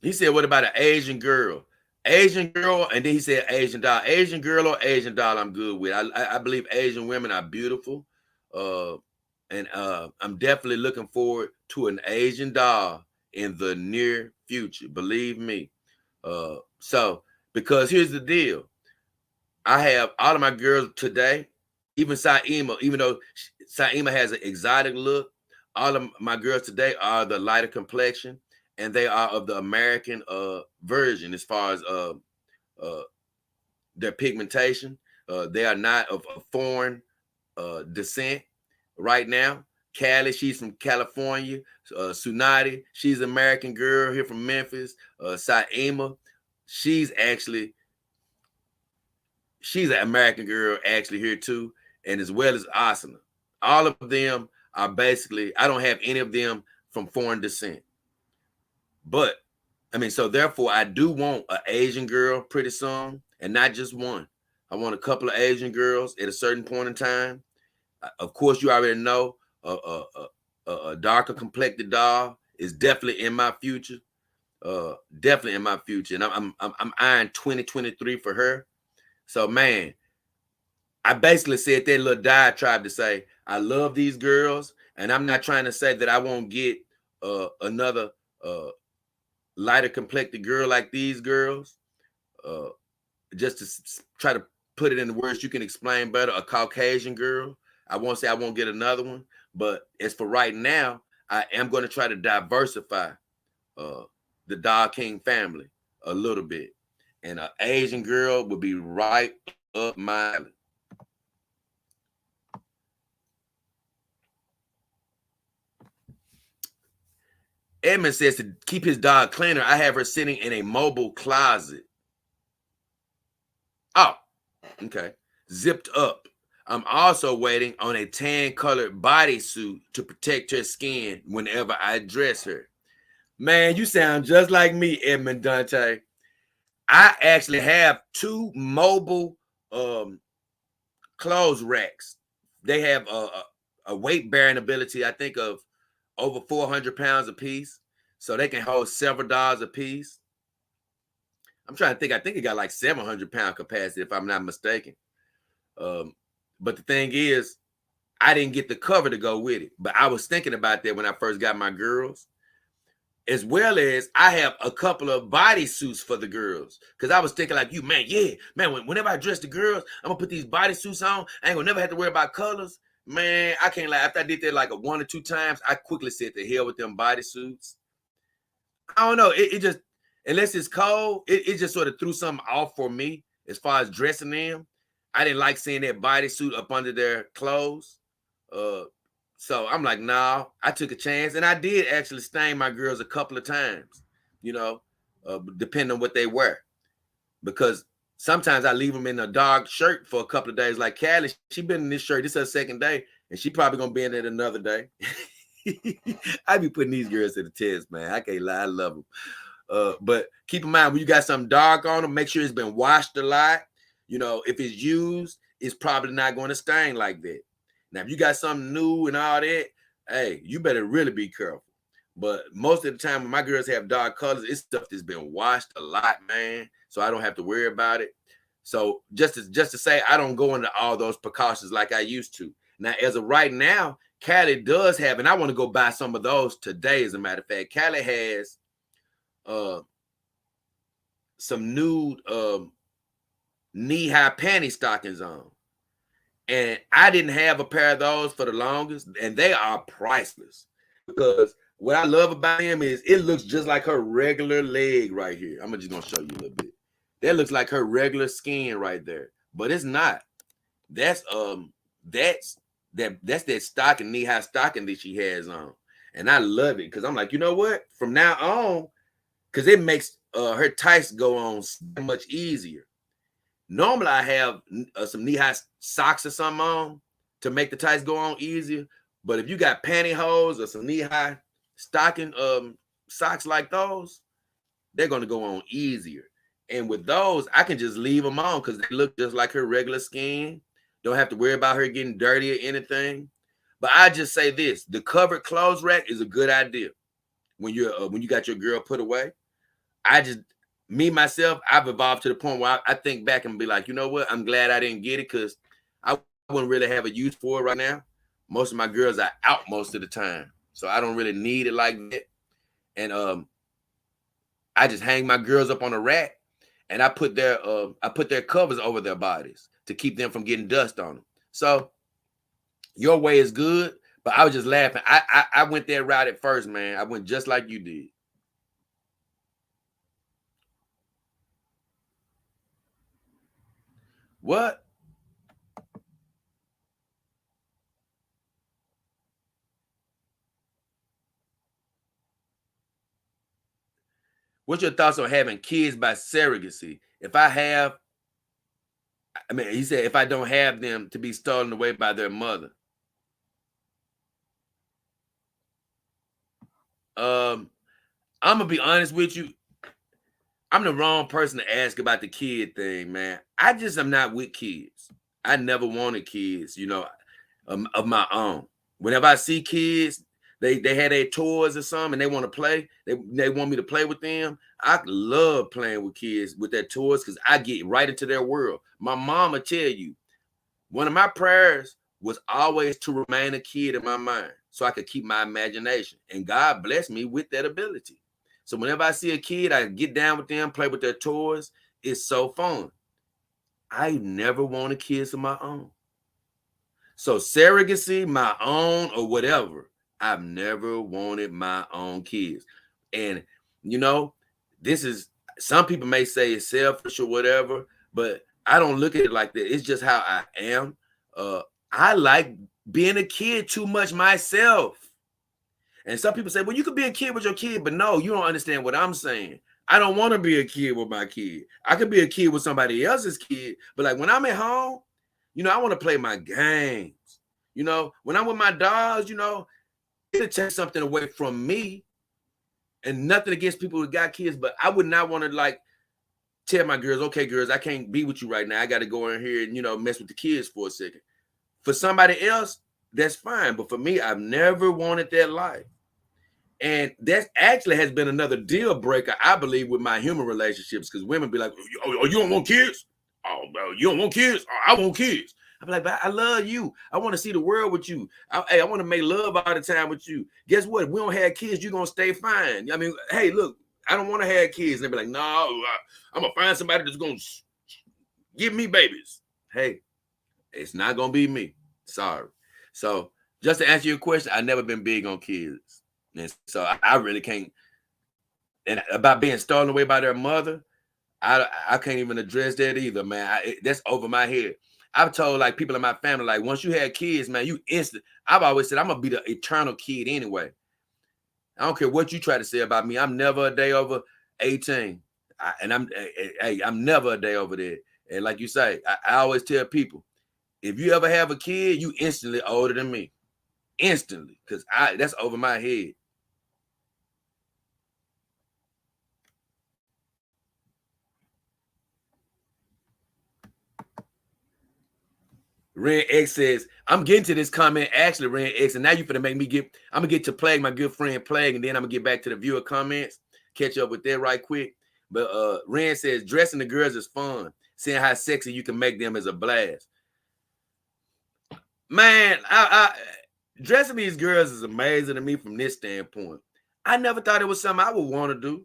He said, what about an Asian girl? Asian girl, and then he said Asian doll. Asian girl or Asian doll, I'm good with. I believe Asian women are beautiful. And I'm definitely looking forward to an Asian doll in the near future. Believe me. So, because here's the deal. I have all of my girls today, even Saima, even though Saima has an exotic look, all of my girls today are the lighter complexion, and they are of the American version as far as their pigmentation. They are not of a foreign descent right now. Callie, she's from California. Sunati, she's an American girl here from Memphis. Saima, she's an American girl actually here too, and as well as Asana. All of them are basically, I don't have any of them from foreign descent. But, I mean, so therefore, I do want an Asian girl pretty soon, and not just one. I want a couple of Asian girls at a certain point in time. Of course, you already know a darker complected doll is definitely in my future. Definitely in my future. And I'm eyeing 2023 for her. So, man, I basically said that little diatribe to say, I love these girls, and I'm not trying to say that I won't get another lighter complected girl like these girls. Just to try to put it in the words you can explain better, a Caucasian girl. I won't say I won't get another one, but as for right now, I am going to try to diversify the Doll King family a little bit. And an Asian girl would be right up my alley. Edmund says to keep his dog cleaner, I have her sitting in a mobile closet. Oh, okay. Zipped up. I'm also waiting on a tan-colored bodysuit to protect her skin whenever I dress her. Man, you sound just like me, Edmund Dante. I actually have two mobile clothes racks. They have a weight-bearing ability, I think, of over 400 pounds a piece. So they can hold several dolls a piece. I'm trying to think. I think it got like 700-pound capacity, if I'm not mistaken. But the thing is, I didn't get the cover to go with it. But I was thinking about that when I first got my girls. As well as I have a couple of bodysuits for the girls. Because I was thinking like you, man, whenever I dress the girls, I'm going to put these bodysuits on. I ain't going to never have to worry about colors. Man, I can't lie. After I did that like 1 or 2 times, I quickly said the hell with them bodysuits. I don't know. It just, unless it's cold, it just sort of threw something off for me as far as dressing them. I didn't like seeing that bodysuit up under their clothes. Uh, so I'm like, nah, I took a chance. And I did actually stain my girls a couple of times, depending on what they wear. Because sometimes I leave them in a dark shirt for a couple of days. Like Callie, she been in this shirt. This is her second day, and she probably gonna be in it another day. I be putting these girls to the test, man. I can't lie, I love them. But keep in mind, when you got something dark on them, make sure it's been washed a lot. If it's used, it's probably not going to stain like that. Now, if you got something new and all that, hey, you better really be careful. But most of the time when my girls have dark colors, it's stuff that's been washed a lot, man. So I don't have to worry about it. So just to say, I don't go into all those precautions like I used to. Now, as of right now, Callie does have, and I want to go buy some of those today, as a matter of fact. Callie has some nude knee-high panty stockings on. And I didn't have a pair of those for the longest, and they are priceless. Because what I love about them is it looks just like her regular leg right here. I'm just gonna show you a little bit. That looks like her regular skin right there, but it's not. That's that stocking, knee-high stocking that she has on, and I love it because I'm like, you know what? From now on, because it makes her tights go on so much easier. Normally, I have some knee-high socks or something on to make the tights go on easier. But if you got pantyhose or some knee-high stocking socks like those, they're going to go on easier. And with those, I can just leave them on because they look just like her regular skin. Don't have to worry about her getting dirty or anything. But I just say this: the covered clothes rack is a good idea when you got your girl put away. Myself, I've evolved to the point where I think back and be like, you know what? I'm glad I didn't get it because I wouldn't really have a use for it right now. Most of my girls are out most of the time, so I don't really need it like that. And I just hang my girls up on a rack, and I put their covers over their bodies to keep them from getting dust on them. So your way is good, but I was just laughing. I went that route at first, man. I went just like you did. What? What's your thoughts on having kids by surrogacy? He said, if I don't have them, to be stolen away by their mother. I'm gonna be honest with you. I'm the wrong person to ask about the kid thing, man. I just am not with kids. I never wanted kids, of my own. Whenever I see kids, they had their toys or something and they want to play. They want me to play with them. I love playing with kids with their toys because I get right into their world. My mom will tell you, one of my prayers was always to remain a kid in my mind so I could keep my imagination. And God blessed me with that ability. So whenever I see a kid, I get down with them, play with their toys. It's so fun. I never wanted kids of my own. So surrogacy, my own or whatever, I've never wanted my own kids. And, this is, some people may say it's selfish or whatever, but I don't look at it like that. It's just how I am. I like being a kid too much myself. And some people say, well, you could be a kid with your kid, but no, you don't understand what I'm saying. I don't want to be a kid with my kid. I could be a kid with somebody else's kid, but like when I'm at home, I want to play my games. When I'm with my dogs, it'll take something away from me. And nothing against people who got kids, but I would not want to tell my girls, okay, girls, I can't be with you right now. I got to go in here and, mess with the kids for a second. For somebody else, that's fine. But for me, I've never wanted that life. And that actually has been another deal breaker, I believe, with my human relationships, because women be like, oh, you don't want kids? Oh, you don't want kids? Oh, I want kids. I'm like, but I love you. I want to see the world with you. I want to make love all the time with you. Guess what? If we don't have kids, you're going to stay fine. I mean, hey, look, I don't want to have kids. And they be like, no, I'm going to find somebody that's going to give me babies. Hey, it's not going to be me. Sorry. So just to answer your question, I've never been big on kids. And so I really can't. And about being stolen away by their mother, I can't even address that either, man. That's over my head. I've told like people in my family, like once you had kids, man, you instant. I've always said I'm gonna be the eternal kid anyway. I don't care what you try to say about me. I'm never a day over 18, I'm never a day over there. And like you say, I always tell people, if you ever have a kid, you instantly older than me, instantly, because that's over my head. Ren X says, I'm getting to this comment actually, Ren X, and now you're gonna make me I'm gonna get to Plague, my good friend Plague, and then I'm gonna get back to the viewer comments, catch up with that right quick. But Ren says, dressing the girls is fun. Seeing how sexy you can make them is a blast. Man, I dressing these girls is amazing to me from this standpoint. I never thought it was something I would want to do.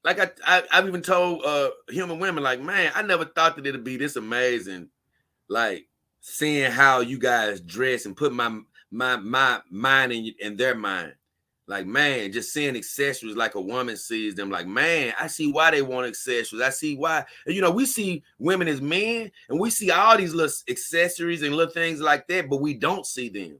Like I've even told human women, like, man, I never thought that it'd be this amazing. Like seeing how you guys dress and put my mind in their mind. Like, man, just seeing accessories like a woman sees them. Like, man, I see why they want accessories. I see why. And, you know, we see women as men and we see all these little accessories and little things like that, but we don't see them.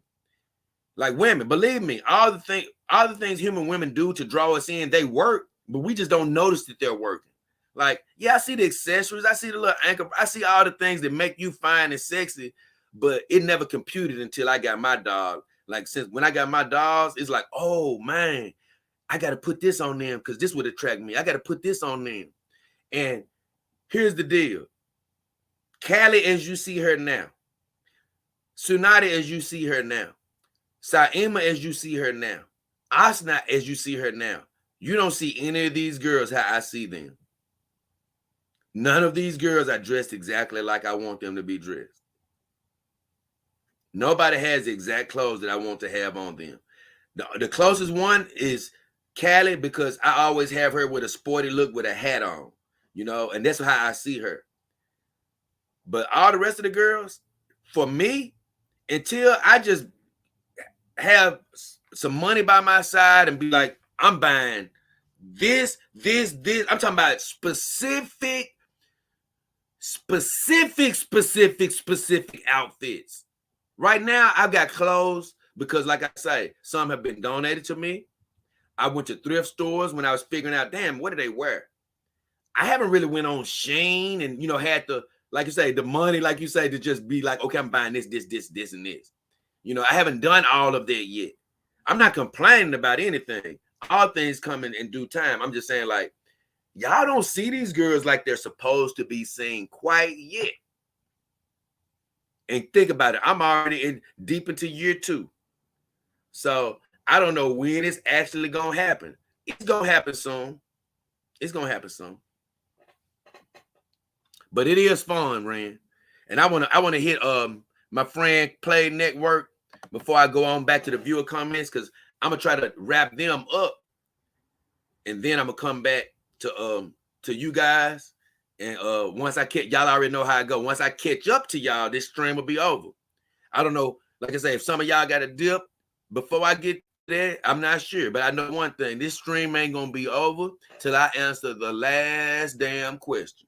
Like women, believe me, all the things human women do to draw us in, they work, but we just don't notice that they're working. Like, yeah, I see the accessories, I see the little anchor, I see all the things that make you fine and sexy, but it never computed until I got my dog. Like, since when I got my dogs, it's like, oh man, I got to put this on them because this would attract me. I got to put this on them. And here's the deal. Callie, as you see her now, Tsunade, as you see her now, Saima, as you see her now, Asna, as you see her now, you don't see any of these girls how I see them. None of these girls are dressed exactly like I want them to be dressed. Nobody has the exact clothes that I want to have on them. The closest one is Callie, because I always have her with a sporty look with a hat on, you know, and that's how I see her. But all the rest of the girls, for me, until I just have some money by my side and be like, I'm buying this. I'm talking about specific outfits. Right now, I've got clothes because, like I say, some have been donated to me. I went to thrift stores when I was figuring out, damn, what do they wear? I haven't really went on Shein and, you know, had to, like you say, the money, like you say, to just be like, okay, I'm buying this, and this. You know, I haven't done all of that yet. I'm not complaining about anything. All things come in due time. I'm just saying, like, y'all don't see these girls like they're supposed to be seen quite yet. And think about it. I'm already deep into year 2. So I don't know when it's actually going to happen. It's going to happen soon. It's going to happen soon. But it is fun, Ren. And I want to hit my friend Play Network before I go on back to the viewer comments, because I'm going to try to wrap them up. And then I'm going to come back to you guys. And once I catch, y'all already know how I go. Once I catch up to y'all, this stream will be over. I don't know. Like I say, if some of y'all got a dip before I get there, I'm not sure. But I know one thing. This stream ain't going to be over till I answer the last damn question.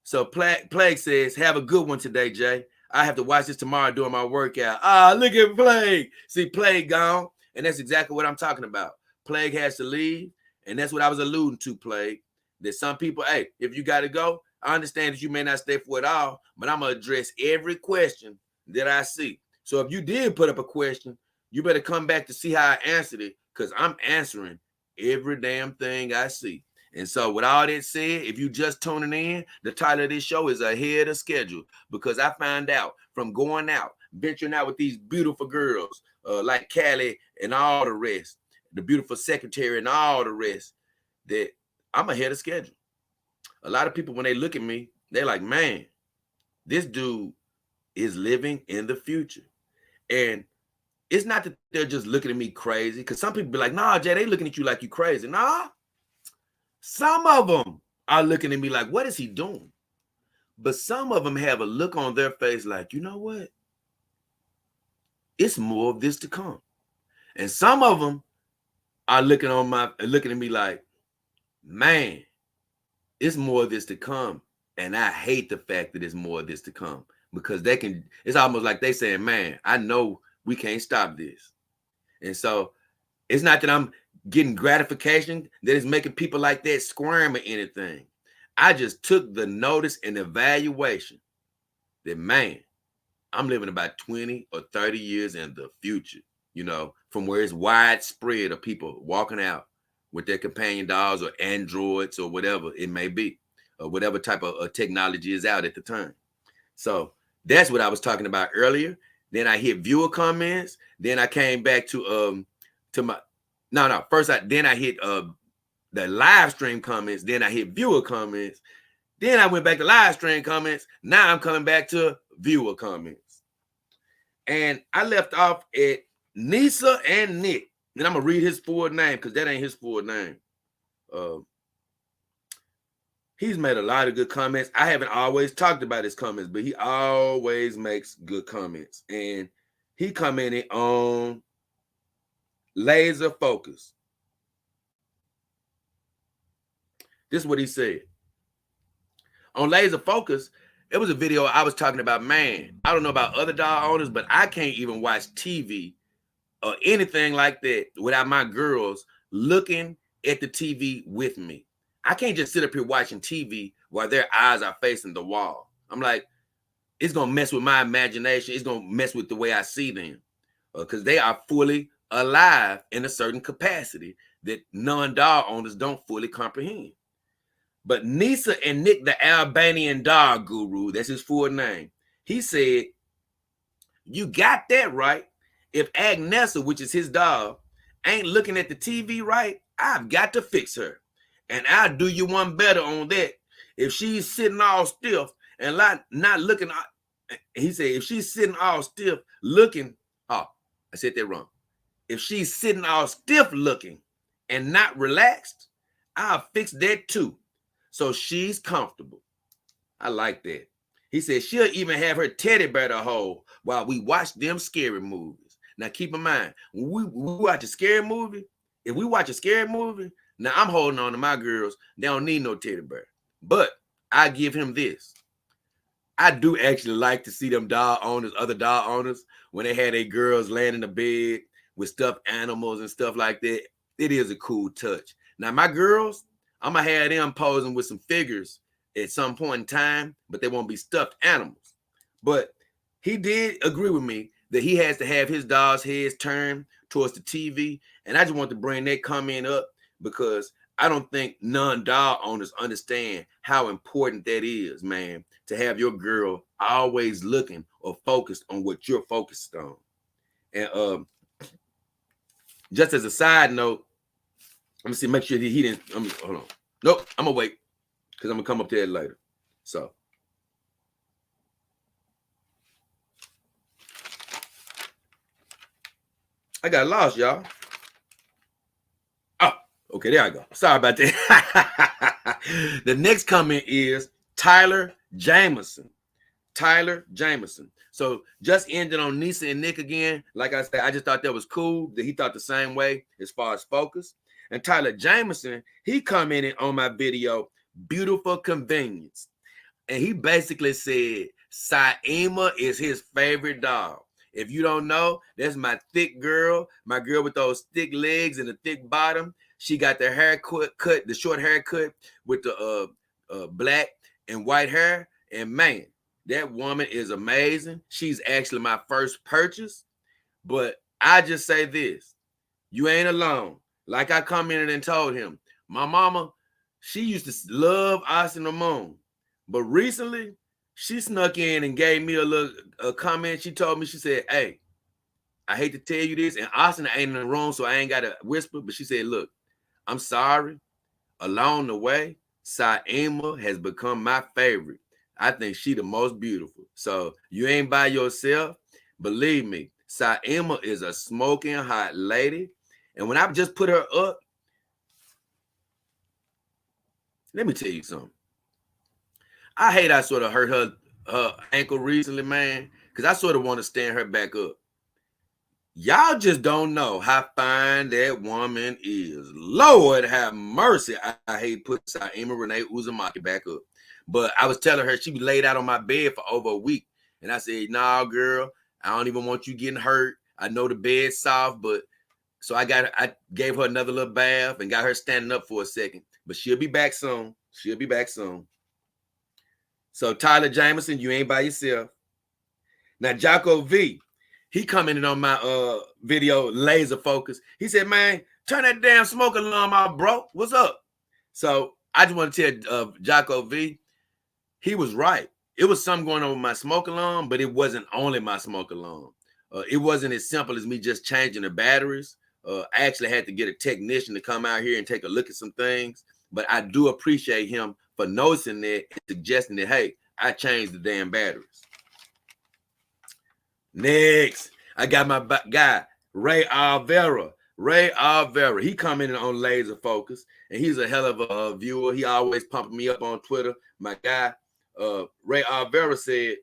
So Plague says, have a good one today, Jay. I have to watch this tomorrow during my workout. Look at Plague. See, Plague gone. And that's exactly what I'm talking about. Plague has to leave. And that's what I was alluding to, Plague. That some people, hey, if you got to go, I understand that you may not stay for it all, but I'm going to address every question that I see. So if you did put up a question, you better come back to see how I answered it, because I'm answering every damn thing I see. And so with all that said, if you just tuning in, the title of this show is Ahead of Schedule, because I found out from going out, venturing out with these beautiful girls like Callie and all the rest, the beautiful secretary and all the rest, that I'm ahead of schedule. A lot of people, when they look at me, they're like, man, this dude is living in the future. And it's not that they're just looking at me crazy, because some people be like, nah, Jay, they looking at you like you crazy. Nah, some of them are looking at me like, what is he doing? But some of them have a look on their face like, you know what? It's more of this to come. And some of them are looking at me like, man, it's more of this to come. And I hate the fact that it's more of this to come, because it's almost like they saying, man, I know we can't stop this. And so it's not that I'm getting gratification that is making people like that squirm or anything. I just took the notice and evaluation that, man, I'm living about 20 or 30 years in the future, from where it's widespread of people walking out with their companion dogs or androids or whatever it may be, or whatever type of technology is out at the time. So that's what I was talking about earlier. Then I hit viewer comments. Then I came back to my first I hit the live stream comments. Then I hit viewer comments. Then I went back to live stream comments. Now I'm coming back to viewer comments. And I left off at Nisa and Nick. And I'm going to read his full name because that ain't his full name. He's made a lot of good comments. I haven't always talked about his comments, but he always makes good comments. And he commented on laser focus. This is what he said. On laser focus, it was a video I was talking about, man, I don't know about other dog owners, but I can't even watch TV or anything like that without my girls looking at the TV with me. I can't just sit up here watching TV while their eyes are facing the wall. I'm like, it's going to mess with my imagination. It's going to mess with the way I see them, because they are fully alive in a certain capacity that non-dog owners don't fully comprehend. But Nisa and Nick, the Albanian dog guru, that's his full name, he said, you got that right. If Agnesa, which is his dog, ain't looking at the TV right, I've got to fix her. And I'll do you one better on that. If she's sitting all stiff and not looking, he said, if she's sitting all stiff looking, I said that wrong. If she's sitting all stiff looking and not relaxed, I'll fix that too. So she's comfortable. I like that. He said she'll even have her teddy bear to hold while we watch them scary movies. Now keep in mind, when we watch a scary movie, if we watch a scary movie, now I'm holding on to my girls. They don't need no teddy bear. But I give him this. I do actually like to see them other dog owners, when they had their girls laying in the bed with stuffed animals and stuff like that. It is a cool touch. Now my girls, I'm going to have them posing with some figures at some point in time, but they won't be stuffed animals. But he did agree with me that he has to have his dog's heads turned towards the TV. And I just want to bring that comment up because I don't think non-dog owners understand how important that is, man, to have your girl always looking or focused on what you're focused on. And just as a side note, let me see, make sure he didn't, hold on. Nope, I'm gonna wait because I'm gonna come up to that later. So. I got lost, y'all. Oh, okay, there I go. Sorry about that. The next comment is Tyler Jameson. Tyler Jameson. So just ended on Nisa and Nick again. Like I said, I just thought that was cool that he thought the same way as far as focus. And Tyler Jameson, he commented on my video, Beautiful Convenience. And he basically said Saima is his favorite dog. If you don't know, that's my thick girl, my girl with those thick legs and the thick bottom. She got the haircut, the short haircut with the black and white hair. And man, that woman is amazing. She's actually my first purchase. But I just say this, you ain't alone. Like I commented and told him, my mama, she used to love Austin Ramon. But recently, she snuck in and gave me a comment. She told me, she said, hey, I hate to tell you this, and Austin ain't in the room, so I ain't got to whisper, but she said, look, I'm sorry. Along the way, Saima has become my favorite. I think she the most beautiful. So you ain't by yourself. Believe me, Saima is a smoking hot lady. And when I just put her up, let me tell you something. I hate I sort of hurt her ankle recently, man, because I sort of want to stand her back up. Y'all just don't know how fine that woman is. Lord have mercy. I hate putting Saima Renee Uzumaki back up. But I was telling her she was laid out on my bed for over a week. And I said, nah, girl, I don't even want you getting hurt. I know the bed's soft, but so I gave her another little bath and got her standing up for a second. But she'll be back soon. She'll be back soon. So Tyler Jameson, you ain't by yourself. Now, Jocko V, he commented on my video, Laser Focus. He said, man, turn that damn smoke alarm off, bro. What's up? So I just want to tell Jocko V, he was right. It was something going on with my smoke alarm, but it wasn't only my smoke alarm. It wasn't as simple as me just changing the batteries. I actually had to get a technician to come out here and take a look at some things. But I do appreciate him for noticing that and suggesting that, hey, I changed the damn batteries. Next, I got my guy, Ray Alvera. Ray Alvera, he commented on Laser Focus, and he's a hell of a viewer. He always pumping me up on Twitter. My guy, Ray Alvera said,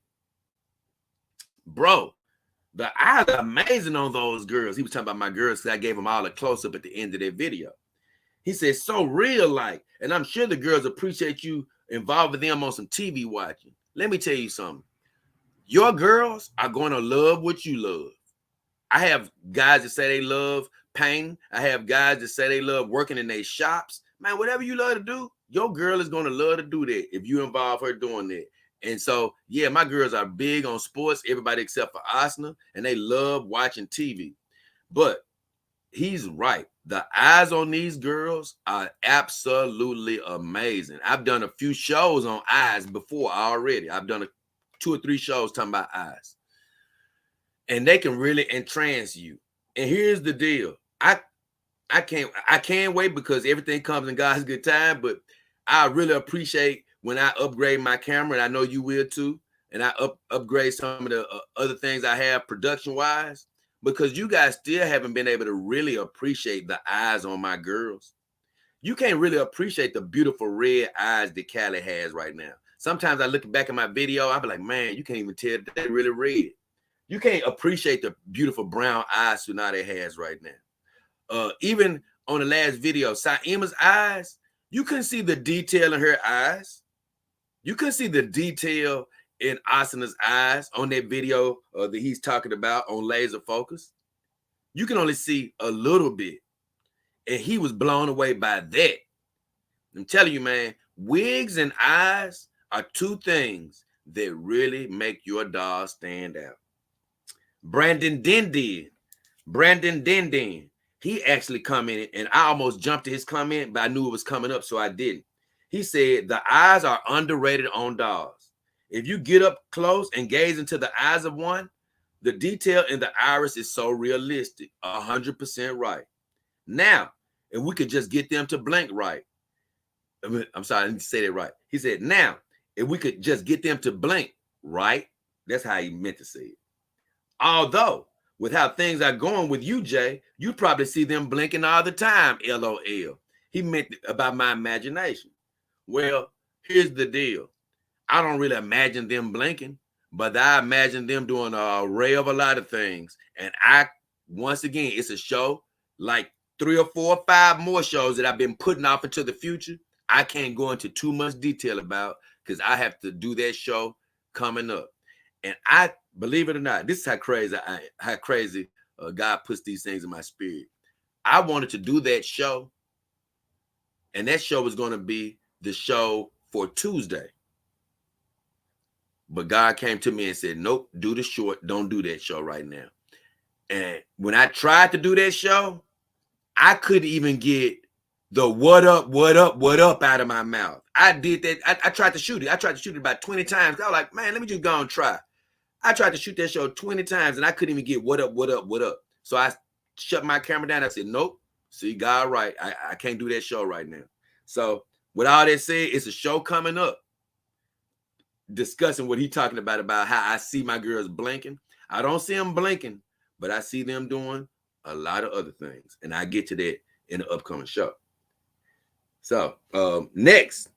bro, the eyes are amazing on those girls. He was talking about my girls because I gave them all a close-up at the end of their video. He said, so real-like, and I'm sure the girls appreciate you involving them on some TV watching. Let me tell you something. Your girls are going to love what you love. I have guys that say they love painting. I have guys that say they love working in their shops. Man, whatever you love to do, your girl is going to love to do that if you involve her doing that. And so, yeah, my girls are big on sports, everybody except for Asna, and they love watching TV. But he's right. The eyes on these girls are absolutely amazing. I've done a few shows on eyes before already. I've done 2 or 3 shows talking about eyes. And they can really entrance you. And here's the deal. I can't wait because everything comes in God's good time, but I really appreciate when I upgrade my camera, and I know you will too, and I upgrade some of the other things I have production-wise, because you guys still haven't been able to really appreciate the eyes on my girls. You can't really appreciate the beautiful red eyes that Callie has right now. Sometimes I look back at my video, I'll be like, man, you can't even tell that they're really red. You can't appreciate the beautiful brown eyes Tsunade has right now. Even on the last video, Saima's eyes, you couldn't see the detail in her eyes. You couldn't see the detail in Asana's eyes on that video that he's talking about on Laser Focus. You can only see a little bit. And he was blown away by that. I'm telling you, man, wigs and eyes are 2 things that really make your doll stand out. Brandon Dindin, he actually commented, and I almost jumped to his comment, but I knew it was coming up, so I didn't. He said, the eyes are underrated on dolls. If you get up close and gaze into the eyes of one, the detail in the iris is so realistic, 100% right. Now, if we could just get them to blink right. I'm sorry, I didn't say that right. He said, now, if we could just get them to blink right, that's how he meant to say it. Although, with how things are going with you, Jay, you probably see them blinking all the time, LOL. He meant about my imagination. Well, here's the deal. I don't really imagine them blinking, but I imagine them doing an array of a lot of things. And once again, it's a show like 3 or 4 or 5 more shows that I've been putting off into the future. I can't go into too much detail about because I have to do that show coming up. And I believe it or not, this is how crazy God puts these things in my spirit. I wanted to do that show, and that show was going to be the show for Tuesday. But God came to me and said, nope, do the short. Don't do that show right now. And when I tried to do that show, I couldn't even get the what up out of my mouth. I did that. I tried to shoot it. I tried to shoot it about 20 times. I was like, man, let me just go and try. I tried to shoot that show 20 times, and I couldn't even get what up. So I shut my camera down. I said, nope. See, God, right. I can't do that show right now. So with all that said, it's a show coming up discussing what he's talking about how I see my girls blinking. I don't see them blinking, but I see them doing a lot of other things. And I get to that in the upcoming show. So next,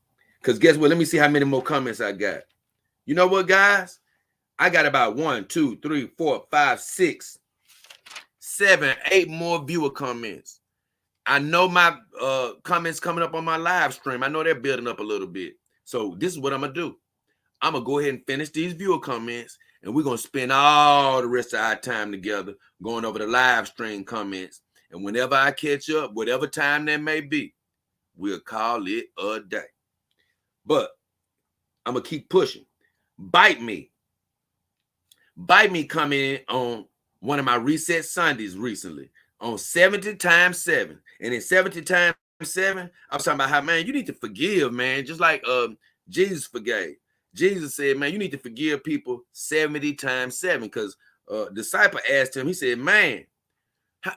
because guess what? Let me see how many more comments I got. You know what, guys? I got about 1, 2, 3, 4, 5, 6 7, 8 more viewer comments. I know my comments coming up on my live stream. I know they're building up a little bit. So this is what I'm going to do. I'm going to go ahead and finish these viewer comments, and we're going to spend all the rest of our time together going over the live stream comments. And whenever I catch up, whatever time that may be, we'll call it a day. But I'm going to keep pushing. Bite Me. Bite Me coming in on one of my Reset Sundays recently on 70 times 7. And in 70 times 7, I was talking about how, man, you need to forgive, man. Just like Jesus forgave. Jesus said, man, you need to forgive people 70 times 7. Because disciple asked him, he said, man,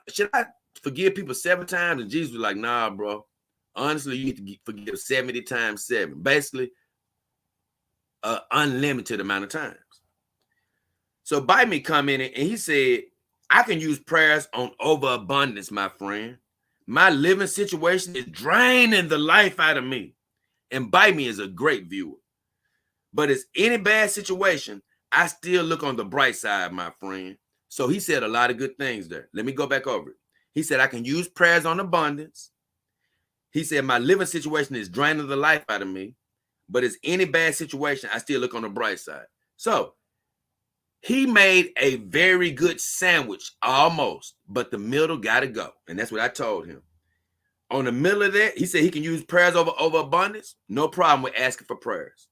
should I forgive people 7 times? And Jesus was like, nah, bro. Honestly, you need to forgive 70 times 7. Basically, unlimited amount of times. So Bite Me come in and he said, I can use prayers on overabundance, my friend. My living situation is draining the life out of me. And Bite Me is a great viewer. But it's any bad situation, I still look on the bright side, my friend. So he said a lot of good things there. Let me go back over it. He said, I can use prayers on abundance. He said, my living situation is draining the life out of me. But it's any bad situation, I still look on the bright side. So he made a very good sandwich, almost, but the middle got to go. And that's what I told him. On the middle of that, he said he can use prayers over abundance. No problem with asking for prayers.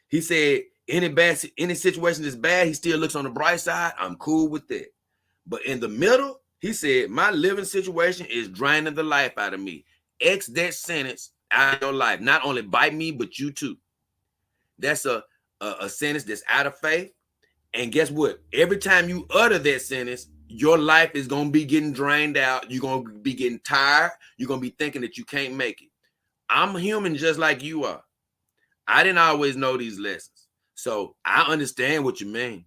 He said any situation that's bad, he still looks on the bright side. I'm cool with that. But in the middle, he said, my living situation is draining the life out of me. X that sentence out of your life. Not only Bite Me, but you too. That's a sentence that's out of faith. And guess what? Every time you utter that sentence, your life is going to be getting drained out. You're going to be getting tired. You're going to be thinking that you can't make it. I'm human just like you are. I didn't always know these lessons. So I understand what you mean.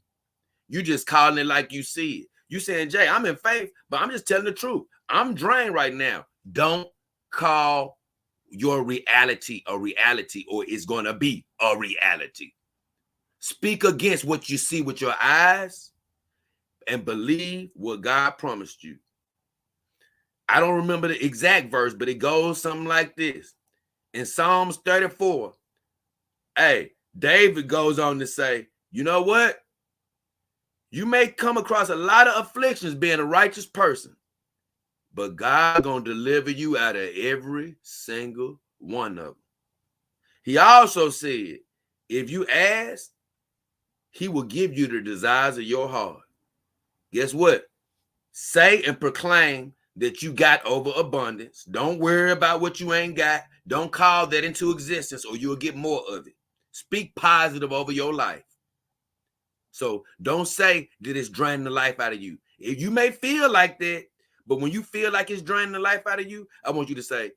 You just calling it like you see it. You saying, Jay, I'm in faith, but I'm just telling the truth. I'm drained right now. Don't call your reality a reality, or it's going to be a reality. Speak against what you see with your eyes and believe what God promised you. I don't remember the exact verse, but it goes something like this. In Psalms 34, David goes on to say, you know what? You may come across a lot of afflictions being a righteous person, but God gonna deliver you out of every single one of them. He also said, if you ask, he will give you the desires of your heart. Guess what? Say and proclaim that you got overabundance. Don't worry about what you ain't got. Don't call that into existence or you'll get more of it. Speak positive over your life. So don't say that it's draining the life out of you. If you may feel like that, but when you feel like it's draining the life out of you, I want you to say,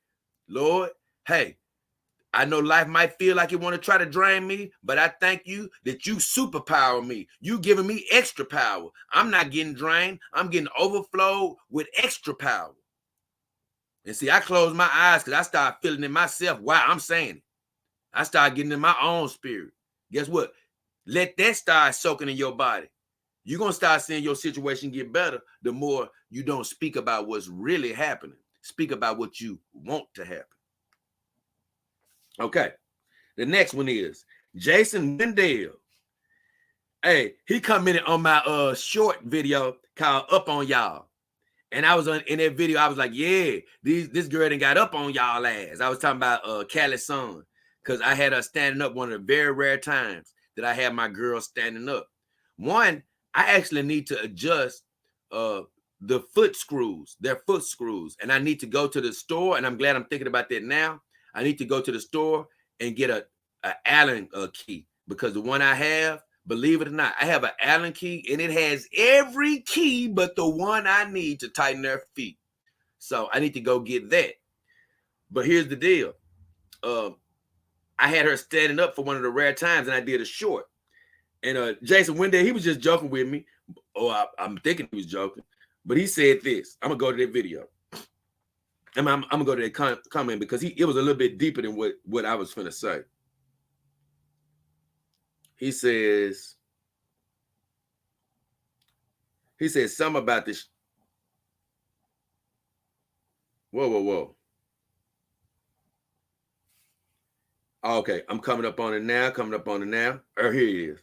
Lord, hey, I know life might feel like it want to try to drain me, but I thank you that you superpower me. You giving me extra power. I'm not getting drained. I'm getting overflowed with extra power. And see, I close my eyes because I start feeling it myself while I'm saying it. I start getting in my own spirit. Guess what? Let that start soaking in your body. You're going to start seeing your situation get better the more you don't speak about what's really happening. Speak about what you want to happen. Okay. The next one is Jason Wendell. Hey, he commented on my short video called Up on Y'all. And I was in that video, I was like, yeah, this girl done got up on y'all ass. I was talking about Callie's son, because I had her standing up one of the very rare times that I had my girl standing up. One, I actually need to adjust the foot screws, their foot screws. And I need to go to the store, and I'm glad I'm thinking about that now. I need to go to the store and get a Allen key, because the one I have, believe it or not, I have an Allen key, and it has every key but the one I need to tighten their feet. So I need to go get that. But here's the deal. I had her standing up for one of the rare times, and I did a short. And Jason Wendell, he was just joking with me. Or I'm thinking he was joking. But he said this. I'm going to go to that video. I'm going to go to that comment because it was a little bit deeper than what I was finna say. He says something about this. Whoa. Okay, I'm coming up on it now. Here it is.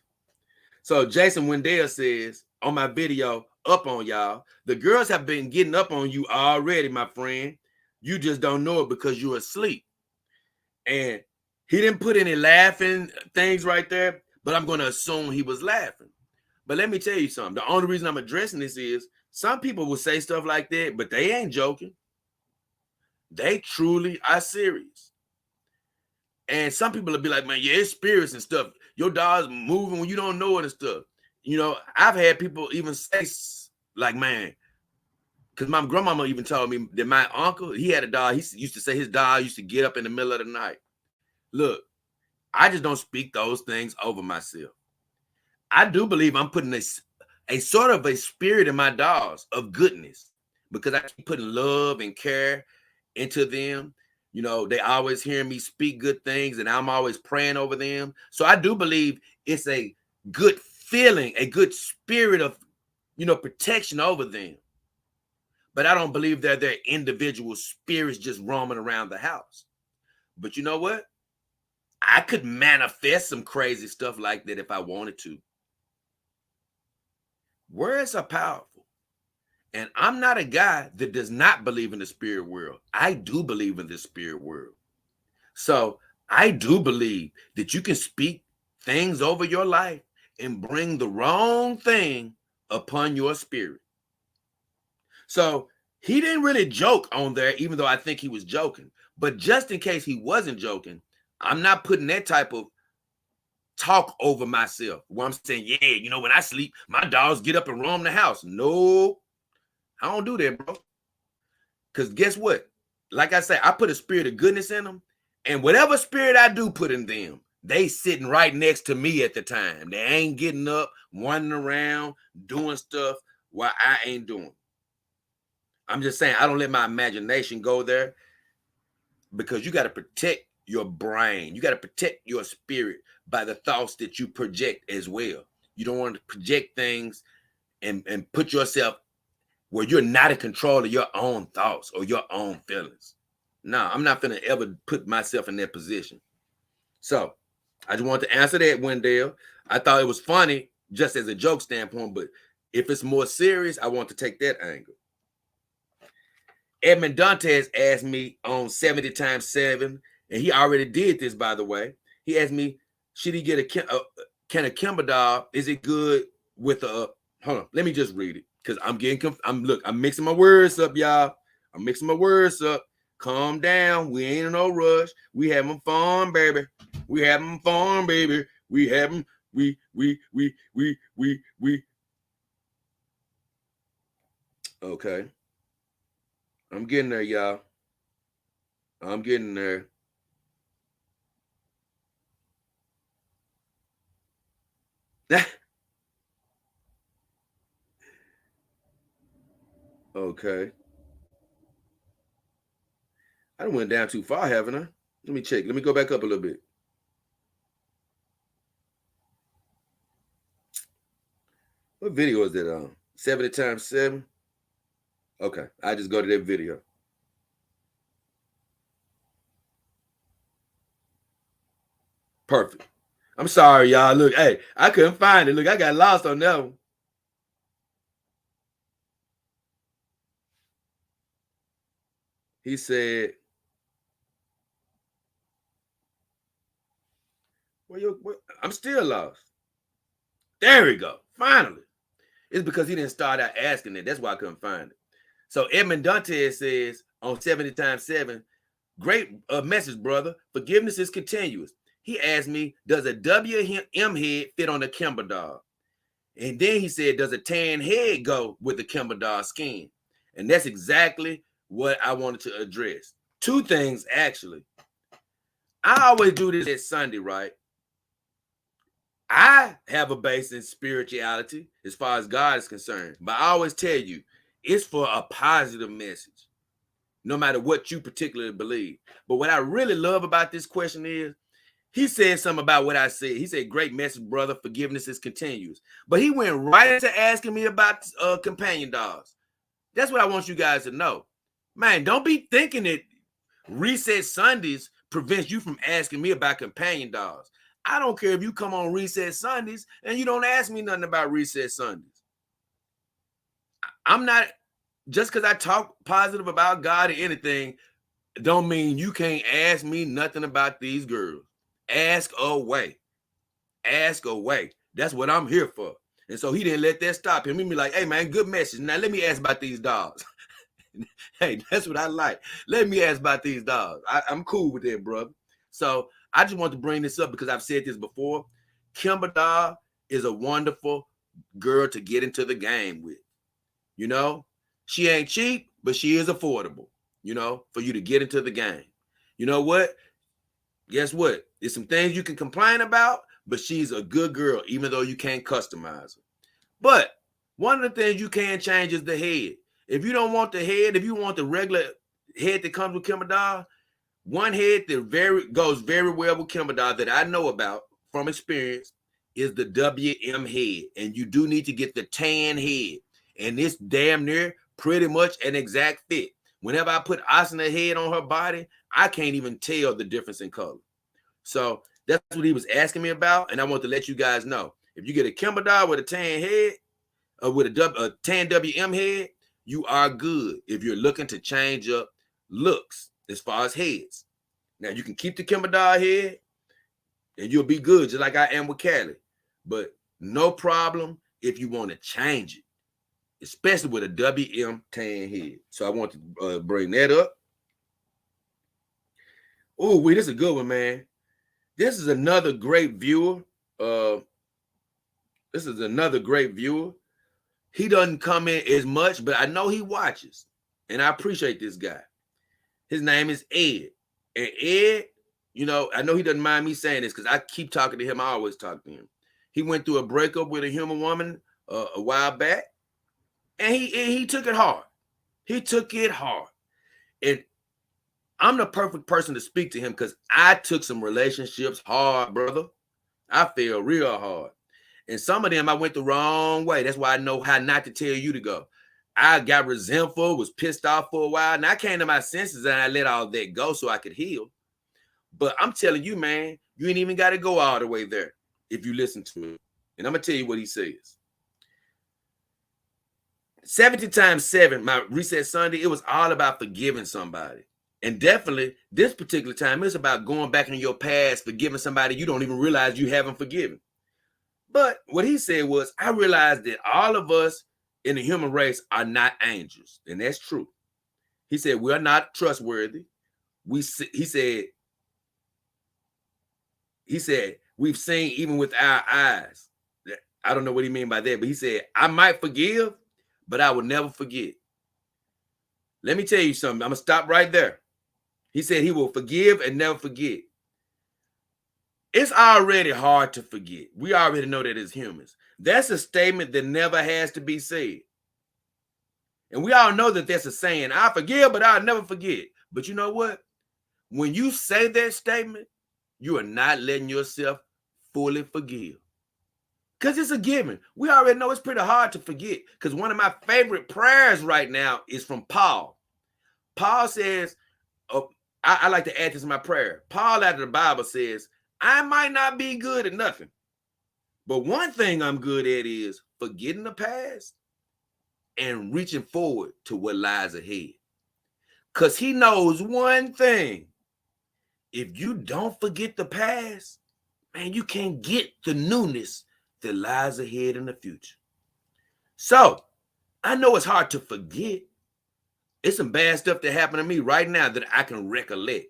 So Jason Wendell says on my video up on y'all, the girls have been getting up on you already, my friend. You just don't know it because you're asleep. And he didn't put any laughing things right there, but I'm going to assume he was laughing. But let me tell you something. The only reason I'm addressing this is some people will say stuff like that, but they ain't joking. They truly are serious. And some people will be like, man, yeah, it's spirits and stuff. Your dog's moving when you don't know it and stuff. You know, I've had people even say, like, man, because my grandmama even told me that my uncle, he had a dog. He used to say his dog used to get up in the middle of the night. Look, I just don't speak those things over myself. I do believe I'm putting a sort of a spirit in my dogs of goodness because I keep putting love and care into them. You know, they always hear me speak good things and I'm always praying over them. So I do believe it's a good feeling, a good spirit of, you know, protection over them. But I don't believe they're individual spirits just roaming around the house. But you know what? I could manifest some crazy stuff like that if I wanted to. Words are powerful. And I'm not a guy that does not believe in the spirit world. I do believe in the spirit world. So I do believe that you can speak things over your life and bring the wrong thing upon your spirit. So he didn't really joke on there, even though I think he was joking. But just in case he wasn't joking, I'm not putting that type of talk over myself where I'm saying, yeah, you know, when I sleep, my dogs get up and roam the house. No, I don't do that, bro. Because guess what? Like I say, I put a spirit of goodness in them. And whatever spirit I do put in them, they sitting right next to me at the time. They ain't getting up, wandering around, doing stuff while I ain't doing. I'm just saying, I don't let my imagination go there because you got to protect your brain. You got to protect your spirit by the thoughts that you project as well. You don't want to project things and put yourself where you're not in control of your own thoughts or your own feelings. No, I'm not going to ever put myself in that position. So I just wanted to answer that, Wendell. I thought it was funny just as a joke standpoint, but if it's more serious, I want to take that angle. Edmund Dantes asked me on 70 times 7, and he already did this, by the way. He asked me, should he get a can a Kimber dog? Is it good with a, hold on, let me just read it. Because I'm mixing my words up, y'all. I'm mixing my words up. Calm down. We ain't in no rush. We having fun, baby. We having fun, baby. We having, we. Okay. I'm getting there, y'all. I'm getting there. Okay. I went down too far, haven't I? Let me check. Let me go back up a little bit. What video is that on? 70 times 7? Okay. I just go to that video. Perfect. I'm sorry, y'all. Look, hey, I couldn't find it. Look, I got lost on that one. He said, I'm still lost. There we go. Finally. It's because he didn't start out asking it. That's why I couldn't find it. So Edmund Dantes says on 70 times 7, great message, brother. Forgiveness is continuous. He asked me, does a WM head fit on a Kimber dog? And then he said, does a tan head go with the Kimber dog skin? And that's exactly what I wanted to address. Two things, actually. I always do this at Sunday, right? I have a base in spirituality as far as God is concerned. But I always tell you, it's for a positive message, no matter what you particularly believe. But what I really love about this question is, he said something about what I said. He said, great message, brother. Forgiveness is continuous. But he went right into asking me about companion dogs. That's what I want you guys to know. Man, don't be thinking that Reset Sundays prevents you from asking me about companion dogs. I don't care if you come on Reset Sundays and you don't ask me nothing about Reset Sundays. I'm not, just because I talk positive about God or anything, don't mean you can't ask me nothing about these girls. Ask away. Ask away. That's what I'm here for. And so he didn't let that stop him. He be like, hey, man, good message. Now let me ask about these dogs. Hey, that's what I like. Let me ask about these dogs. I'm cool with that, brother. So I just want to bring this up because I've said this before. Kimber Doll is a wonderful girl to get into the game with. You know, she ain't cheap, but she is affordable, you know, for you to get into the game. You know what? Guess what? There's some things you can complain about, but she's a good girl, even though you can't customize her. But one of the things you can change is the head. If you don't want the head, if you want the regular head that comes with Kimber Doll, one head that goes very well with Kimber Doll that I know about from experience is the WM head. And you do need to get the tan head. And it's damn near pretty much an exact fit. Whenever I put Asuna head on her body, I can't even tell the difference in color. So that's what he was asking me about. And I want to let you guys know. If you get a Kimber Doll with a tan head, or with a tan WM head, you are good if you're looking to change up looks as far as heads. Now, you can keep the Kimber Doll head, and you'll be good, just like I am with Callie. But no problem if you want to change it, especially with a WM tan head. So I want to bring that up. Oh, this is a good one, man. This is another great viewer. He doesn't come in as much, but I know he watches, and I appreciate this guy. His name is Ed. And Ed, you know, I know he doesn't mind me saying this because I keep talking to him. I always talk to him. He went through a breakup with a human woman a while back, and he took it hard. He took it hard. And I'm the perfect person to speak to him because I took some relationships hard, brother. I feel real hard. And some of them I went the wrong way. That's why I know how not to tell you to go. I got resentful, was pissed off for a while. And I came to my senses and I let all that go so I could heal. But I'm telling you, man, you ain't even got to go all the way there if you listen to it. And I'm going to tell you what he says. 70 times 7, my Reset Sunday, it was all about forgiving somebody. And definitely this particular time, it's about going back in your past, forgiving somebody you don't even realize you haven't forgiven. But what he said was, I realized that all of us in the human race are not angels. And that's true. He said, we're not trustworthy. He said, we've seen even with our eyes. I don't know what he mean by that, but he said, I might forgive, but I will never forget. Let me tell you something. I'm going to stop right there. He said he will forgive and never forget. It's already hard to forget. We already know that as humans. That's a statement that never has to be said. And we all know that that's a saying, I forgive, but I'll never forget. But you know what? When you say that statement, you are not letting yourself fully forgive. Because it's a given. We already know it's pretty hard to forget. Because one of my favorite prayers right now is from Paul. Paul says, I like to add this to my prayer. Paul out of the Bible says, I might not be good at nothing, but one thing I'm good at is forgetting the past and reaching forward to what lies ahead. Because he knows one thing. If you don't forget the past, man, you can't get the newness that lies ahead in the future. So I know it's hard to forget. It's some bad stuff that happened to me right now that I can recollect.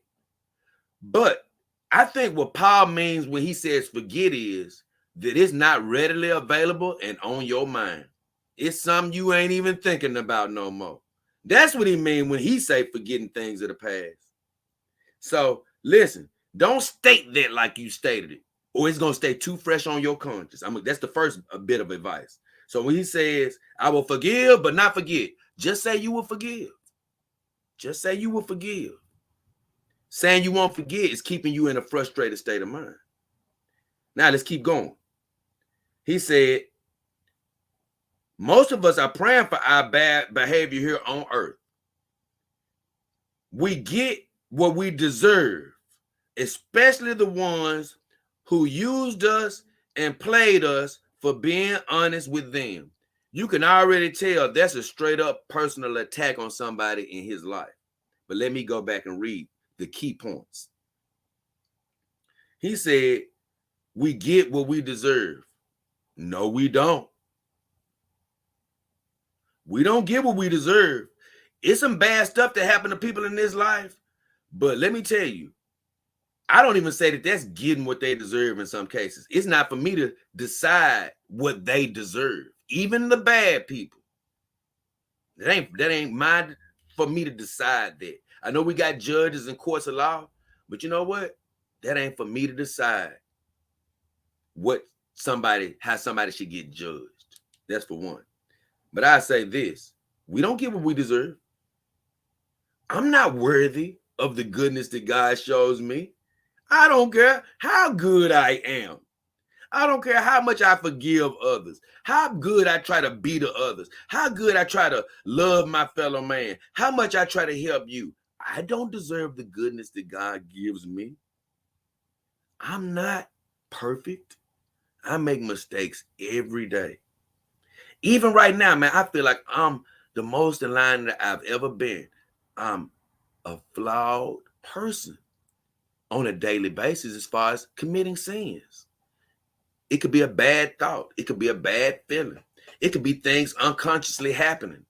But I think what Paul means when he says forget is that it's not readily available and on your mind. It's something you ain't even thinking about no more. That's what he means when he say forgetting things of the past. So listen, don't state that like you stated it, or it's going to stay too fresh on your conscience. That's the first bit of advice. So when he says, I will forgive but not forget, just say you will forgive. Just say you will forgive. Saying you won't forget is keeping you in a frustrated state of mind. Now let's keep going. He said, most of us are praying for our bad behavior here on earth. We get what we deserve, especially the ones who used us and played us for being honest with them. You can already tell that's a straight up personal attack on somebody in his life. But let me go back and read the key points. He said, we get what we deserve. No, we don't. We don't get what we deserve. It's some bad stuff that happened to people in this life. But let me tell you, I don't even say that that's getting what they deserve in some cases. It's not for me to decide what they deserve. Even the bad people. That ain't mine for me to decide that. I know we got judges and courts of law, but you know what? That ain't for me to decide how somebody should get judged. That's for one. But I say this, we don't get what we deserve. I'm not worthy of the goodness that God shows me. I don't care how good I am. I don't care how much I forgive others, how good I try to be to others, how good I try to love my fellow man, how much I try to help you. I don't deserve the goodness that God gives me. I'm not perfect. I make mistakes every day. Even right now, man, I feel like I'm the most in line that I've ever been. I'm a flawed person on a daily basis as far as committing sins. It could be a bad thought. It could be a bad feeling. It could be things unconsciously happening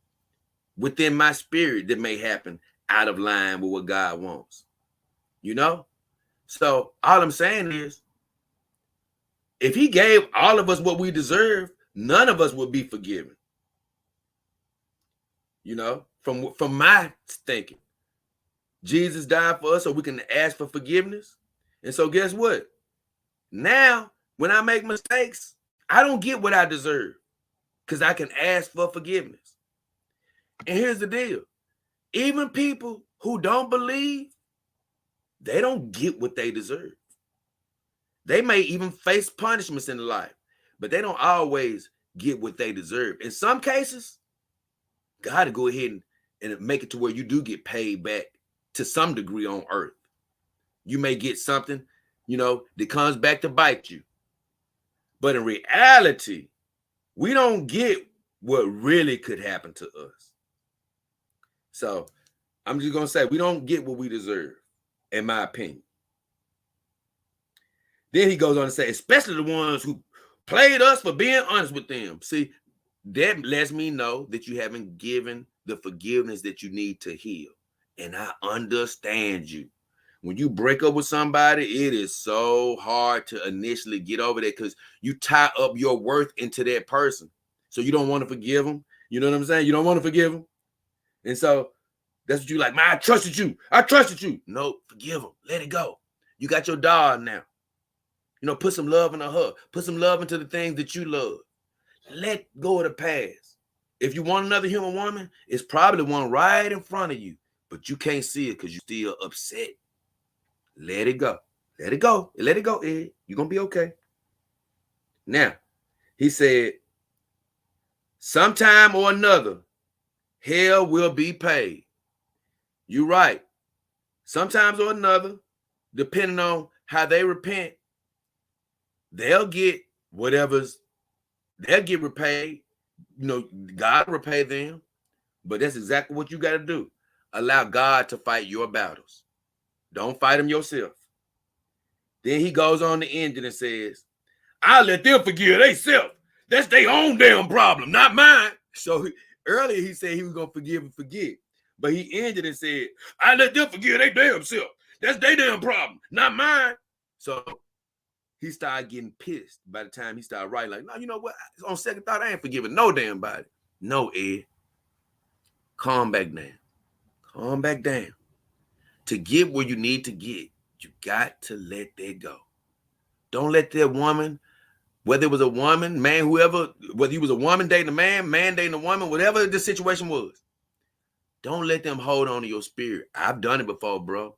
within my spirit that may happen out of line with what God wants. You know? So all I'm saying is, if he gave all of us what we deserve, none of us would be forgiven. You know, from my thinking. Jesus died for us so we can ask for forgiveness. And so guess what? Now, when I make mistakes, I don't get what I deserve because I can ask for forgiveness. And here's the deal. Even people who don't believe, they don't get what they deserve. They may even face punishments in life, but they don't always get what they deserve. In some cases, God to go ahead and make it to where you do get paid back to some degree on earth. You may get something, that comes back to bite you. But in reality, we don't get what really could happen to us. So I'm just going to say we don't get what we deserve, in my opinion. Then he goes on to say, especially the ones who played us for being honest with them. See, that lets me know that you haven't given the forgiveness that you need to heal. And I understand you. When you break up with somebody, it is so hard to initially get over that because you tie up your worth into that person. So you don't want to forgive them. You know what I'm saying? You don't want to forgive them. And so that's what you like, man, I trusted you. I trusted you. No, forgive them. Let it go. You got your dog now. Put some love in a hug. Put some love into the things that you love. Let go of the past. If you want another human woman, it's probably one right in front of you, but you can't see it because you're still upset. Let it go. Let it go. Let it go, Ed. You're going to be okay. Now, he said, sometime or another, hell will be paid. You're right. Sometimes or another, depending on how they repent, they'll get they'll get repaid. God will repay them. But that's exactly what you got to do. Allow God to fight your battles. Don't fight them yourself. Then he goes on to end it and says, I'll let them forgive themselves. That's their own damn problem, not mine. So earlier he said he was going to forgive and forget. But he ended and said, I'll let them forgive their damn self. That's their damn problem, not mine. So he started getting pissed by the time he started writing. Like, no, you know what? On second thought, I ain't forgiving no damn body. No, Ed. Calm back down. Calm back down. To get where you need to get, you got to let that go. Don't let that woman, whether it was a woman, man, whoever, whether you was a woman dating a man dating a woman, whatever the situation was, don't let them hold on to your spirit. I've done it before, bro.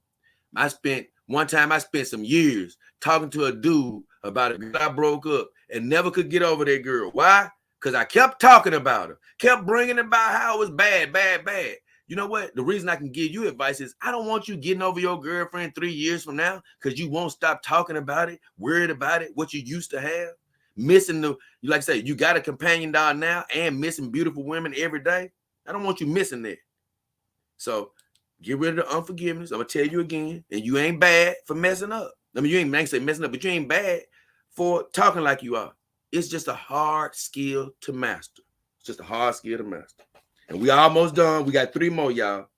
One time I spent some years talking to a dude about a girl I broke up and never could get over that girl. Why? Because I kept talking about her, kept bringing about how it was bad. you know what? The reason I can give you advice is I don't want you getting over your girlfriend 3 years from now because you won't stop talking about it, worried about it, what you used to have, missing like I say, you got a companion dog now and missing beautiful women every day. I don't want you missing that. So get rid of the unforgiveness. I'm gonna tell you again, and you ain't bad for messing up. I mean, you ain't say messing up, but you ain't bad for talking like you are. It's just a hard skill to master. It's just a hard skill to master. And we almost done. We got 3 more, y'all.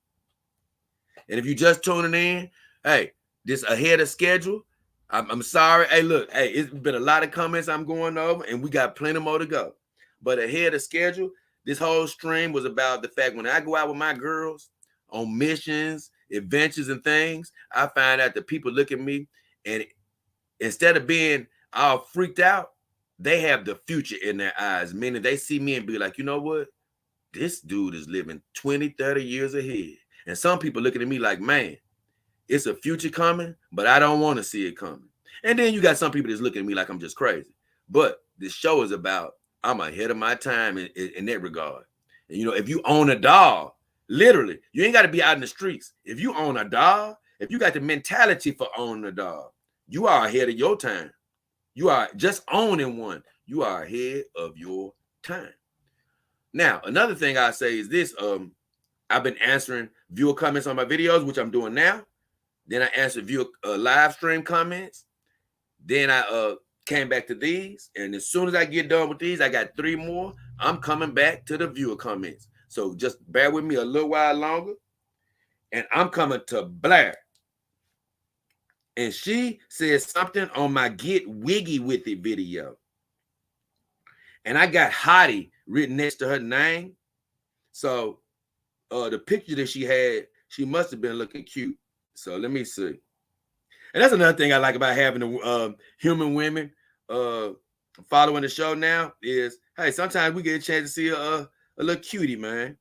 And if you just tuning in, hey, this ahead of schedule. I'm sorry. Hey, look, hey, it's been a lot of comments I'm going over, and we got plenty more to go. But ahead of schedule, this whole stream was about the fact when I go out with my girls on missions, adventures, and things, I find out that people look at me, and instead of being all freaked out, they have the future in their eyes, meaning they see me and be like, you know what? This dude is living 20, 30 years ahead. And some people looking at me like, man, it's a future coming, but I don't want to see it coming. And then you got some people that's looking at me like I'm just crazy. But this show is about I'm ahead of my time in that regard. And, you know, if you own a doll, literally, you ain't got to be out in the streets. If you own a doll, if you got the mentality for owning a doll, you are ahead of your time. You are just owning one. You are ahead of your time. Now, another thing I say is this. I've been answering viewer comments on my videos, which I'm doing now. Then I answered viewer live stream comments. Then I came back to these. And as soon as I get done with these, I got 3 more. I'm coming back to the viewer comments. So just bear with me a little while longer. And I'm coming to Blair. And she said something on my Get Wiggy With It video. And I got Hottie written next to her name. So the picture that she had, she must have been looking cute. So let me see. And that's another thing I like about having the human women following the show now is, hey, sometimes we get a chance to see a little cutie, man.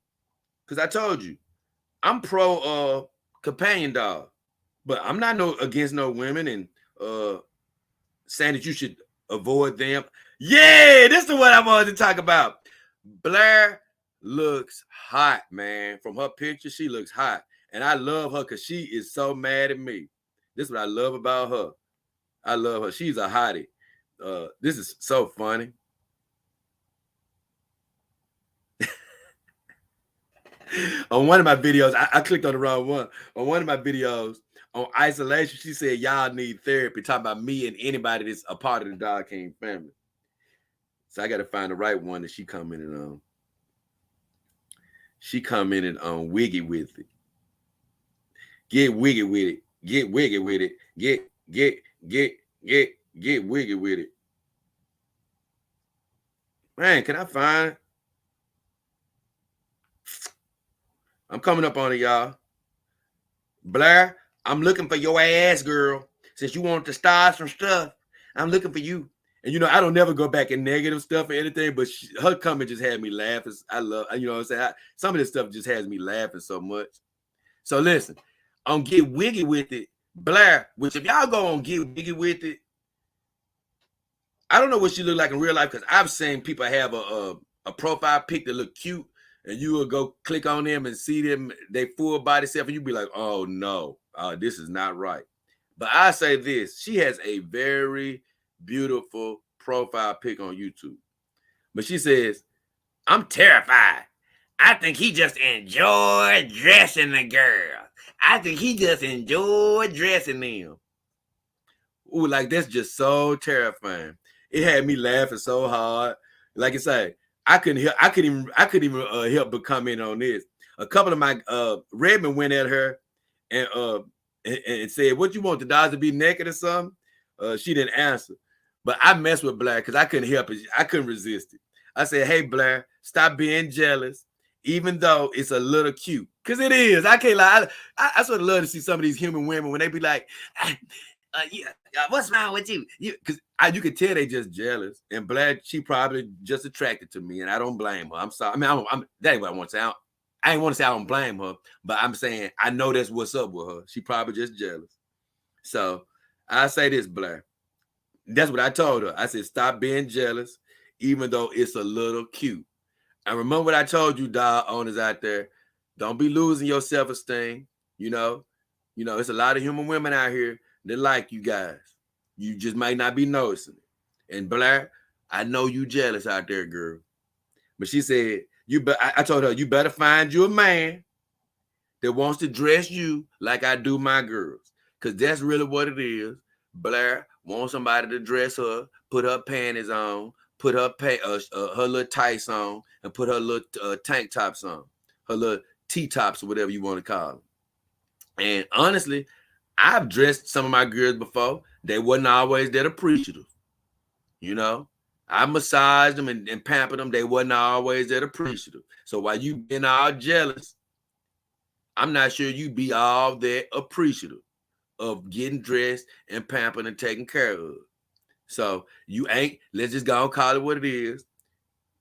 Because I told you, I'm pro companion dog. But I'm not against no women and saying that you should avoid them. Yeah, this is what I wanted to talk about. Blair looks hot, man. From her picture, she looks hot. And I love her because she is so mad at me. This is what I love about her. I love her. She's a hottie. This is so funny. On one of my videos, I clicked on the wrong one. On one of my videos, on isolation, she said, y'all need therapy, talking about me and anybody that's a part of the Dog King family. So I got to find the right one that she commented on. She commented on Wiggy With It. Get wiggy with it. Get wiggy with it. Get wiggy with it. Man, can I find? I'm coming up on it, y'all. Blair, I'm looking for your ass, girl. Since you want to start some stuff, I'm looking for you. And, you know, I don't never go back in negative stuff or anything, but her comment just had me laughing. I love, you know what I'm saying? Some of this stuff just has me laughing so much. So listen, on Get Wiggy With It, Blair, which if y'all go on Get Wiggy With It, I don't know what she look like in real life because I've seen people have a profile pic that look cute, and you will go click on them and see them, they full body self, and you be like, oh no, this is not right. But I say this, she has a very beautiful profile pic on YouTube. But she says, I'm terrified. I think he just enjoyed dressing the girl. I think he just enjoyed dressing them. Ooh, like that's just so terrifying. It had me laughing so hard. Like I say, I couldn't even help but comment on this. A couple of my Redmond went at her and said, "What you want the dogs to be naked or something?" She didn't answer, but I messed with Blair because I couldn't help it. I couldn't resist it. I said, "Hey Blair, stop being jealous, even though it's a little cute, because it is. I can't lie. I sort of love to see some of these human women when they be like." What's wrong with you? Because you could tell they just jealous. And Blair, she probably just attracted to me, and I don't blame her. I'm sorry. I mean, that ain't what I want to say. I ain't want to say I don't blame her, but I'm saying I know that's what's up with her. She probably just jealous. So I say this, Blair. That's what I told her. I said, stop being jealous, even though it's a little cute. I remember what I told you, dog owners out there. Don't be losing your self-esteem. You know, it's a lot of human women out here that like you guys. You just might not be noticing it. And Blair, I know you jealous out there, girl. But she said, I told her, you better find you a man that wants to dress you like I do my girls. Because that's really what it is. Blair wants somebody to dress her, put her panties on, put her her little tights on, and put her little tank tops on, her little T-tops or whatever you want to call them. And honestly, I've dressed some of my girls before. They wasn't always that appreciative. You know, I massaged them and pampered them. They wasn't always that appreciative. So while you been all jealous, I'm not sure you be all that appreciative of getting dressed and pampered and taken care of. So you ain't, let's just go and call it what it is.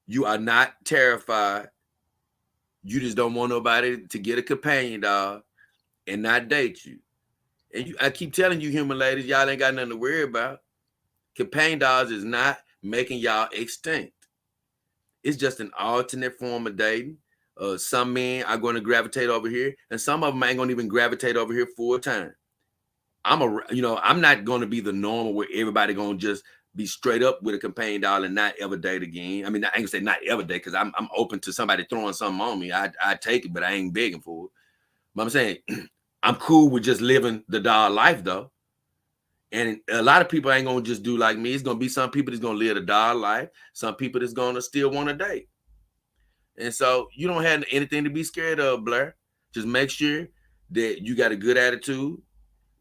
You are not terrified. You just don't want nobody to get a companion dog and not date you. And I keep telling you, human ladies, y'all ain't got nothing to worry about. Companion dogs is not making y'all extinct. It's just an alternate form of dating. Some men are going to gravitate over here, and some of them ain't going to even gravitate over here full time. I'm not going to be the normal where everybody going to just be straight up with a companion dog and not ever date again. I mean, I ain't gonna say not ever date because I'm open to somebody throwing something on me. I take it, but I ain't begging for it. But I'm saying I'm cool with just living the dog life though. And a lot of people ain't gonna just do like me. It's gonna be some people that's gonna live the dog life. Some people that's gonna still want to date. And so you don't have anything to be scared of, Blair. Just make sure that you got a good attitude.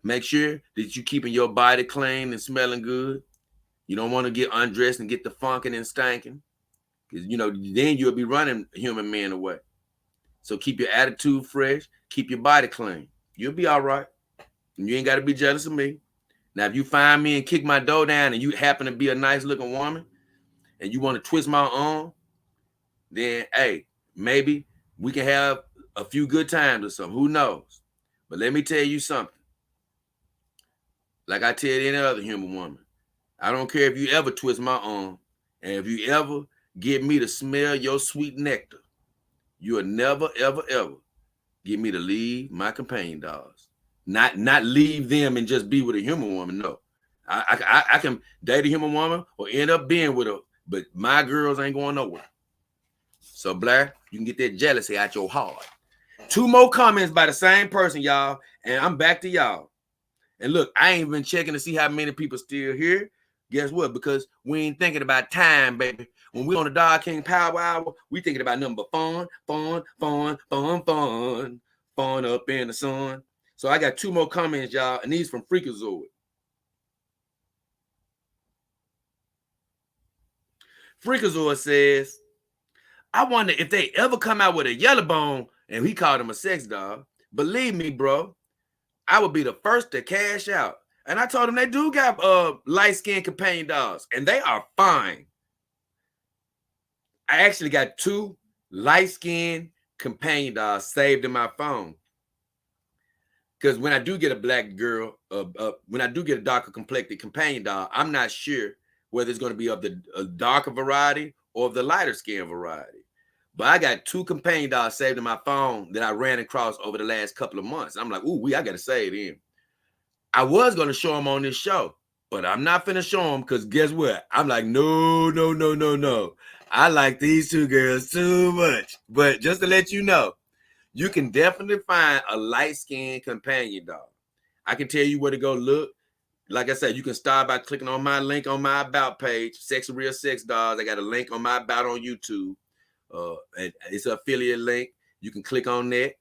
Make sure that you keeping your body clean and smelling good. You don't want to get undressed and get the funking and stanking. Because, then you'll be running human men away. So keep your attitude fresh. Keep your body clean. You'll be all right. And you ain't got to be jealous of me. Now, if you find me and kick my door down and you happen to be a nice looking woman and you want to twist my arm, then, hey, maybe we can have a few good times or something. Who knows? But let me tell you something. Like I tell any other human woman, I don't care if you ever twist my arm, and if you ever get me to smell your sweet nectar, you will never, ever, ever get me to leave my companion dogs. Not leave them and just be with a human woman. No, I can date a human woman or end up being with her, but my girls ain't going nowhere. So Blair, you can get that jealousy out your heart. 2 more comments by the same person, y'all, and I'm back to y'all. And look, I ain't even checking to see how many people still here. Guess what? Because we ain't thinking about time, baby. When we on the Dog King Power Hour, we thinking about nothing but fun up in the sun. So I got 2 more comments, y'all, and these from Freakazoid. Freakazoid says, I wonder if they ever come out with a yellow bone, and he called him a sex dog. Believe me, bro, I would be the first to cash out. And I told him they do got light-skinned companion dogs, and they are fine. I actually got 2 light-skinned companion dogs saved in my phone. Because when I do get a black girl, when I do get a darker complected companion dog, I'm not sure whether it's going to be of the darker variety or of the lighter skin variety. But I got 2 companion dogs saved in my phone that I ran across over the last couple of months. I'm like, ooh, I got to save them. I was going to show them on this show, but I'm not finna show them because guess what? I'm like, no. I like these 2 girls too much. But just to let you know, you can definitely find a light-skinned companion dog. I can tell you where to go look. Like I said, you can start by clicking on my link on my About page, Sexy Real Sex Dogs. I got a link on my About on YouTube. And it's an affiliate link. You can click on that,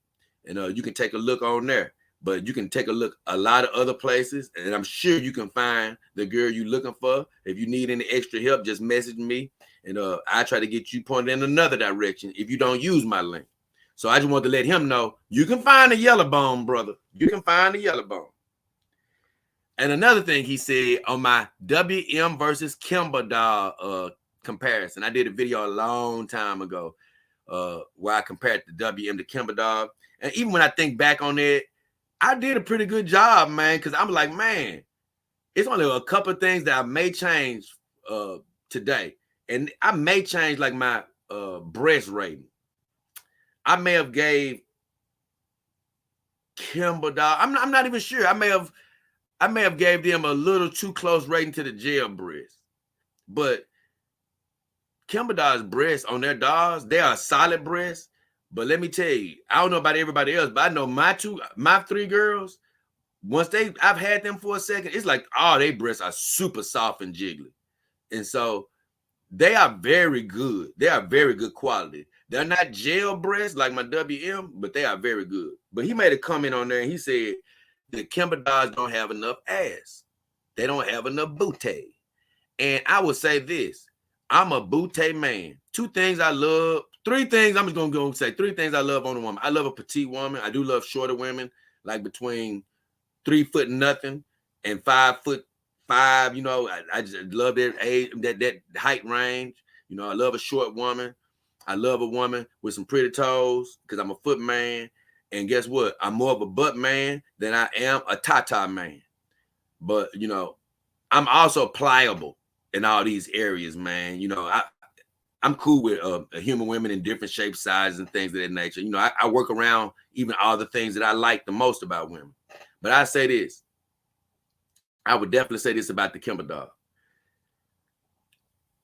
and you can take a look on there. But you can take a look a lot of other places, and I'm sure you can find the girl you're looking for. If you need any extra help, just message me, and I try to get you pointed in another direction if you don't use my link. So I just want to let him know you can find a yellow bone, brother. You can find a yellow bone. And another thing he said on my WM versus Kimber dog comparison, I did a video a long time ago where I compared the WM to Kimber dog. And even when I think back on it, I did a pretty good job, man, because I'm like, man, it's only a couple of things that I may change today. And I may change like my breast rating. I may have gave Kimber Doll. I'm not even sure. I may have gave them a little too close rating to the jail breast. But Kimber Doll's breasts on their dolls, they are solid breasts. But let me tell you, I don't know about everybody else, but I know my 3 girls, once I've had them for a second, it's like, oh, their breasts are super soft and jiggly. And so they are very good. They are very good quality. They're not gel breasts like my WM, but they are very good. But he made a comment on there and he said that Kimber Dolls don't have enough ass. They don't have enough booty. And I would say this, I'm a booty man. 2 things I love, 3 things, I'm just going to go and say 3 things I love on a woman. I love a petite woman. I do love shorter women, like between 3 foot nothing and 5'5". You know, I just love that age, that height range. You know, I love a short woman. I love a woman with some pretty toes because I'm a foot man. And guess what? I'm more of a butt man than I am a tata man. But, you know, I'm also pliable in all these areas, man. You know, I'm cool with human women in different shapes, sizes, and things of that nature. You know, I work around even all the things that I like the most about women. But I say this. I would definitely say this about the Kimber Doll.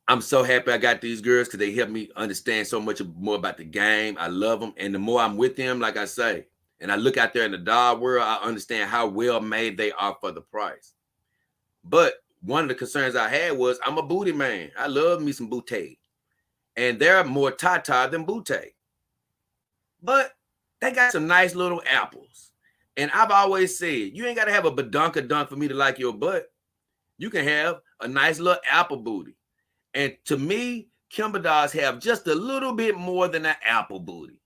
I'm so happy I got these girls because they help me understand so much more about the game. I love them. And the more I'm with them, like I say, and I look out there in the doll world, I understand how well made they are for the price. But one of the concerns I had was I'm a booty man. I love me some booty. And they're more tata than booty. But they got some nice little apples. And I've always said, you ain't got to have a badunkadunk for me to like your butt. You can have a nice little apple booty. And to me, Kimber Dolls have just a little bit more than an apple booty.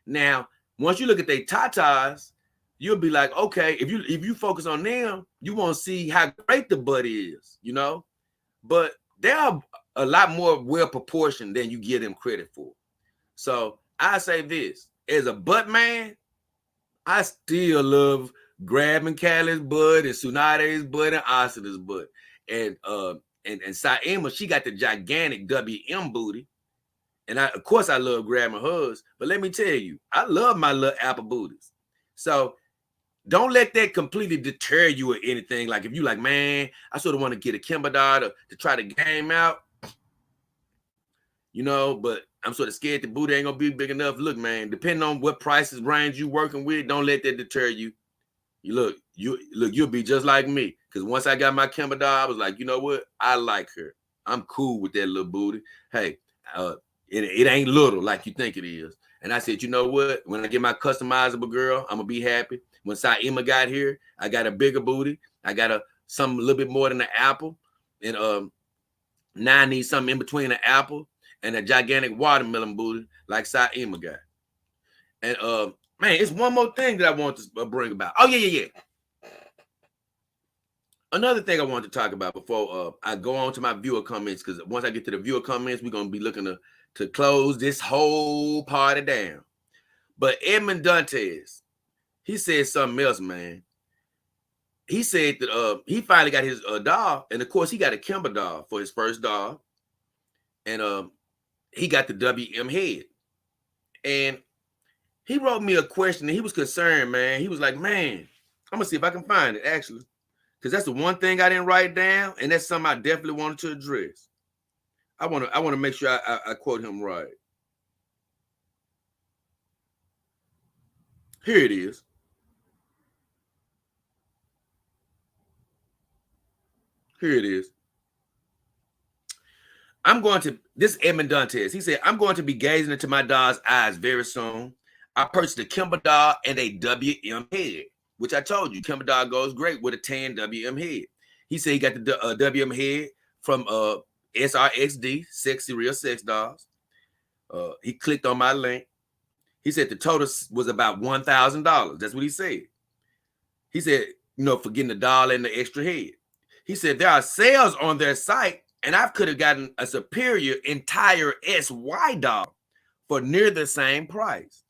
Now, once you look at their tatas, you'll be like, okay, if you focus on them, you won't see how great the butt is, you know? But they are a lot more well proportioned than you give them credit for. So I say this, as a butt man, I still love grabbing Callie's butt and Tsunade's butt and Asada's butt. And Saima, she got the gigantic WM booty. And of course I love grabbing hers. But let me tell you, I love my little apple booties. So don't let that completely deter you or anything. Like if you like, man, I sort of want to get a Kimber Doll to try the game out. You know, but I'm sort of scared the booty ain't gonna be big enough. Look, man, depending on what prices range you working with, don't let that deter you. You'll be just like me. Because once I got my Kimber Doll, I was like, you know what? I like her. I'm cool with that little booty. Hey, it ain't little like you think it is. And I said, you know what? When I get my customizable girl, I'm gonna be happy. When Saima got here, I got a bigger booty. I got something a little bit more than an apple. And now I need something in between an apple and a gigantic watermelon booty like Saima got. And man, it's one more thing that I want to bring about. Oh, yeah. Another thing I want to talk about before I go on to my viewer comments, because once I get to the viewer comments, we're going to be looking to close this whole party down. But Edmond Dantes, he said something else, man. He said that he finally got his doll, and of course, he got a Kimber Doll for his first doll. And he got the WM head. And he wrote me a question, and he was concerned, man. He was like, man, I'm going to see if I can find it, actually. Because that's the one thing I didn't write down, and that's something I definitely wanted to address. I want to make sure I quote him right. Here it is. Here it is. This is Edmond Dantes. He said, I'm going to be gazing into my doll's eyes very soon. I purchased a Kimber Doll and a WM head, which I told you, Kimber Doll goes great with a tan WM head. He said he got the WM head from SRXD, Sexy Real Sex Dolls. He clicked on my link. He said the total was about $1,000. That's what he said. He said, you know, for getting the doll and the extra head. He said there are sales on their site, and I could have gotten a superior entire SY doll for near the same price.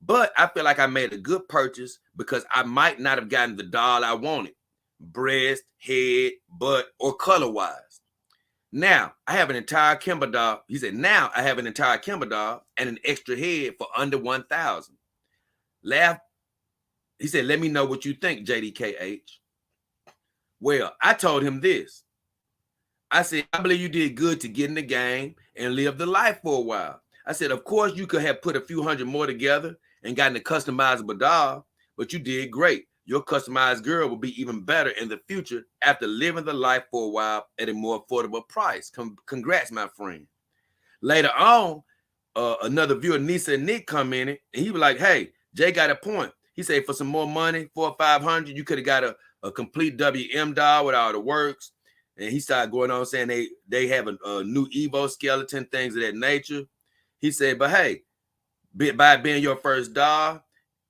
But I feel like I made a good purchase because I might not have gotten the doll I wanted. Breast, head, butt, or color-wise. Now, I have an entire Kimber Doll. He said, now I have an entire Kimber Doll and an extra head for under $1,000. He said, let me know what you think, JDKH. Well, I told him this. I said, I believe you did good to get in the game and live the life for a while. I said, of course, you could have put a few hundred more together and gotten a customizable doll, but you did great. Your customized girl will be even better in the future after living the life for a while at a more affordable price. Congrats, my friend. Later on, another viewer, Nisa and Nick, come in and he was like, hey, Jay got a point. He said, for some more money, $400 or $500, you could have got a complete WM doll with all the works. And he started going on saying they have a new Evo skeleton, things of that nature. He said, but hey, by being your first doll,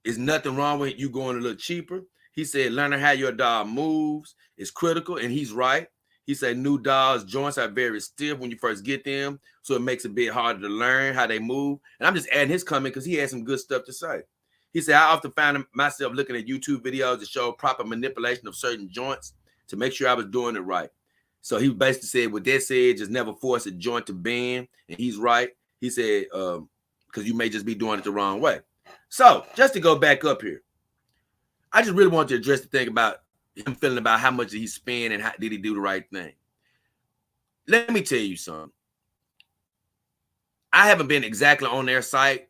there's nothing wrong with you going a little cheaper. He said, learning how your doll moves is critical, and he's right. He said new dolls' joints are very stiff when you first get them, so it makes it a bit harder to learn how they move. And I'm just adding his comment because he had some good stuff to say. He said, I often found myself looking at YouTube videos to show proper manipulation of certain joints to make sure I was doing it right. So he basically said, with that said, just never force a joint to bend. And he's right. He said, because you may just be doing it the wrong way. So just to go back up here, I just really want to address the thing about him feeling about how much did he spend and how did he do the right thing. Let me tell you something. I haven't been exactly on their site,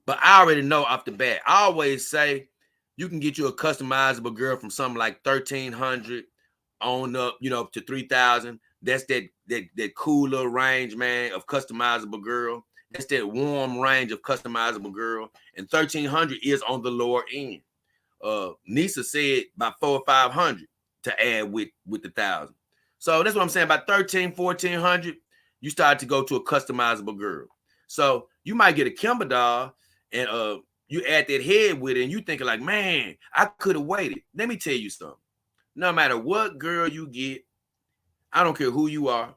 but I already know off the bat. I always say you can get you a customizable girl from something like $1,300 on up, to $3,000. That's that cooler range, man, of customizable girl. That's that warm range of customizable girl. And $1,300 is on the lower end. Nisa said about $400 or $500 to add with the 1,000. So that's what I'm saying. About $1,300, $1,400, you start to go to a customizable girl. So you might get a Kimber doll and you add that head with it, and you thinking like, man, I could have waited. Let me tell you something. No matter what girl you get, I don't care who you are,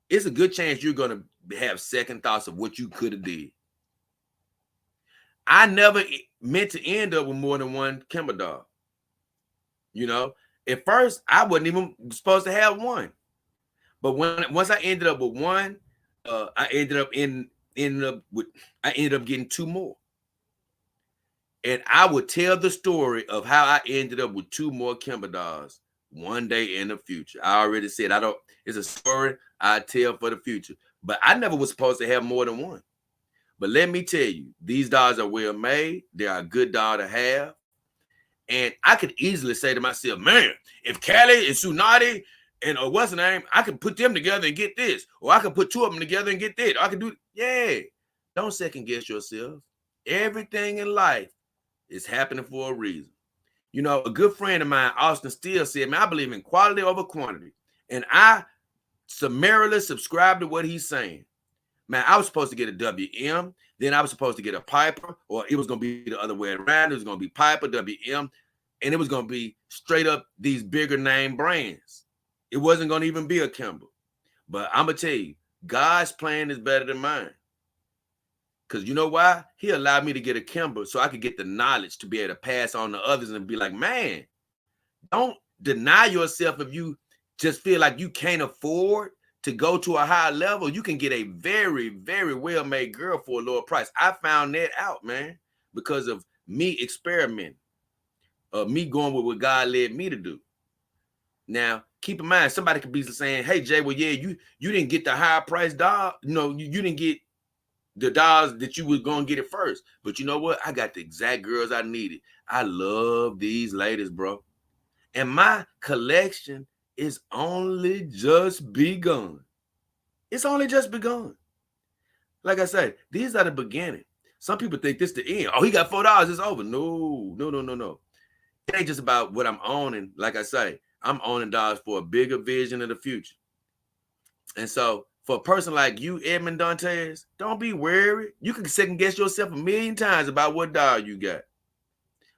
it's a good chance you're going to have second thoughts of what you could have did. I never meant to end up with more than one Kimber doll. At first, I wasn't even supposed to have one. But once I ended up with one, I ended up getting two more. And I would tell the story of how I ended up with two more Kimber dolls one day in the future. I already said it's a story I tell for the future. But I never was supposed to have more than one. But let me tell you, these dolls are well made. They are a good doll to have. And I could easily say to myself, man, if Callie and Tsunade and what's her name, I could put them together and get this. Or I could put two of them together and get that. Or I could do, yeah. Don't second guess yourself. Everything in life is happening for a reason. A good friend of mine, Austin Steele, said, man, I believe in quality over quantity. And I summarily subscribe to what he's saying. Man, I was supposed to get a WM, then I was supposed to get a Piper, or it was going to be the other way around. It was going to be Piper, WM, and it was going to be straight up these bigger name brands. It wasn't going to even be a Kimber. But I'm going to tell you, God's plan is better than mine. Because you know why? He allowed me to get a Kimber so I could get the knowledge to be able to pass on to others and be like, man, don't deny yourself if you just feel like you can't afford to go to a higher level. You can get a very, very well-made girl for a lower price. I found that out, man, because of me experimenting, me going with what God led me to do. Now, keep in mind, somebody could be saying, hey, Jay, well, yeah, you didn't get the higher price doll. You didn't get the dolls that you was going to get it first. But you know what? I got the exact girls I needed. I love these ladies, bro. And my collection is only just begun. It's only just begun. Like I said, these are the beginning. Some people think this the end. Oh, he got $4. It's over. No. It ain't just about what I'm owning. Like I say, I'm owning dolls for a bigger vision of the future. And so for a person like you, Edmond Dantes, don't be worried. You can second guess yourself 1,000,000 times about what doll you got.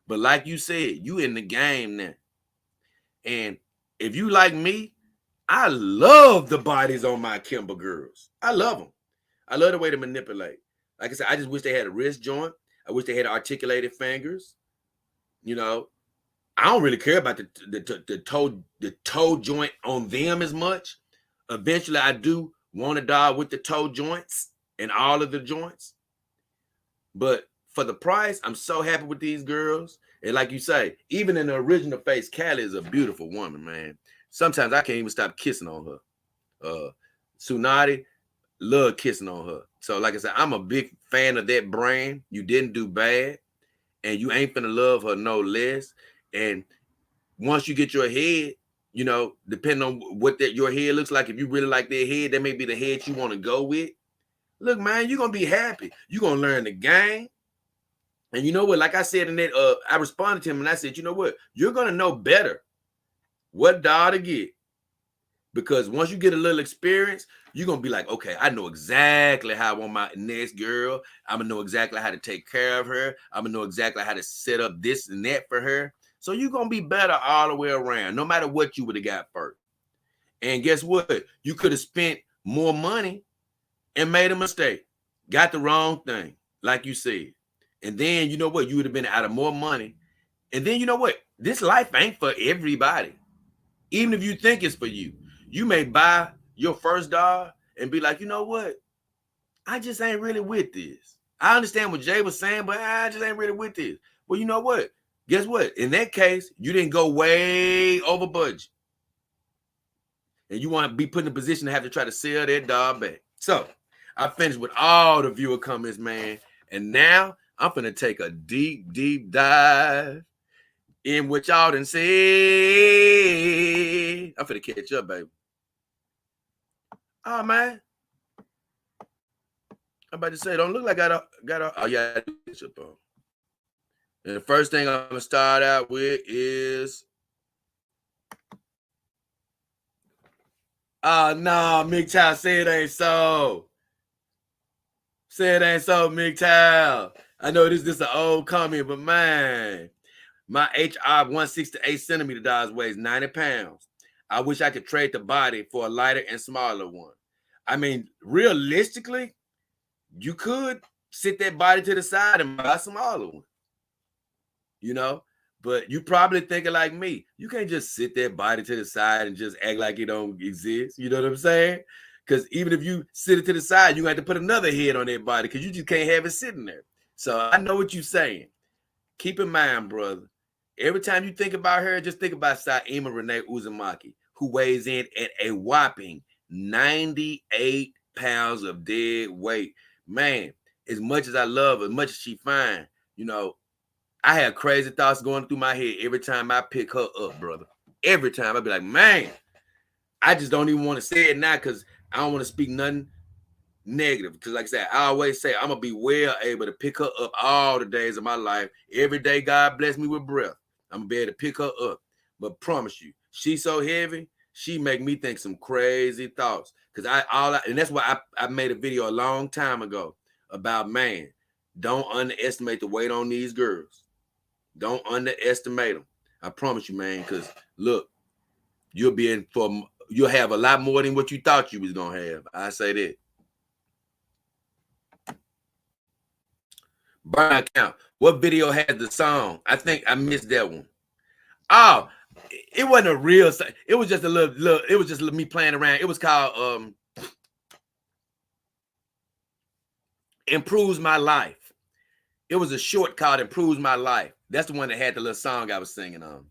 But like you said, you in the game now. And if you like me, I love the bodies on my Kimber girls. I love them. I love the way they manipulate. Like I said, I just wish they had a wrist joint. I wish they had articulated fingers. I don't really care about the toe joint on them as much. Eventually, I do want a doll with the toe joints and all of the joints. But for the price, I'm so happy with these girls. And like you say, even in the original face, Callie is a beautiful woman, man. Sometimes I can't even stop kissing on her. Tsunade, love kissing on her. So like I said, I'm a big fan of that brand. You didn't do bad, and you ain't finna love her no less. And once you get your head, you know, depending on what that your head looks like, if you really like their head, that may be the head you want to go with. Look, man, you're gonna be happy. You're gonna learn the game. And you know what? Like I said in that, I responded to him and I said, you know what? You're gonna know better what doll to get. Because once you get a little experience, you're gonna be like, okay, I know exactly how I want my next girl. I'm gonna know exactly how to take care of her. I'm gonna know exactly how to set up this and that for her. So you're gonna be better all the way around, no matter what you would have got first. And guess what? You could have spent more money and made a mistake, got the wrong thing, like you said. And then you know what? You would have been out of more money. And then you know what? This life ain't for everybody. Even if you think it's for you, you may buy your first doll and be like, you know what? I just ain't really with this. I understand what Jay was saying, but I just ain't really with this. Well, you know what? Guess what? In that case, you didn't go way over budget. And you want to be put in a position to have to try to sell that doll back. So I finished with all the viewer comments, man. And now I'm finna take a deep, deep dive in what y'all done said. I'm finna catch up, baby. Oh, man. I'm about to say, don't look like I got a, oh, yeah. And the first thing I'm gonna start out with is, oh, no, MGTOW, say it ain't so. Say it ain't so, MGTOW. I know this is an old comment, but man, my HR 168 centimeter doll weighs 90 pounds. I wish I could trade the body for a lighter and smaller one. I mean, realistically, you could sit that body to the side and buy a smaller one, you know? But you probably thinking like me. You can't just sit that body to the side and just act like it don't exist. You know what I'm saying? Because even if you sit it to the side, you have to put another head on that body because you just can't have it sitting there. So I know what you're saying. Keep in mind, brother, every time you think about her, just think about Saima Renee Uzumaki, who weighs in at a whopping 98 pounds of dead weight. Man, as much as I love her, as much as she fine, you know, I have crazy thoughts going through my head every time I pick her up, brother. Every time I be like, man, I just don't even want to say it now because I don't want to speak nothing negative. Because like I said, I always say I'm going to be well able to pick her up all the days of my life. Every day God bless me with breath, I'm going to be able to pick her up. But promise you, she's so heavy, she make me think some crazy thoughts. Because and that's why I made a video a long time ago about, man, don't underestimate the weight on these girls. Don't underestimate them. I promise you, man, because look, you'll have a lot more than what you thought you was gonna have. I say that. Burn count. What video had the song? I think I missed that one. Oh, it wasn't a real. It was just a little. It was just me playing around. It was called "Improves My Life." It was a short called "Improves My Life." That's the one that had the little song I was singing on.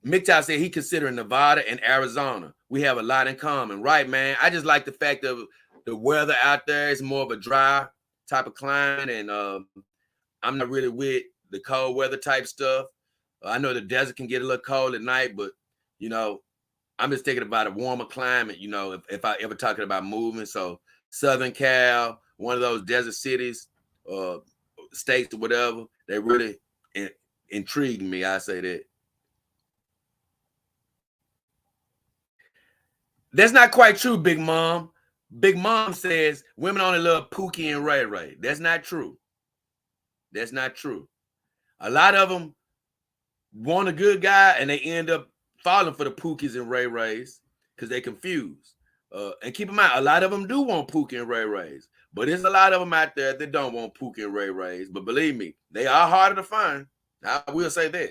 MGTOW said he considered Nevada and Arizona. We have a lot in common. Right, man. I just like the fact of the weather out there. It's more of a dry type of climate, and I'm not really with the cold weather type stuff. I know the desert can get a little cold at night, but, you know, I'm just thinking about a warmer climate, you know, if I ever talking about moving. So Southern Cal, one of those desert cities, states or whatever, they really intrigued me. I say that. That's not quite true, Big Mom. Big Mom says women only love Pookie and Ray Ray. That's not true. That's not true. A lot of them want a good guy and they end up falling for the Pookies and Ray Rays because they're confused. And keep in mind, a lot of them do want Pookie and Ray Rays, but there's a lot of them out there that don't want Pookie and Ray Rays. But believe me, they are harder to find. I will say that.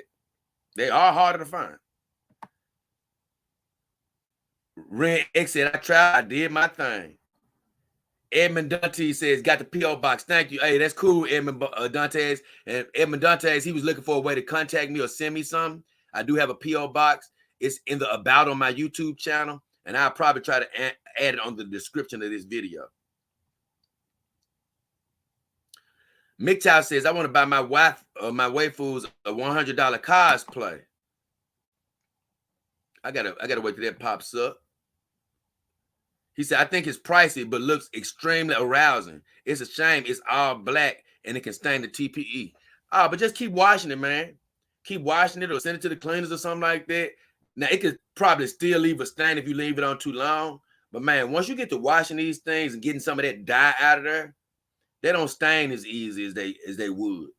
They are harder to find. Ren X said, I tried, I did my thing. Edmund Dante says, got the P.O. box. Thank you. Hey, that's cool, Edmund Dantes. And Edmund Dantes, he was looking for a way to contact me or send me something. I do have a P.O. box. It's in the About on my YouTube channel, and I'll probably try to add it on the description of this video. MGTOW says, I want to buy my wife, my waifus a $100 cosplay. I gotta wait till that pops up. He said, I think it's pricey, but looks extremely arousing. It's a shame it's all black and it can stain the TPE. But just keep washing it, man. Keep washing it or send it to the cleaners or something like that. Now, it could probably still leave a stain if you leave it on too long. But, man, once you get to washing these things and getting some of that dye out of there, they don't stain as easy as they would.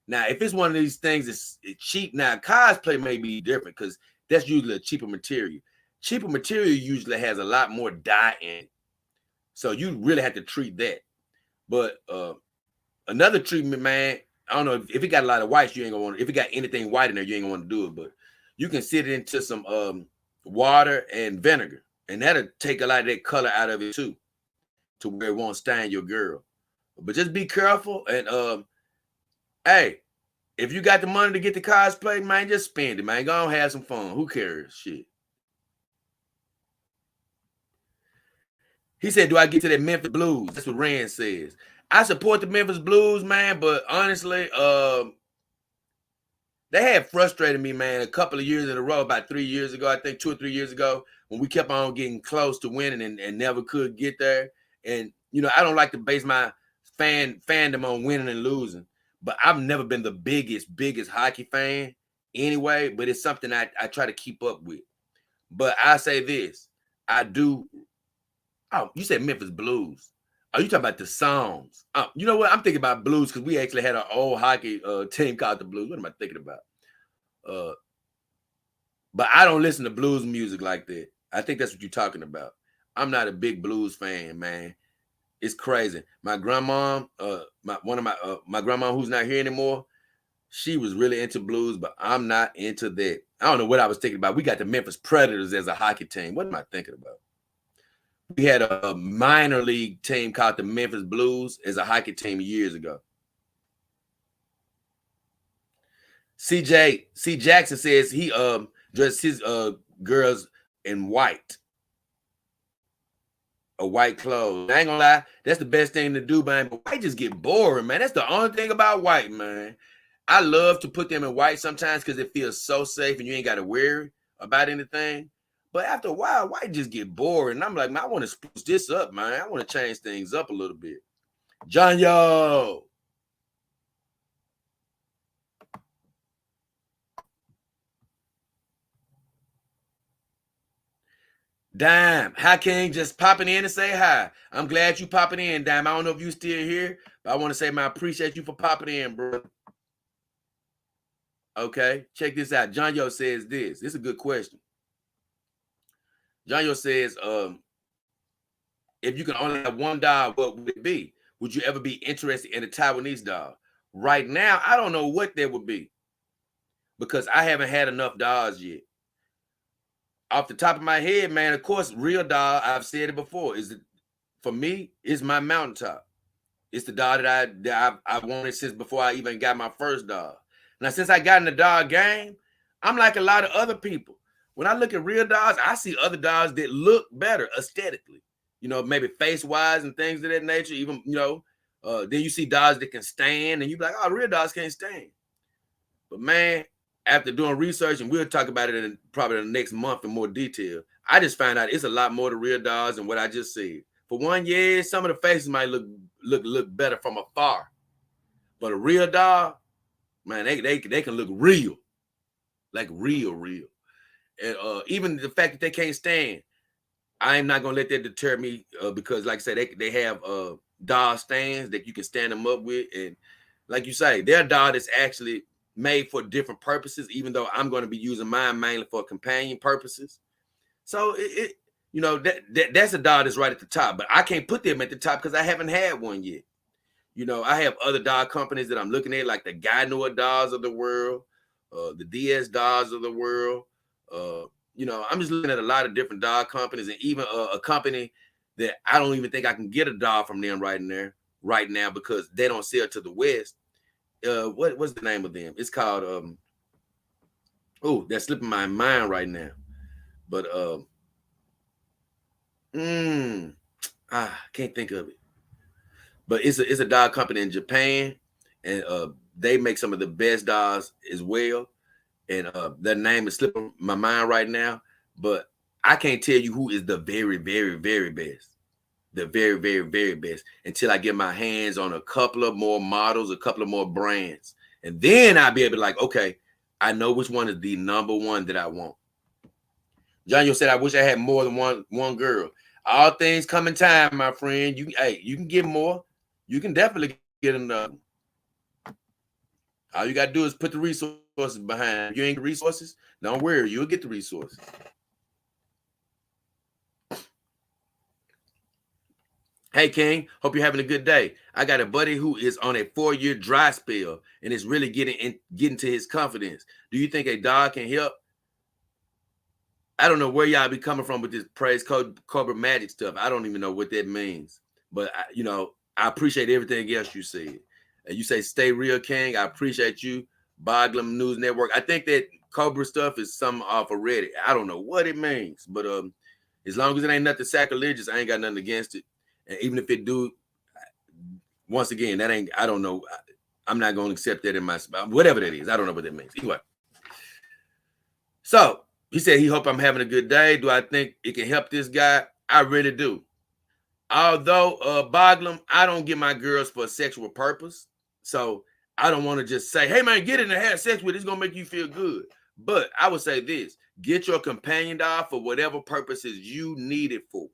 Now, if it's one of these things that's cheap, now, cosplay may be different because that's usually a cheaper material. Cheaper material usually has a lot more dye in it. So you really have to treat that. But another treatment, man, I don't know if it got a lot of whites, you ain't gonna want to, if it got anything white in there, you ain't gonna want to do it. But you can sit it into some water and vinegar, and that'll take a lot of that color out of it too, to where it won't stain your girl. But just be careful. And hey, if you got the money to get the cosplay, man, just spend it, man. Go on, have some fun. Who cares? Shit. He said, do I get to that Memphis Blues? That's what Rand says. I support the Memphis Blues, man, but honestly, they had frustrated me, man, a couple of years in a row, about 3 years ago, I think 2 or 3 years ago, when we kept on getting close to winning and never could get there. And, you know, I don't like to base my fandom on winning and losing, but I've never been the biggest hockey fan anyway, but it's something I try to keep up with. But I say this, I do. Oh, you said Memphis Blues. Oh, you talking about the songs? Oh, you know what? I'm thinking about blues because we actually had an old hockey team called the Blues. What am I thinking about? But I don't listen to blues music like that. I think that's what you're talking about. I'm not a big blues fan, man. It's crazy. My grandma, my grandma who's not here anymore, she was really into blues, but I'm not into that. I don't know what I was thinking about. We got the Memphis Predators as a hockey team. What am I thinking about? We had a minor league team called the Memphis Blues as a hockey team years ago. C. Jackson says he dressed his girls in white. A white clothes. I ain't gonna lie, that's the best thing to do, man. But white just get boring, man. That's the only thing about white, man. I love to put them in white sometimes because it feels so safe and you ain't got to worry about anything. But after a while, white just get boring. And I'm like, man, I want to spruce this up, man. I want to change things up a little bit. John Yo. Dime, hi King, just popping in to say hi. I'm glad you popping in, Dime. I don't know if you still here, but I want to say, man, I appreciate you for popping in, bro. Okay, check this out. John Yo says this. This is a good question. John Yo says, if you can only have one doll, what would it be? Would you ever be interested in a Taiwanese doll? Right now, I don't know what that would be because I haven't had enough dolls yet. Off the top of my head, man, of course, real doll, I've said it before, for me, is my mountaintop. It's the doll that I wanted since before I even got my first doll. Now, since I got in the doll game, I'm like a lot of other people. When I look at real dolls, I see other dolls that look better aesthetically. You know, maybe face-wise and things of that nature. Even, you know, then you see dolls that can stand, and you be like, oh, real dolls can't stand. But, man, after doing research, and we'll talk about it in probably the next month in more detail, I just found out it's a lot more to real dolls than what I just said. For one, yeah, some of the faces might look better from afar. But a real doll, man, they can look real. Like real. And even the fact that they can't stand, I'm not gonna let that deter me because, like I said, they have doll stands that you can stand them up with, and like you say, their doll is actually made for different purposes. Even though I'm going to be using mine mainly for companion purposes, so you know that's a doll that's right at the top. But I can't put them at the top because I haven't had one yet. You know, I have other doll companies that I'm looking at, like the Gainoa dolls of the world, the DS dolls of the world. You know, I'm just looking at a lot of different doll companies, and even a company that I don't even think I can get a dog from them right now because they don't sell to the West. What's the name of them? It's called oh, that's slipping my mind right now. But can't think of it. But it's a dog company in Japan, and they make some of the best dogs as well. And their name is slipping my mind right now, but I can't tell you who is the very, very, very best. The very, very, very best until I get my hands on a couple of more models, a couple of more brands. And then I'll be able to like, okay, I know which one is the number one that I want. John, you said, I wish I had more than one girl. All things come in time, my friend. You can get more. You can definitely get another. All you got to do is put the resources behind. If you ain't the resources, don't worry. You'll get the resources. Hey, King, hope you're having a good day. I got a buddy who is on a 4-year dry spell and is really getting to his confidence. Do you think a dog can help? I don't know where y'all be coming from with this praise Cobra Magic stuff. I don't even know what that means. But, I appreciate everything else you said. You say, stay real, King. I appreciate you. Boglum News Network. I think that Cobra stuff is something off of Reddit. I don't know what it means. But as long as it ain't nothing sacrilegious, I ain't got nothing against it. And even if it do, once again, that ain't, I don't know. I'm not going to accept that in my, whatever that is. I don't know what that means. Anyway. So he said he hope I'm having a good day. Do I think it can help this guy? I really do. Although, Boglum, I don't get my girls for a sexual purpose. So I don't want to just say, hey, man, get in and have sex with it. It's going to make you feel good. But I would say this. Get your companion dog for whatever purposes you need it for.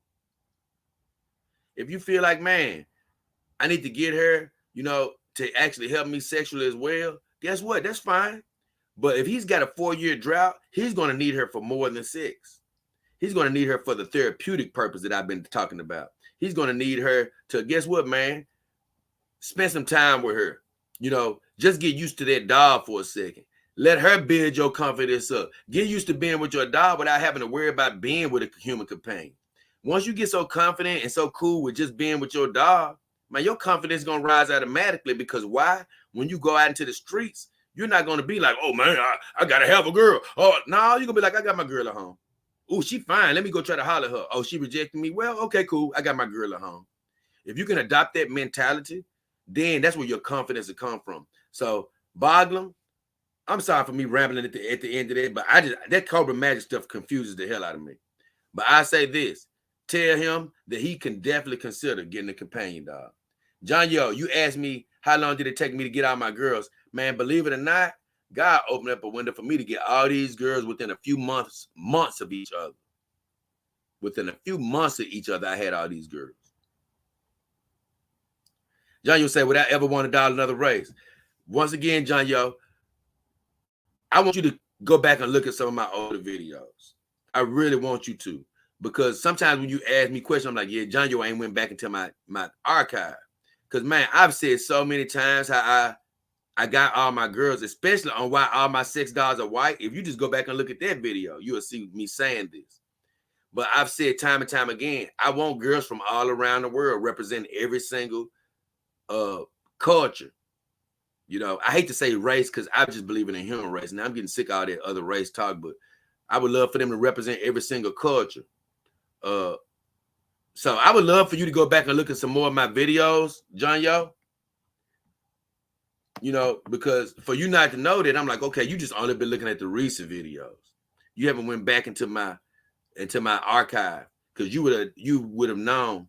If you feel like, man, I need to get her, to actually help me sexually as well, guess what? That's fine. But if he's got a 4-year drought, he's going to need her for more than sex. He's going to need her for the therapeutic purpose that I've been talking about. He's going to need her to, guess what, man? Spend some time with her. Just get used to that dog for a second. Let her build your confidence up. Get used to being with your dog without having to worry about being with a human companion. Once you get so confident and so cool with just being with your dog, man, your confidence is going to rise automatically because why? When you go out into the streets, you're not going to be like, oh, man, I got to have a girl. Oh, no, you're going to be like, I got my girl at home. Oh, she fine. Let me go try to holler at her. Oh, she rejected me. Well, okay, cool. I got my girl at home. If you can adopt that mentality, then that's where your confidence will come from. So, Boglum, I'm sorry for me rambling at the end of that, but that Cobra Magic stuff confuses the hell out of me. But I say this. Tell him that he can definitely consider getting a companion dog. John Yo, you asked me how long did it take me to get all my girls. Man, believe it or not, God opened up a window for me to get all these girls within a few months of each other. Within a few months of each other, I had all these girls. John Yo say, would I ever want to dial another race? Once again, John Yo, I want you to go back and look at some of my older videos. I really want you to. Because sometimes when you ask me questions, I'm like, yeah, John Yo ain't went back into my archive. Because, man, I've said so many times how I got all my girls, especially on why all my sex dogs are white. If you just go back and look at that video, you will see me saying this. But I've said time and time again, I want girls from all around the world representing every single culture. I hate to say race because I just believe in a human race. Now I'm getting sick of all that other race talk, but I would love for them to represent every single culture. So I would love for you to go back and look at some more of my videos, John Yo. Because for you not to know that, I'm like, okay, you just only been looking at the recent videos. You haven't went back into my archive because you would have known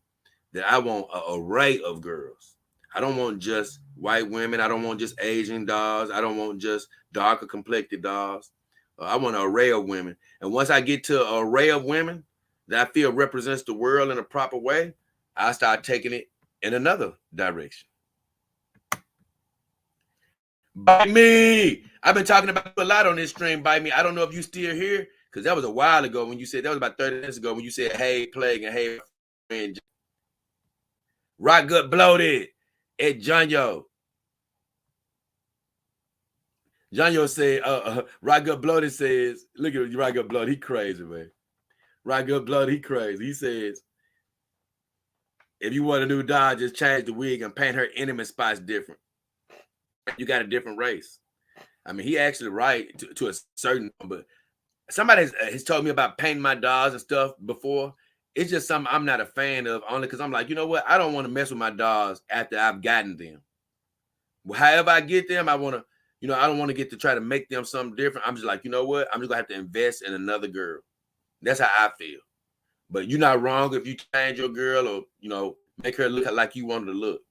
that I want an array of girls. I don't want just white women. I don't want just Asian dogs. I don't want just darker complected dogs. I want an array of women. And once I get to an array of women that I feel represents the world in a proper way, I start taking it in another direction. Bite me. I've been talking about a lot on this stream. Bite me. I don't know if you still here because that was a while ago when you said, that was about 30 minutes ago when you said, hey, Plague and hey, friend. Rock Gut Bloated at John Yo. John Yo said, Rock Gut Bloated says, look at Rock Gut Bloated. He crazy, man. Rock Gut Bloated, he crazy. He says, if you want a new dog, just change the wig and paint her intimate spots different. You got a different race. I mean, he actually right to a certain, but somebody has told me about painting my dogs and stuff before. It's just something I'm not a fan of, only because I'm like, you know what? I don't want to mess with my dogs after I've gotten them. However I get them, I want to, I don't want to get to try to make them something different. I'm just like, you know what? I'm just going to have to invest in another girl. That's how I feel. But you're not wrong if you change your girl or, make her look like you want her to look.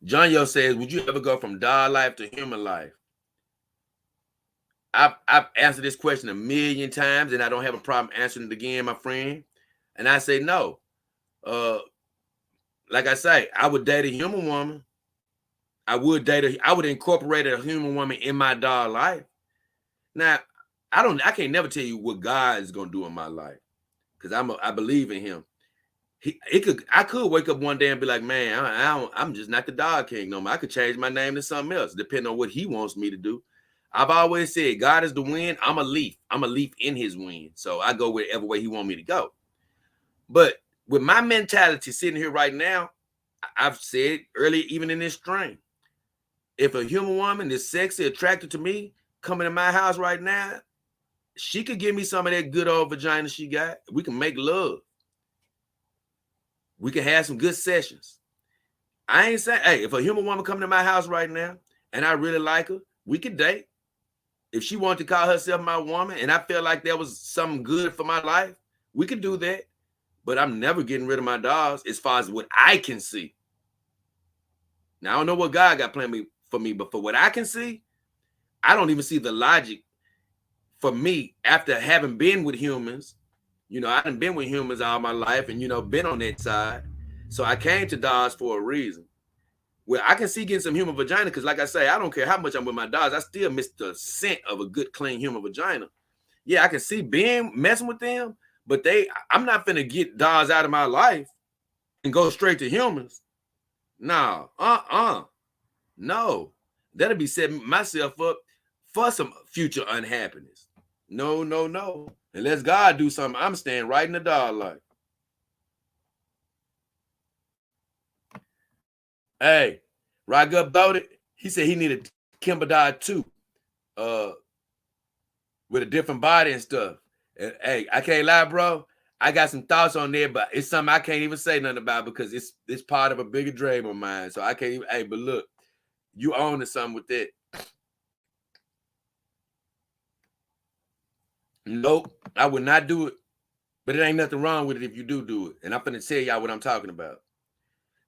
John Yo says, would you ever go from dog life to human life? I've answered this question a million times, and I don't have a problem answering it again, my friend. And I say no. Like I say, I would date a human woman. I would incorporate a human woman in my dog life. Now, I can't never tell you what God is gonna do in my life, because I believe in Him. I could wake up one day and be like, man, I'm just not the dog king no more. I could change my name to something else, depending on what He wants me to do. I've always said, God is the wind. I'm a leaf. I'm a leaf in His wind. So I go wherever way He wants me to go. But with my mentality sitting here right now, I've said earlier, even in this stream, if a human woman is sexy, attracted to me, coming to my house right now, she could give me some of that good old vagina she got. We can make love. We can have some good sessions. I ain't saying, hey, if a human woman come to my house right now and I really like her, we could date. If she wanted to call herself my woman and I felt like that was something good for my life, we could do that. But I'm never getting rid of my dogs as far as what I can see. Now, I don't know what God got planned for me, but for what I can see, I don't even see the logic for me after having been with humans. I done been with humans all my life and, been on that side. So I came to dogs for a reason. Well, I can see getting some human vagina because, like I say, I don't care how much I'm with my dogs. I still miss the scent of a good, clean human vagina. Yeah, I can see messing with them, but I'm not finna get dogs out of my life and go straight to humans. No, no. That'll be setting myself up for some future unhappiness. No. Unless God do something, I'm staying right in the dog life. Hey, Rock Up voted. He said he needed Kimber dog too, with a different body and stuff. And, hey, I can't lie, bro. I got some thoughts on there, but it's something I can't even say nothing about because it's part of a bigger dream of mine. So I can't even. Hey, but look, you own to something with that. Nope, I would not do it. But it ain't nothing wrong with it if you do it. And I'm finna tell y'all what I'm talking about.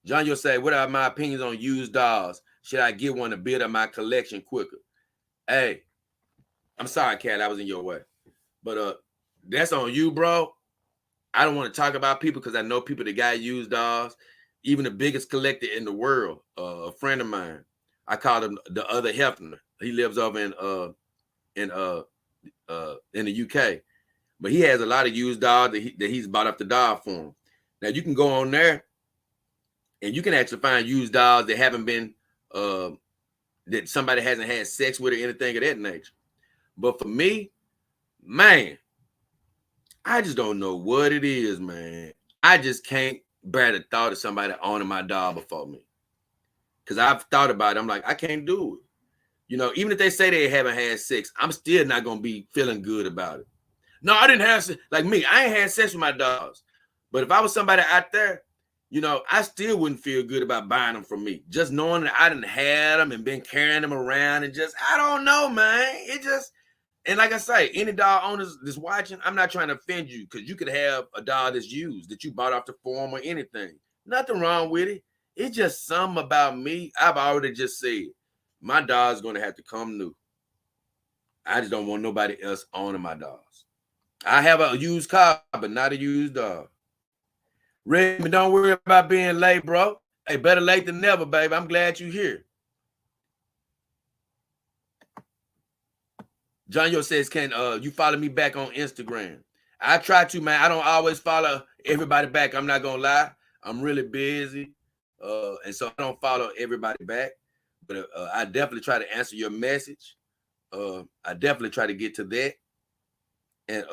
John, you'll say, what are my opinions on used dolls? Should I get one to build up my collection quicker? Hey, I'm sorry, Cat, I was in your way. But that's on you, bro. I don't want to talk about people because I know people that got used dolls. Even the biggest collector in the world, a friend of mine, I call him the other Hefner. He lives over in the UK. But he has a lot of used dogs that he's bought up the dog for him. Now you can go on there and you can actually find used dogs that haven't been that somebody hasn't had sex with or anything of that nature. But for me, man, I just don't know what it is, man. I just can't bear the thought of somebody owning my dog before me. Because I've thought about it. I'm like, I can't do it. Even if they say they haven't had sex, I'm still not going to be feeling good about it. No, I didn't have sex. Like me, I ain't had sex with my dogs. But if I was somebody out there, I still wouldn't feel good about buying them from me. Just knowing that I didn't have them and been carrying them around and I don't know, man. And like I say, any dog owners that's watching, I'm not trying to offend you because you could have a dog that's used that you bought off the farm or anything. Nothing wrong with it. It's just something about me. I've already just said, my dog's going to have to come new. I just don't want nobody else owning my dogs. I have a used car, but not a used dog. Redmond, don't worry about being late, bro. Hey, better late than never, baby. I'm glad you're here. John Yo says, can you follow me back on Instagram? I try to, man. I don't always follow everybody back. I'm not going to lie. I'm really busy. And so I don't follow everybody back. But I definitely try to answer your message. I definitely try to get to that. and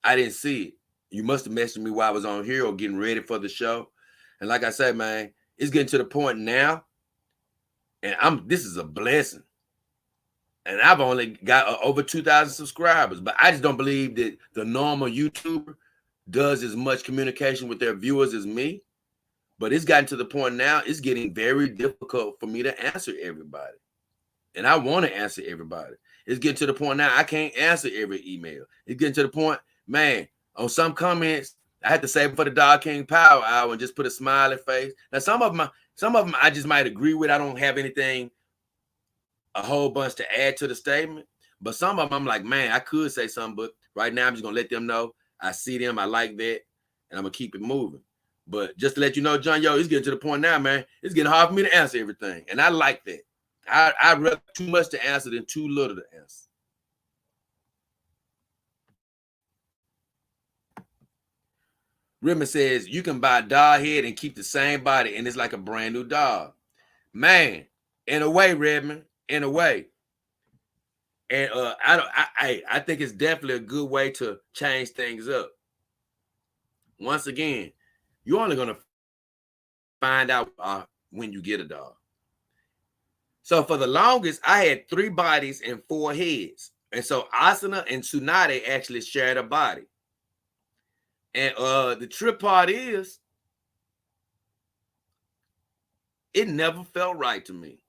I didn't see it. You must have messaged me while I was on here or getting ready for the show. And like I said, man, it's getting to the point now, and this is a blessing. And I've only got over 2,000 subscribers, but I just don't believe that the normal YouTuber does as much communication with their viewers as me. But it's gotten to the point now, it's getting very difficult for me to answer everybody. And I want to answer everybody. It's getting to the point now I can't answer every email. It's getting to the point, man, on some comments, I had to save for the Dog King Power Hour and just put a smiley face. Now, some of them I just might agree with. I don't have anything, a whole bunch to add to the statement. But some of them I'm like, man, I could say something, but right now I'm just gonna let them know I see them, I like that, and I'm gonna keep it moving. But just to let you know, John, it's getting to the point now, man. It's getting hard for me to answer everything, and I like that. I'd rather too much to answer than too little to answer. Redmond says you can buy a dog head and keep the same body, and it's like a brand new dog. Man, in a way, Redmond, in a way. And I think it's definitely a good way to change things up. Once again, you're only gonna find out when you get a dog. So for the longest, I had 3 bodies and 4 heads. And so Asuna and Tsunade actually shared a body. And the trip part is, it never felt right to me.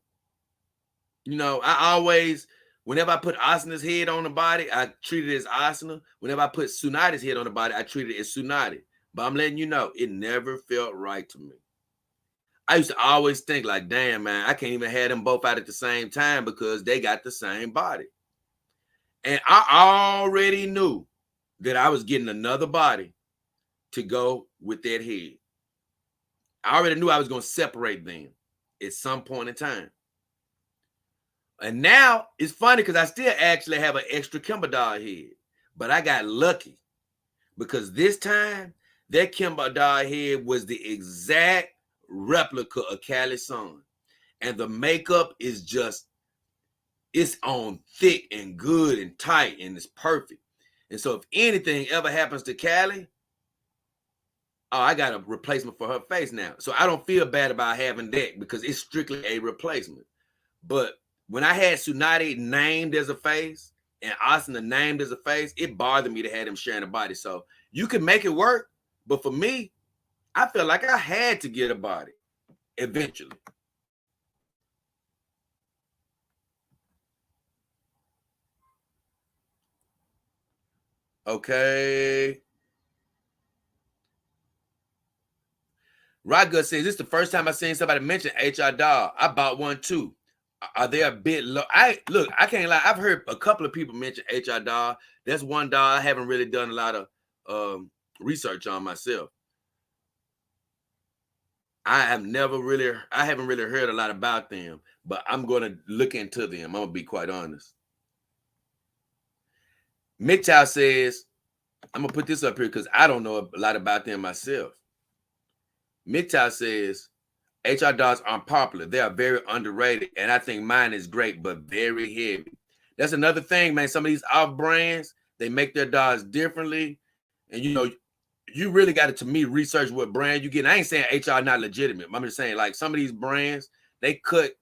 You know, I always, whenever I put Asuna's head on the body, I treat it as Asuna. Whenever I put Tsunade's head on the body, I treat it as Tsunade. But I'm letting you know, it never felt right to me. I used to always think like, damn, man, I can't even have them both out at the same time because they got the same body. And I already knew that I was getting another body to go with that head. I already knew I was going to separate them at some point in time. And now it's funny because I still actually have an extra Kimba dog head, but I got lucky because this time that Kimba dog head was the exact replica of Callie's son. And the makeup is just, it's on thick and good and tight and it's perfect. And so if anything ever happens to Callie, oh, I got a replacement for her face now. So I don't feel bad about having that because it's strictly a replacement. But when I had Tsunade named as a face and Asuna named as a face, it bothered me to have them sharing a body. So you can make it work, but for me, I felt like I had to get a body eventually. Okay. Rodgut says, this is the first time I've seen somebody mention HR Dog. I bought one too. Are they a bit low? I can't lie. I've heard a couple of people mention HR Dog. That's one dog I haven't really done a lot of research on myself. I haven't really heard a lot about them, but I'm going to look into them. I'm going to be quite honest. Mitchell says, I'm going to put this up here because I don't know a lot about them myself. Mitchell says, HR dogs aren't popular. They are very underrated. And I think mine is great, but very heavy. That's another thing, man. Some of these off brands, they make their dogs differently. And, you know, you really got to me, research what brand you get. And I ain't saying HR not legitimate. I'm just saying, like, some of these brands, they cut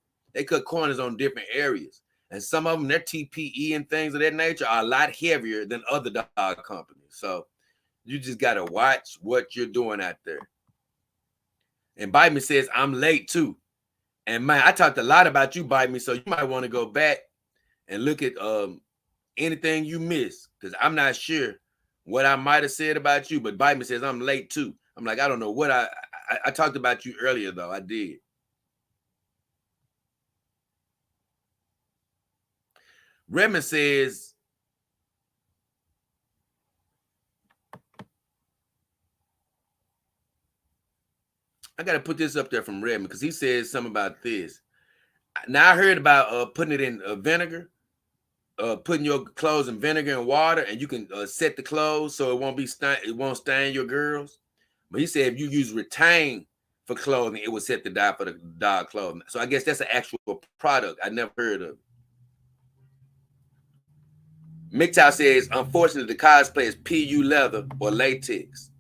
corners on different areas. And some of them, their TPE and things of that nature are a lot heavier than other dog companies. So you just got to watch what you're doing out there. And Bite Me says, I'm late too. And man, I talked a lot about you, Bite Me, so you might want to go back and look at anything you missed, because I'm not sure what I might have said about you, but Bite Me says, I'm late too. I'm like, I don't know what I talked about you earlier, though. I did. Redmond says, I got to put this up there from Redmond because he says something about this. Now, I heard about putting it in vinegar, putting your clothes in vinegar and water, and you can set the clothes so it won't stain your girls. But he said if you use Retain for clothing, it will set the dye for the dog clothing. So I guess that's an actual product I never heard of. MGTOW says, unfortunately, the cosplay is PU leather or latex.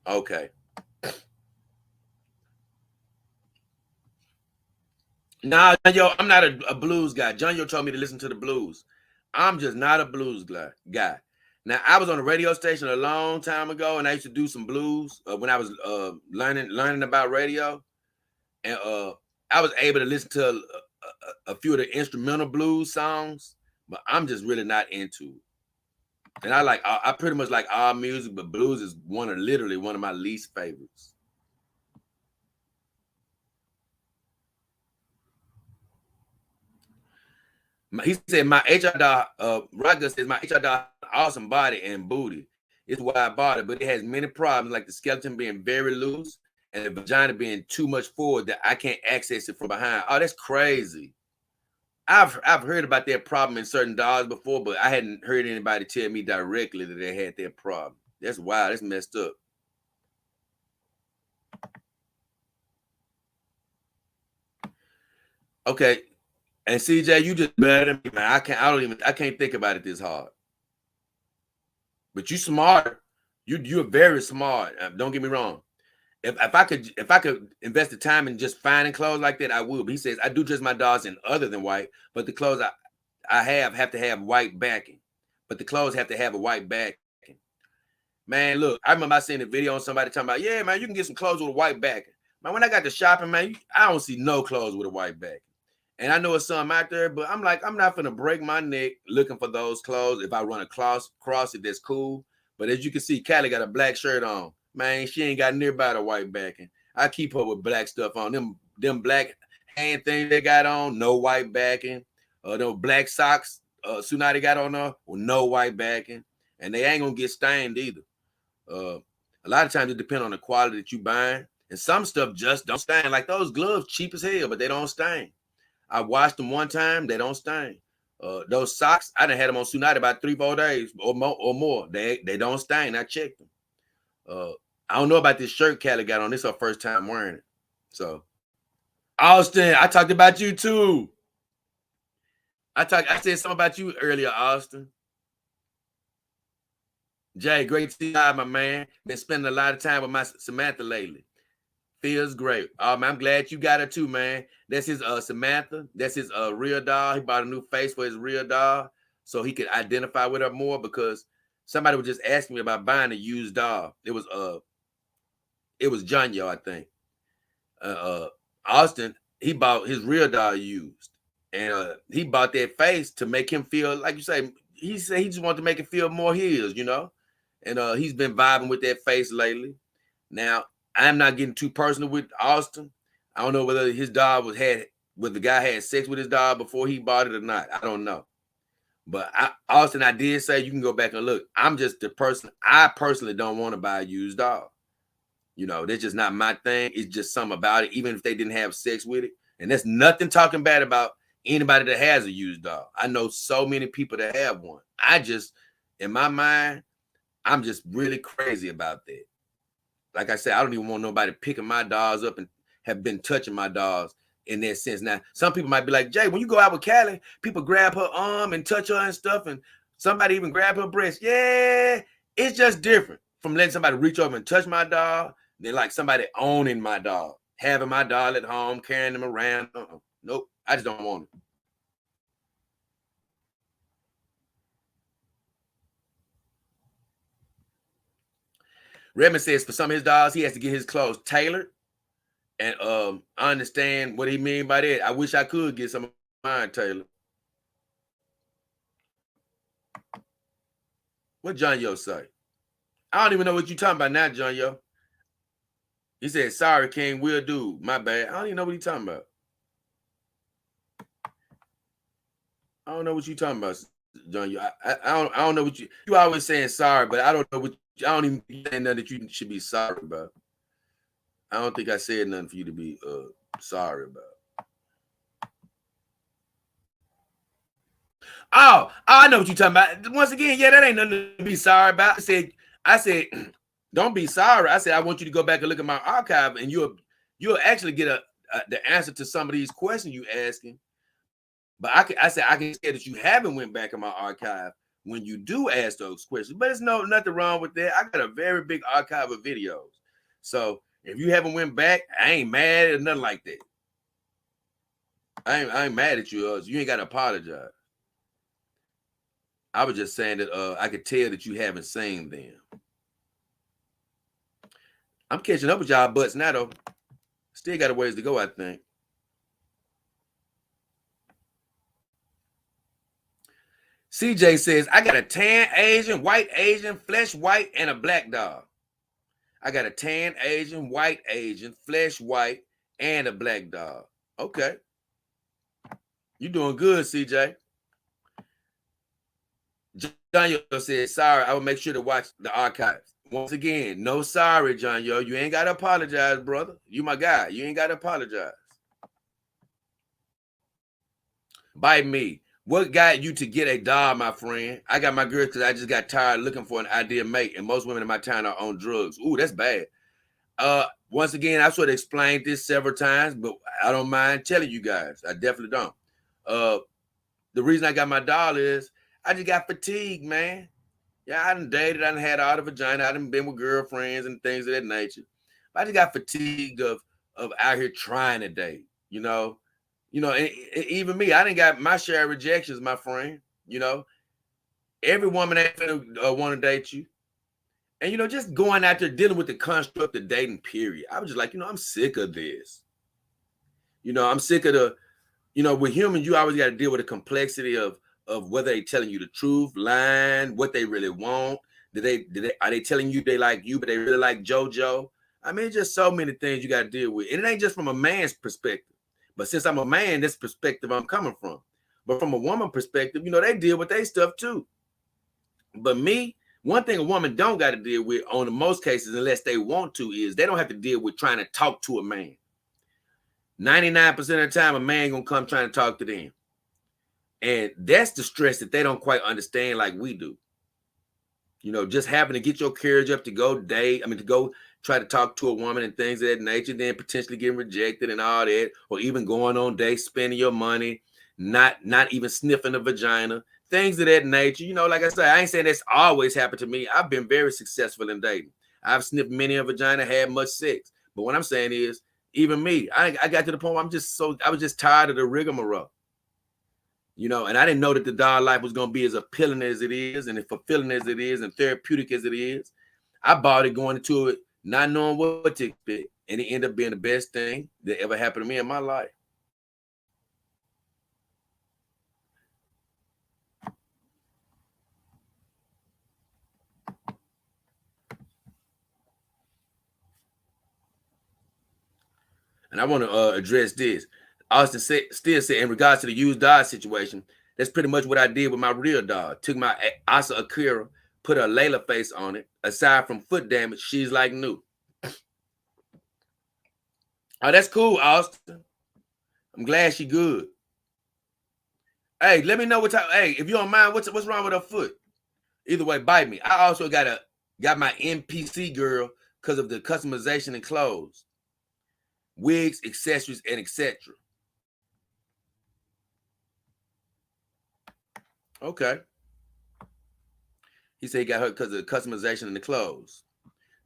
Okay. Nah, yo, I'm not a blues guy. John Yo told me to listen to the blues. I'm just not a blues guy. Now, I was on a radio station a long time ago, and I used to do some blues when I was learning about radio, and I was able to listen to a few of the instrumental blues songs, but I'm just really not into it. And I pretty much like all music, but blues is literally one of my least favorites. He said my HR dog, Roger says my HR dog awesome body and booty. It's why I bought it, but it has many problems like the skeleton being very loose and the vagina being too much forward that I can't access it from behind. Oh, that's crazy. I've heard about that problem in certain dogs before, but I hadn't heard anybody tell me directly that they had that problem. That's wild. That's messed up. Okay. And CJ, you just better than me, man. I can't think about it this hard. But you smart. You're very smart. Don't get me wrong. If I could invest the time in just finding clothes like that, I would. But he says I do dress my dogs in other than white, but the clothes I have to have white backing. But the clothes have to have a white backing. Man, look, I remember I seen a video on somebody talking about, yeah, man, you can get some clothes with a white backing. Man, when I got to shopping, man, I don't see no clothes with a white backing. And I know it's some out there, but I'm like, I'm not gonna break my neck looking for those clothes. If I run across it, that's cool. But as you can see, Callie got a black shirt on. Man, she ain't got nearby the white backing. I keep her with black stuff on. Them black hand things they got on, no white backing. Those black socks Tsunade got on her with no white backing. And they ain't gonna get stained either. A lot of times it depends on the quality that you buying. And some stuff just don't stain. Like those gloves, cheap as hell, but they don't stain. I washed them one time, they don't stain. Those socks, I done had them on Tsunade about 3-4 days or more. They don't stain. I checked them. I don't know about this shirt Callie got on. This is her first time wearing it. So, Austin, I talked about you too. I said something about you earlier, Austin. Jay, great to see you, my man. Been spending a lot of time with my Samantha lately. Feels great. I'm glad you got her too, man. That's his Samantha. That's his real dog. He bought a new face for his real dog so he could identify with her more, because somebody was just asking me about buying a used dog. It was John Yo, I think. Austin, he bought his real dog used. And he bought that face to make him feel, like you say, he said he just wanted to make it feel more his, you know? And he's been vibing with that face lately. Now, I'm not getting too personal with Austin. I don't know whether the guy had sex with his dog before he bought it or not. I don't know. But Austin, I did say you can go back and look. I'm just the person. I personally don't want to buy a used dog. You know, that's just not my thing. It's just something about it, even if they didn't have sex with it. And that's nothing talking bad about anybody that has a used dog. I know so many people that have one. In my mind, I'm just really crazy about that. Like I said, I don't even want nobody picking my dogs up and have been touching my dogs in that sense. Now, some people might be like, Jay, when you go out with Callie, people grab her arm and touch her and stuff, and somebody even grab her breast. Yeah, it's just different from letting somebody reach over and touch my dog than like somebody owning my dog, having my dog at home, carrying them around. Nope, I just don't want it. Redmond says for some of his dogs, he has to get his clothes tailored. And I understand what he mean by that. I wish I could get some of mine tailored. What John Yo say? I don't even know what you talking about now, John Yo. He said, sorry, King, will do. My bad. I don't even know what he talking about. I don't know what you talking about, John Yo. I don't know what you always saying sorry, but I don't know what I don't even say nothing that you should be sorry about. I don't think I said nothing for you to be sorry about. Oh, I know what you're talking about. Once again, yeah, that ain't nothing to be sorry about. I said, don't be sorry. I said, I want you to go back and look at my archive, and you'll actually get the answer to some of these questions you asking. But I can say that you haven't went back in my archive when you do ask those questions. But it's nothing wrong with that. I got a very big archive of videos. So if you haven't went back, I ain't mad or nothing like that. I ain't mad at you. You ain't got to apologize. I was just saying that I could tell that you haven't seen them. I'm catching up with y'all butts now, though. Still got a ways to go, I think. CJ says, I got a tan Asian, white Asian, flesh white, and a black dog. I got a tan Asian, white Asian, flesh white, and a black dog. Okay. You doing good, CJ. John Yo says, sorry, I will make sure to watch the archives. Once again, no sorry, John Yo. You ain't got to apologize, brother. You my guy. You ain't got to apologize. By me. What got you to get a dog, my friend? I got my girl because I just got tired looking for an ideal mate, and most women in my town are on drugs. Ooh, that's bad. Once again, I sort of explained this several times, but I don't mind telling you guys. I definitely don't. The reason I got my dog is I just got fatigued, man. Yeah, I done dated, I done had all the vagina, I done been with girlfriends and things of that nature. I just got fatigued of out here trying to date, you know. And even me, I didn't got my share of rejections, my friend. Every woman ain't gonna want to date you. And, just going out there dealing with the construct of dating, period. I was just like, I'm sick of this. I'm sick of with humans, you always got to deal with the complexity of whether they telling you the truth, lying, what they really want. Are they telling you they like you, but they really like JoJo? I mean, just so many things you got to deal with. And it ain't just from a man's perspective. But since I'm a man, this perspective I'm coming from. But from a woman perspective, they deal with their stuff too. But me, one thing a woman don't got to deal with on the most cases, unless they want to, is they don't have to deal with trying to talk to a man. 99% of the time, a man gonna come trying to talk to them. And that's the stress that they don't quite understand like we do. Just having to get your courage up to go date, to go try to talk to a woman and things of that nature, then potentially getting rejected and all that, or even going on dates, spending your money, not even sniffing a vagina, things of that nature. Like I said, I ain't saying that's always happened to me. I've been very successful in dating. I've sniffed many a vagina, had much sex. But what I'm saying is, even me, I got to the point where I was just tired of the rigmarole. And I didn't know that the dog life was going to be as appealing as it is and as fulfilling as it is and therapeutic as it is. I bought it going into it, not knowing what to expect. And it ended up being the best thing that ever happened to me in my life. And I want to address this. Austin still said, in regards to the used dog situation, that's pretty much what I did with my real dog. Took my Asa Akira, put a Layla face on it. Aside from foot damage, she's like new. Oh, that's cool, Austin. I'm glad she good. Hey, let me know what time. Hey, if you don't mind, what's wrong with her foot? Either way, bite me. I also got my NPC girl because of the customization and clothes, wigs, accessories, and etc. Okay. He said he got her because of the customization and the clothes.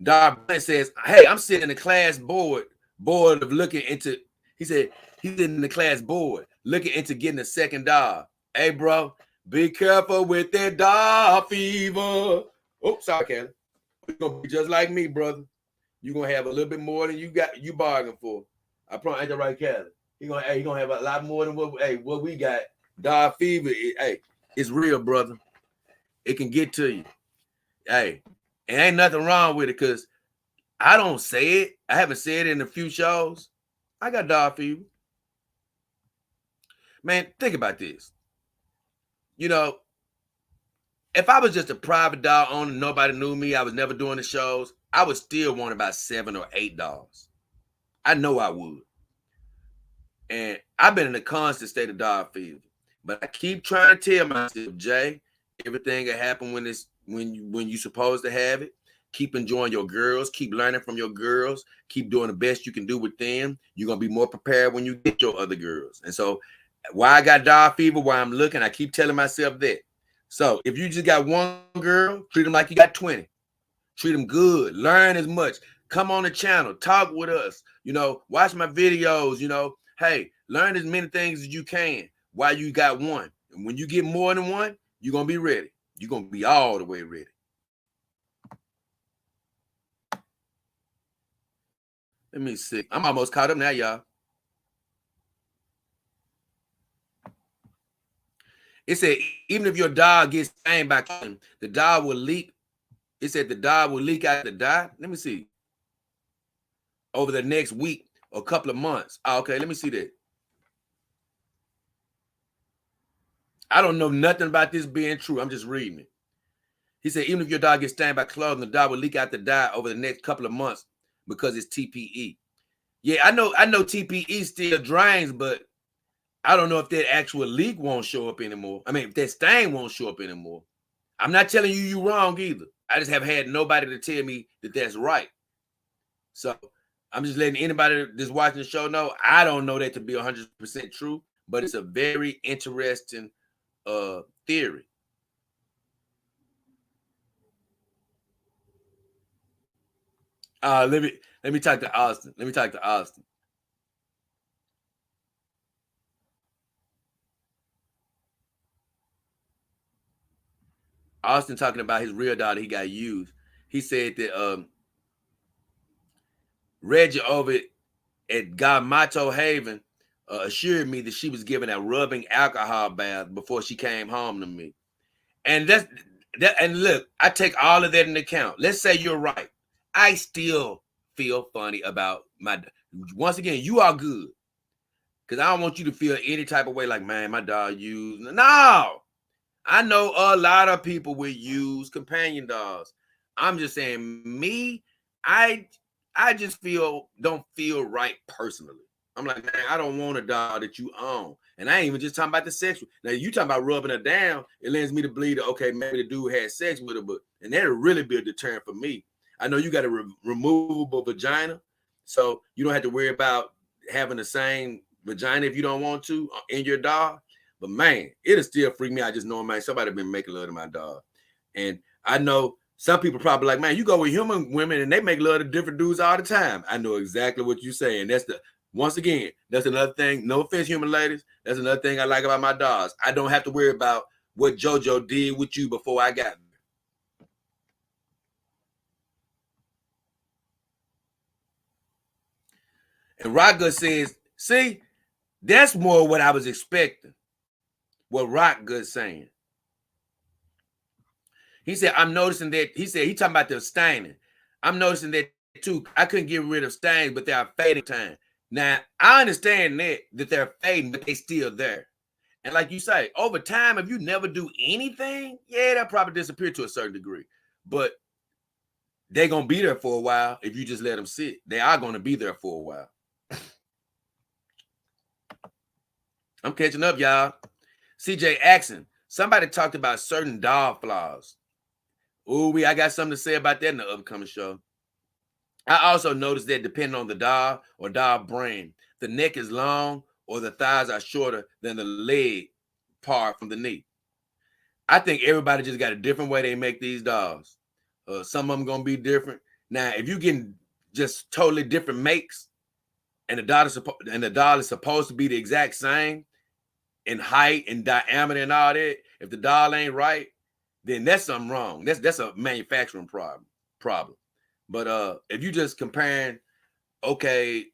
Dar says, hey, I'm sitting in the class board of looking into, he said, he's in the class board looking into getting a second dog. Hey, bro, be careful with that dog fever. Oh, sorry, Kelly. You're going to be just like me, brother. You're going to have a little bit more than you bargained for. I promise. Ain't that right, Kelly? You're going to have a lot more than what we got. Dog fever, it's real, brother. It can get to you. Hey, and ain't nothing wrong with it because I don't say it. I haven't said it in a few shows. I got dog fever. Man, think about this. If I was just a private dog owner, nobody knew me, I was never doing the shows, I would still want about 7 or 8 dogs. I know I would. And I've been in a constant state of dog fever. But I keep trying to tell myself, Jay, everything will happen when you're supposed to have it. Keep enjoying your girls. Keep learning from your girls. Keep doing the best you can do with them. You're going to be more prepared when you get your other girls. And so Why I got dog fever, why I'm looking, I keep telling myself that. So if you just got one girl, treat them like you got 20. Treat them good. Learn as much. Come on the channel. Talk with us. You know, watch my videos. You know, hey, learn as many things as you can while you got one. And when you get more than one, you're going to be ready. You're going to be all the way ready. Let me see. I'm almost caught up now, y'all. It said, even if your dog gets stained by chlorine, the dog will leak. It said the dog will leak out the dye. Let me see. Over the next week or couple of months. Okay, let me see that. I don't know nothing about this being true. I'm just reading it. He said, even if your dog gets stained by chlorine, the dog will leak out the dye over the next couple of months because it's TPE. Yeah, I know TPE still drains, but I don't know if that actual leak won't show up anymore. I mean, if that stain won't show up anymore. I'm not telling you you're wrong either. I just have had nobody to tell me that that's right. So I'm just letting anybody that's watching the show know I don't know that to be 100% true, but it's a very interesting theory. Let me talk to Austin. Let me talk to Austin. Austin talking about his real dog that he got used. He said that Reggie over at Gamato Haven assured me that she was giving a rubbing alcohol bath before she came home to me. And that. And look, I take all of that into account. Let's say you're right. I still feel funny about my. Once again, you are good, because I don't want you to feel any type of way like, man, my dog used. No, I know a lot of people with used companion dogs. I'm just saying, me, I just don't feel right personally. I'm like, man, I don't want a dog that you own. And I ain't even just talking about the sexual. Now, you talking about rubbing her down, it lends me to believe that, okay, maybe the dude had sex with her, and that'll really be a deterrent for me. I know you got a removable vagina, so you don't have to worry about having the same vagina if you don't want to in your dog. But man, it'll still freak me out just knowing, man, somebody been making love to my dog. And I know some people probably like, man, you go with human women and they make love to different dudes all the time. I know exactly what you're saying. Once again, that's another thing. No offense, human ladies. That's another thing I like about my dogs. I don't have to worry about what JoJo did with you before I got there. And Rockgood says, see, that's more what I was expecting. What Rockgood's saying. He said, I'm noticing that, he talking about the staining. I'm noticing that too. I couldn't get rid of stains, but they are fading time. Now, I understand that they're fading, but they still there. And like you say, over time, if you never do anything, yeah, they'll probably disappear to a certain degree. But they're going to be there for a while if you just let them sit. They are going to be there for a while. I'm catching up, y'all. CJ Axon, somebody talked about certain dog flaws. Ooh, I got something to say about that in the upcoming show. I also noticed that depending on the dog or dog brand, the neck is long or the thighs are shorter than the leg part from the knee. I think everybody just got a different way they make these dogs. Some of them gonna be different. Now, if you get just totally different makes, and the dog is supposed to be the exact same in height and diameter and all that, if the dog ain't right, then that's something wrong. That's a manufacturing problem. But if you just comparing, okay,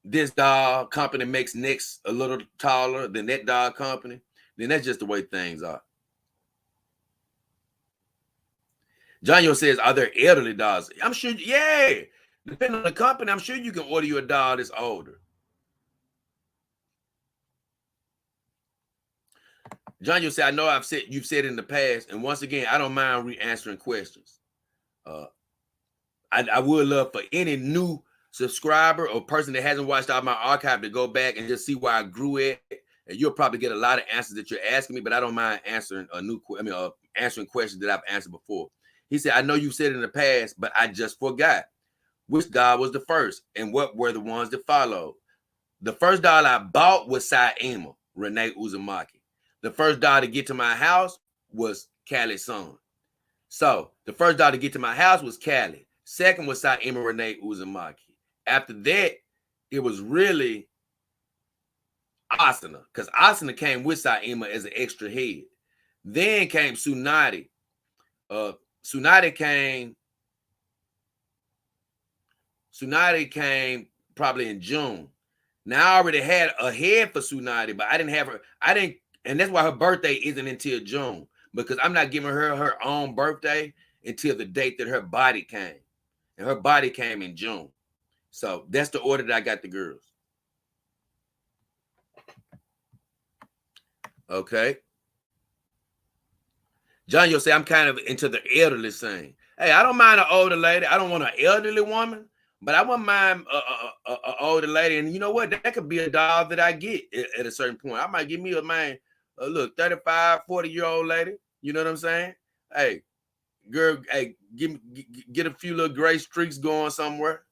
this dog company makes necks a little taller than that dog company, then that's just the way things are. John Yo says, are there elderly dogs? I'm sure, yeah. Depending on the company, I'm sure you can order you a dog that's older. John Yo said, I know you've said in the past, and once again, I don't mind re-answering questions. I would love for any new subscriber or person that hasn't watched out my archive to go back and just see where I grew at. And you'll probably get a lot of answers that you're asking me, but I don't mind answering answering questions that I've answered before. He said, I know you said in the past, but I just forgot. Which dog was the first and what were the ones that followed? The first doll I bought was Saima, Renee Uzumaki. The first doll to get to my house was Callie's son. So the first doll to get to my house was Callie. Second was Saima Renee Uzumaki. After that, it was really Asuna, because Asuna came with Saima as an extra head. Then came Tsunade. Tsunade came probably in June. Now I already had a head for Tsunade, but I didn't have her. And that's why her birthday isn't until June, because I'm not giving her her own birthday until the date that her body came. And her body came in June. So that's the order that I got the girls. Okay. John, you'll say I'm kind of into the elderly thing. Hey, I don't mind an older lady. I don't want an elderly woman, but I wouldn't mind an older lady. And you know what? That could be a doll that I get at a certain point. I might give me a man, look, 35, 40-year-old lady. You know what I'm saying? Hey, girl, hey, get a few little gray streaks going somewhere.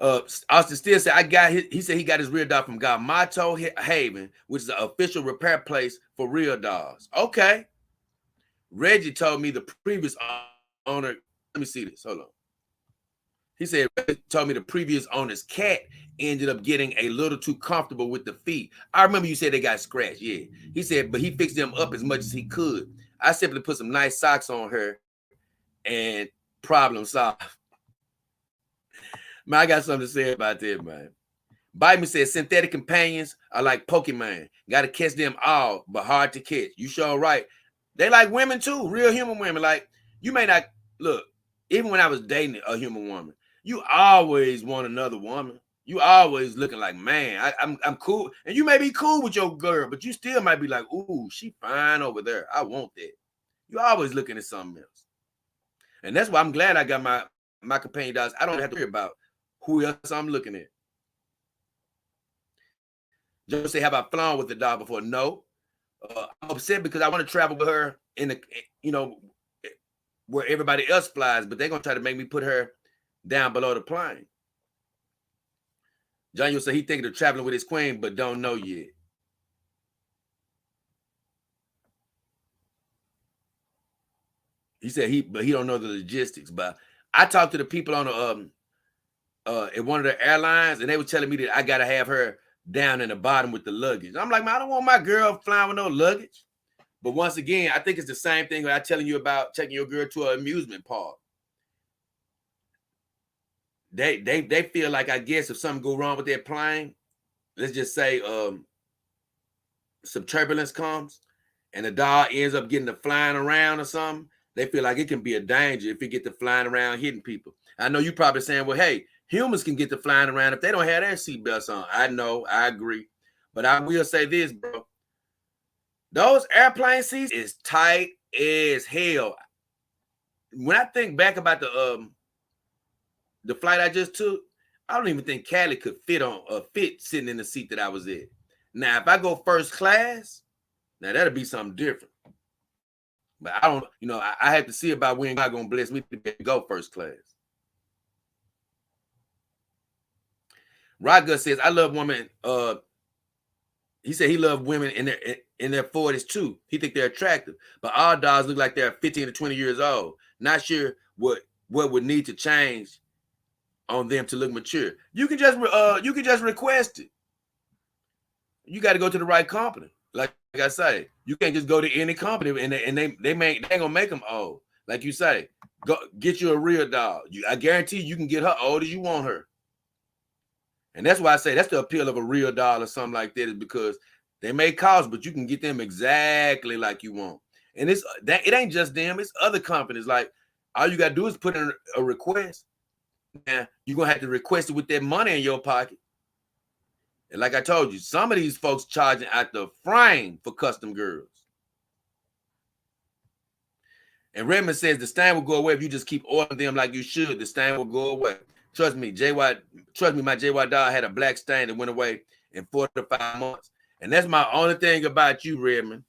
Austin Steele said, he said he got his real doll from Gamato Haven, which is an official repair place for real dolls. Okay. Reggie told me the previous owner, let me see this, hold on. He said, Reggie told me the previous owner's cat ended up getting a little too comfortable with the feet. I remember you said they got scratched, yeah. He said, but he fixed them up as much as he could. I simply put some nice socks on her and problem solved. Man, I got something to say about that, man. Biden says synthetic companions are like Pokemon. Got to catch them all, but hard to catch. You sure right. They like women too, real human women. Like, you may not, look, even when I was dating a human woman, you always want another woman. You always looking like, man, I'm cool. And you may be cool with your girl, but you still might be like, ooh, she fine over there. I want that. You always looking at something else. And that's why I'm glad I got my companion dogs. I don't have to worry about who else I'm looking at. Just say, have I flown with the dog before? No. I'm upset because I want to travel with her in the, you know, where everybody else flies, but they're gonna try to make me put her down below the plane. John, you'll say he thinking of traveling with his queen, but don't know yet. He said he don't know the logistics. But I talked to the people on the at one of the airlines, and they were telling me that I gotta have her down in the bottom with the luggage. I'm like, man, I don't want my girl flying with no luggage. But once again, I think it's the same thing when I'm telling you about taking your girl to an amusement park. They feel like, I guess, if something go wrong with their plane, let's just say some turbulence comes and the dog ends up getting to flying around or something, they feel like it can be a danger if it get to flying around hitting people. I know you probably saying, well, hey, humans can get to flying around if they don't have their seatbelts on. I know, I agree. But I will say this, bro. Those airplane seats is tight as hell. When I think back about the flight I just took, I don't even think Callie could fit sitting in the seat that I was in. Now, if I go first class, now that'll be something different. But I don't, you know, I have to see about when God gonna bless me to go first class. Rodgut says, I love women. He said he loved women in their 40s too. He think they're attractive, but all dogs look like they're 15 to 20 years old. Not sure what would need to change on them to look mature. You can just request it. You got to go to the right company. Like I say, you can't just go to any company and they ain't gonna make them old. Like you say, go get you a real dog. I guarantee you can get her old as you want her. And that's why I say that's the appeal of a real doll or something like that, is because they may cost, but you can get them exactly like you want. And it ain't just them, it's other companies. Like, all you gotta do is put in a request. Now you're gonna have to request it with that money in your pocket. And like I told you, some of these folks charging out the frame for custom girls. And Redmond says the stain will go away if you just keep ordering them like you should. The stain will go away. Trust me, my JY doll had a black stain that went away in 4 to 5 months. And that's my only thing about you, Redmond.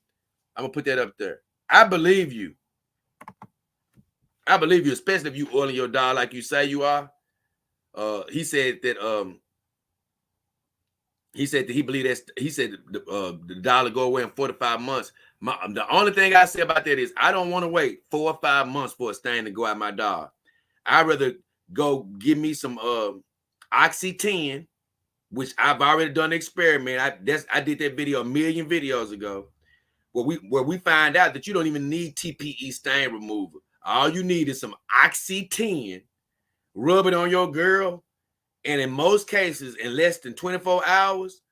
I'm gonna put that up there. I believe you. I believe you, especially if you oiling your doll like you say you are. He said that he believed that he said the dollar go away in 4 to 5 months. The only thing I say about that is I don't want to wait 4 or 5 months for a stain to go out my dog. I'd rather go give me some Oxy 10, which I've already done the experiment. I did that video a million videos ago, where we find out that you don't even need TPE stain remover. All you need is some Oxy 10. Rub it on your girl, and in most cases, in less than 24 hours,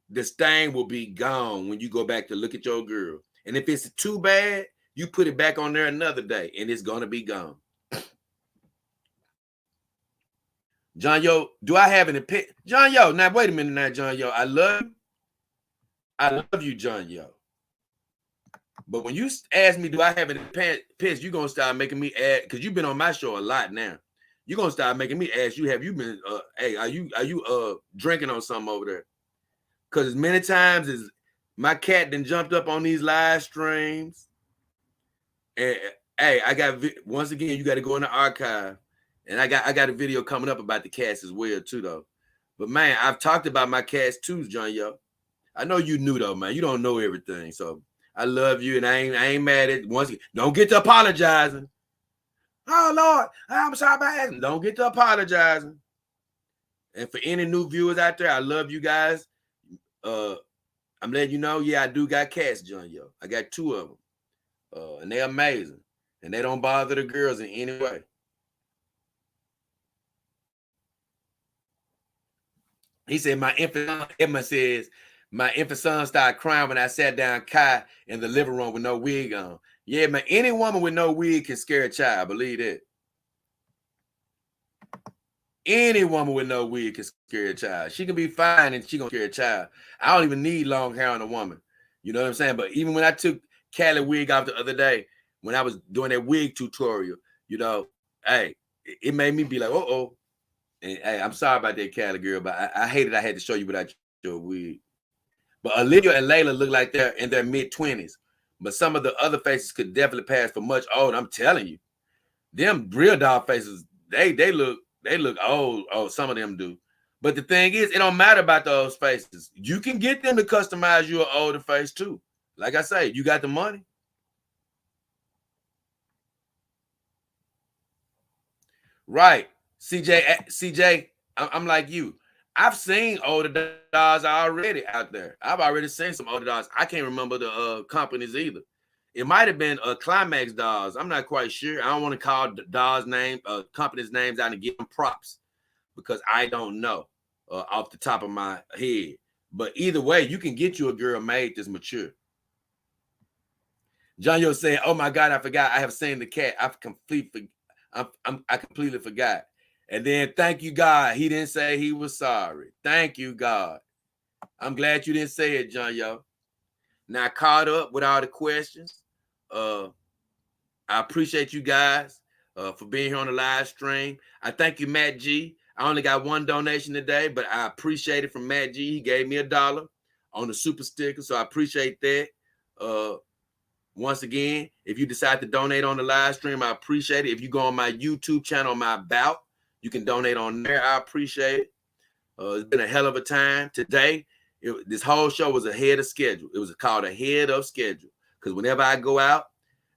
the stain will be gone when you go back to look at your girl. And if it's too bad, you put it back on there another day, and it's gonna be gone. John Yo, do I have an opinion? John Yo, now wait a minute now, John Yo. I love you, John Yo. But when you ask me, do I have an opinion, you're gonna start making me add, because you've been on my show a lot now. You're gonna start making me ask you, have you been hey, are you drinking on something over there? Because as many times as my cat then jumped up on these live streams, and hey, I got, once again, you got to go in the archive, and I got a video coming up about the cats as well too, though. But man, I've talked about my cats too, John Yo. I know you knew though, man. You don't know everything, so I love you, and I ain't mad at it. Once again, don't get to apologizing. Oh Lord, I'm sorry about asking. Don't get to apologizing. And for any new viewers out there, I love you guys. I'm letting you know, yeah, I do got cats, John Yo. I got 2 of them. And they're amazing. And they don't bother the girls in any way. He said, Emma says, my infant son started crying when I sat down Kai in the living room with no wig on. Yeah, man, any woman with no wig can scare a child. Believe that. Any woman with no wig can scare a child. She can be fine and she gonna scare a child. I don't even need long hair on a woman. You know what I'm saying? But even when I took Cali wig off the other day, when I was doing that wig tutorial, you know, hey, it made me be like, uh-oh. And hey, I'm sorry about that, Cali girl, but I hated I had to show you without your wig. But Olivia and Layla look like they're in their mid-20s. But some of the other faces could definitely pass for much older. I'm telling you. Them real dog faces, they look old. Oh, some of them do. But the thing is, it don't matter about those faces. You can get them to customize you an older face too. Like I say, you got the money. Right. CJ, I'm like you. I've seen older dogs already out there. I've already seen some older dogs. I can't remember the companies either. It might have been Climax Dolls. I'm not quite sure. I don't want to call the dolls' name, companies' names out and give them props because I don't know off the top of my head. But either way, you can get you a girl made that's mature. John Yo saying, "Oh my God, I forgot. I have seen the cat. I completely forgot." And then thank you, God. He didn't say he was sorry. Thank you, God. I'm glad you didn't say it, John Yo. Now caught up with all the questions. I appreciate you guys for being here on the live stream. I thank you, Matt G. I only got 1 donation today, but I appreciate it from Matt G. He gave me $1 on the super sticker, so I appreciate that. Once again, if you decide to donate on the live stream, I appreciate it. If you go on my YouTube channel, my About, you can donate on there. I appreciate it. It's been a hell of a time today. This whole show was ahead of schedule. It was called ahead of schedule because whenever I go out,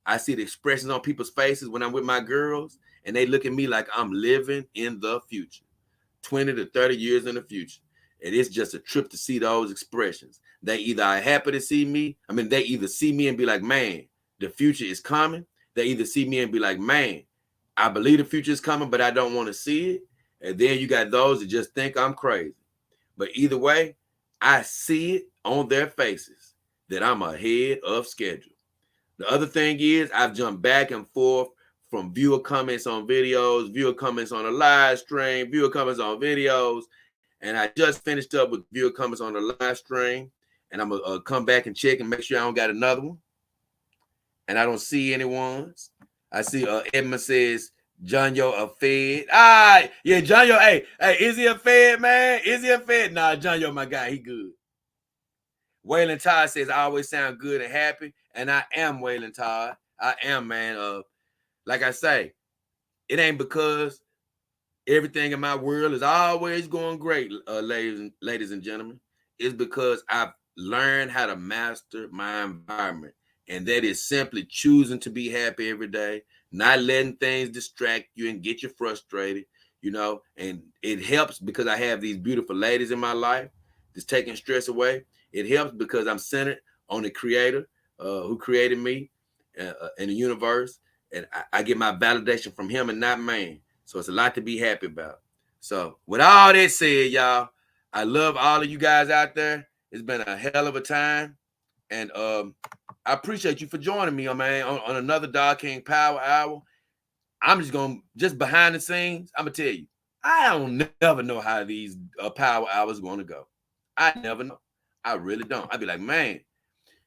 I see the expressions on people's faces when I'm with my girls, and they look at me like I'm living in the future, 20 to 30 years in the future. And it's just a trip to see those expressions. They either are happy to see me. I mean, they either see me and be like, man, the future is coming. They either see me and be like, man, I believe the future is coming, but I don't want to see it. And then you got those that just think I'm crazy. But either way, I see it on their faces that I'm ahead of schedule. The other thing is I've jumped back and forth from viewer comments on videos, viewer comments on a live stream, viewer comments on videos. And I just finished up with viewer comments on the live stream. And I'm going to come back and check and make sure I don't got another one. And I don't see anyone's. I see Edmund says, John Yo a Fed. Yeah, John Yo. Hey, is he a Fed, man? Is he a Fed? Nah, John Yo, my guy, he good. Waylon Todd says, I always sound good and happy. And I am Waylon Todd. I am, man. Like I say, it ain't because everything in my world is always going great, ladies and gentlemen, is because I've learned how to master my environment. And that is simply choosing to be happy every day, not letting things distract you and get you frustrated, and it helps because I have these beautiful ladies in my life that's taking stress away. It helps because I'm centered on the creator who created me in the universe. And I get my validation from him and not man. So it's a lot to be happy about. So with all that said, y'all, I love all of you guys out there. It's been a hell of a time. And I appreciate you for joining me, man, on another Dog King Power Hour. I'm just behind the scenes, I'm going to tell you, I don't never know how these Power Hours going to go. I never know. I really don't. I'd be like, man,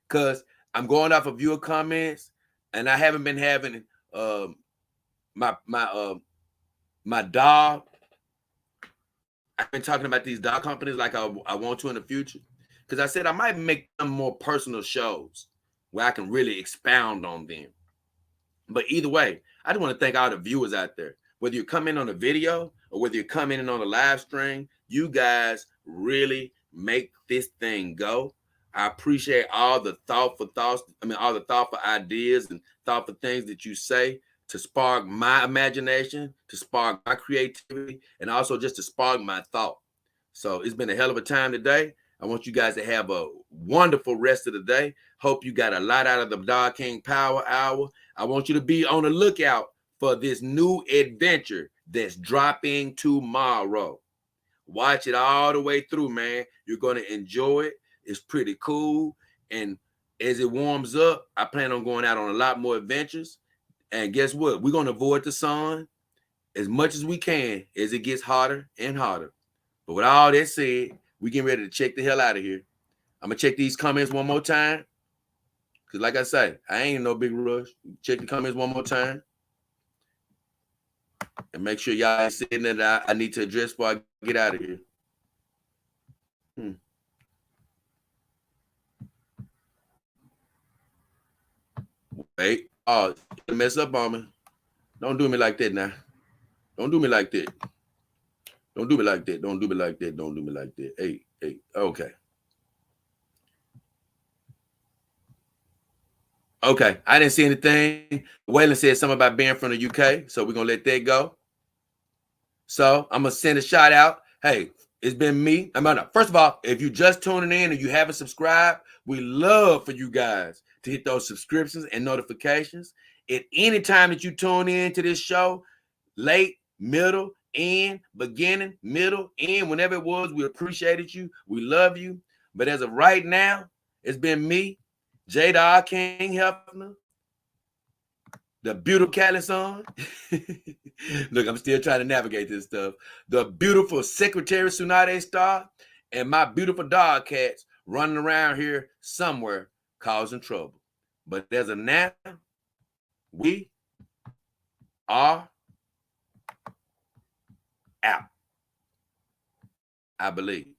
because I'm going off of viewer comments, and I haven't been having my dog. I've been talking about these dog companies like I want to in the future, because I said I might make them more personal shows where I can really expound on them. But either way, I just want to thank all the viewers out there. Whether you come in on a video or whether you come in on a live stream, you guys really make this thing go. I appreciate all the thoughtful thoughts. All the thoughtful ideas and thoughtful things that you say to spark my imagination, to spark my creativity, and also just to spark my thought. So it's been a hell of a time today. I want you guys to have a wonderful rest of the day. Hope you got a lot out of the Dog King Power Hour. I want you to be on the lookout for this new adventure that's dropping tomorrow. Watch it all the way through, man. You're going to enjoy it. It's pretty cool. And as it warms up, I plan on going out on a lot more adventures. And guess what? We're going to avoid the sun as much as we can as it gets hotter and hotter. But with all that said, we getting ready to check the hell out of here. I'm going to check these comments one more time. Because like I say, I ain't in no big rush. Check the comments one more time. And make sure y'all ain't saying that I need to address before I get out of here. Wait. Oh, you mess up on me. Don't do me like that now. Don't do me like that. Don't do me like that. Don't do me like that. Don't do me like that. Hey. Okay. Okay. I didn't see anything. Waylon said something about being from the UK, so we're going to let that go. So I'm going to send a shout out. Hey, it's been me. First of all, if you just tuning in and you haven't subscribed, we love for you guys to hit those subscriptions and notifications. At any time that you tune in to this show, late, middle, end, beginning, middle, end, whenever it was, we appreciated you. We love you. But as of right now, it's been me, J. Dog King Hefner, the beautiful Cali son. Look, I'm still trying to navigate this stuff. The beautiful Secretary Tsunade Star, and my beautiful dog cats running around here somewhere causing trouble. But as of now, we are out. I believe.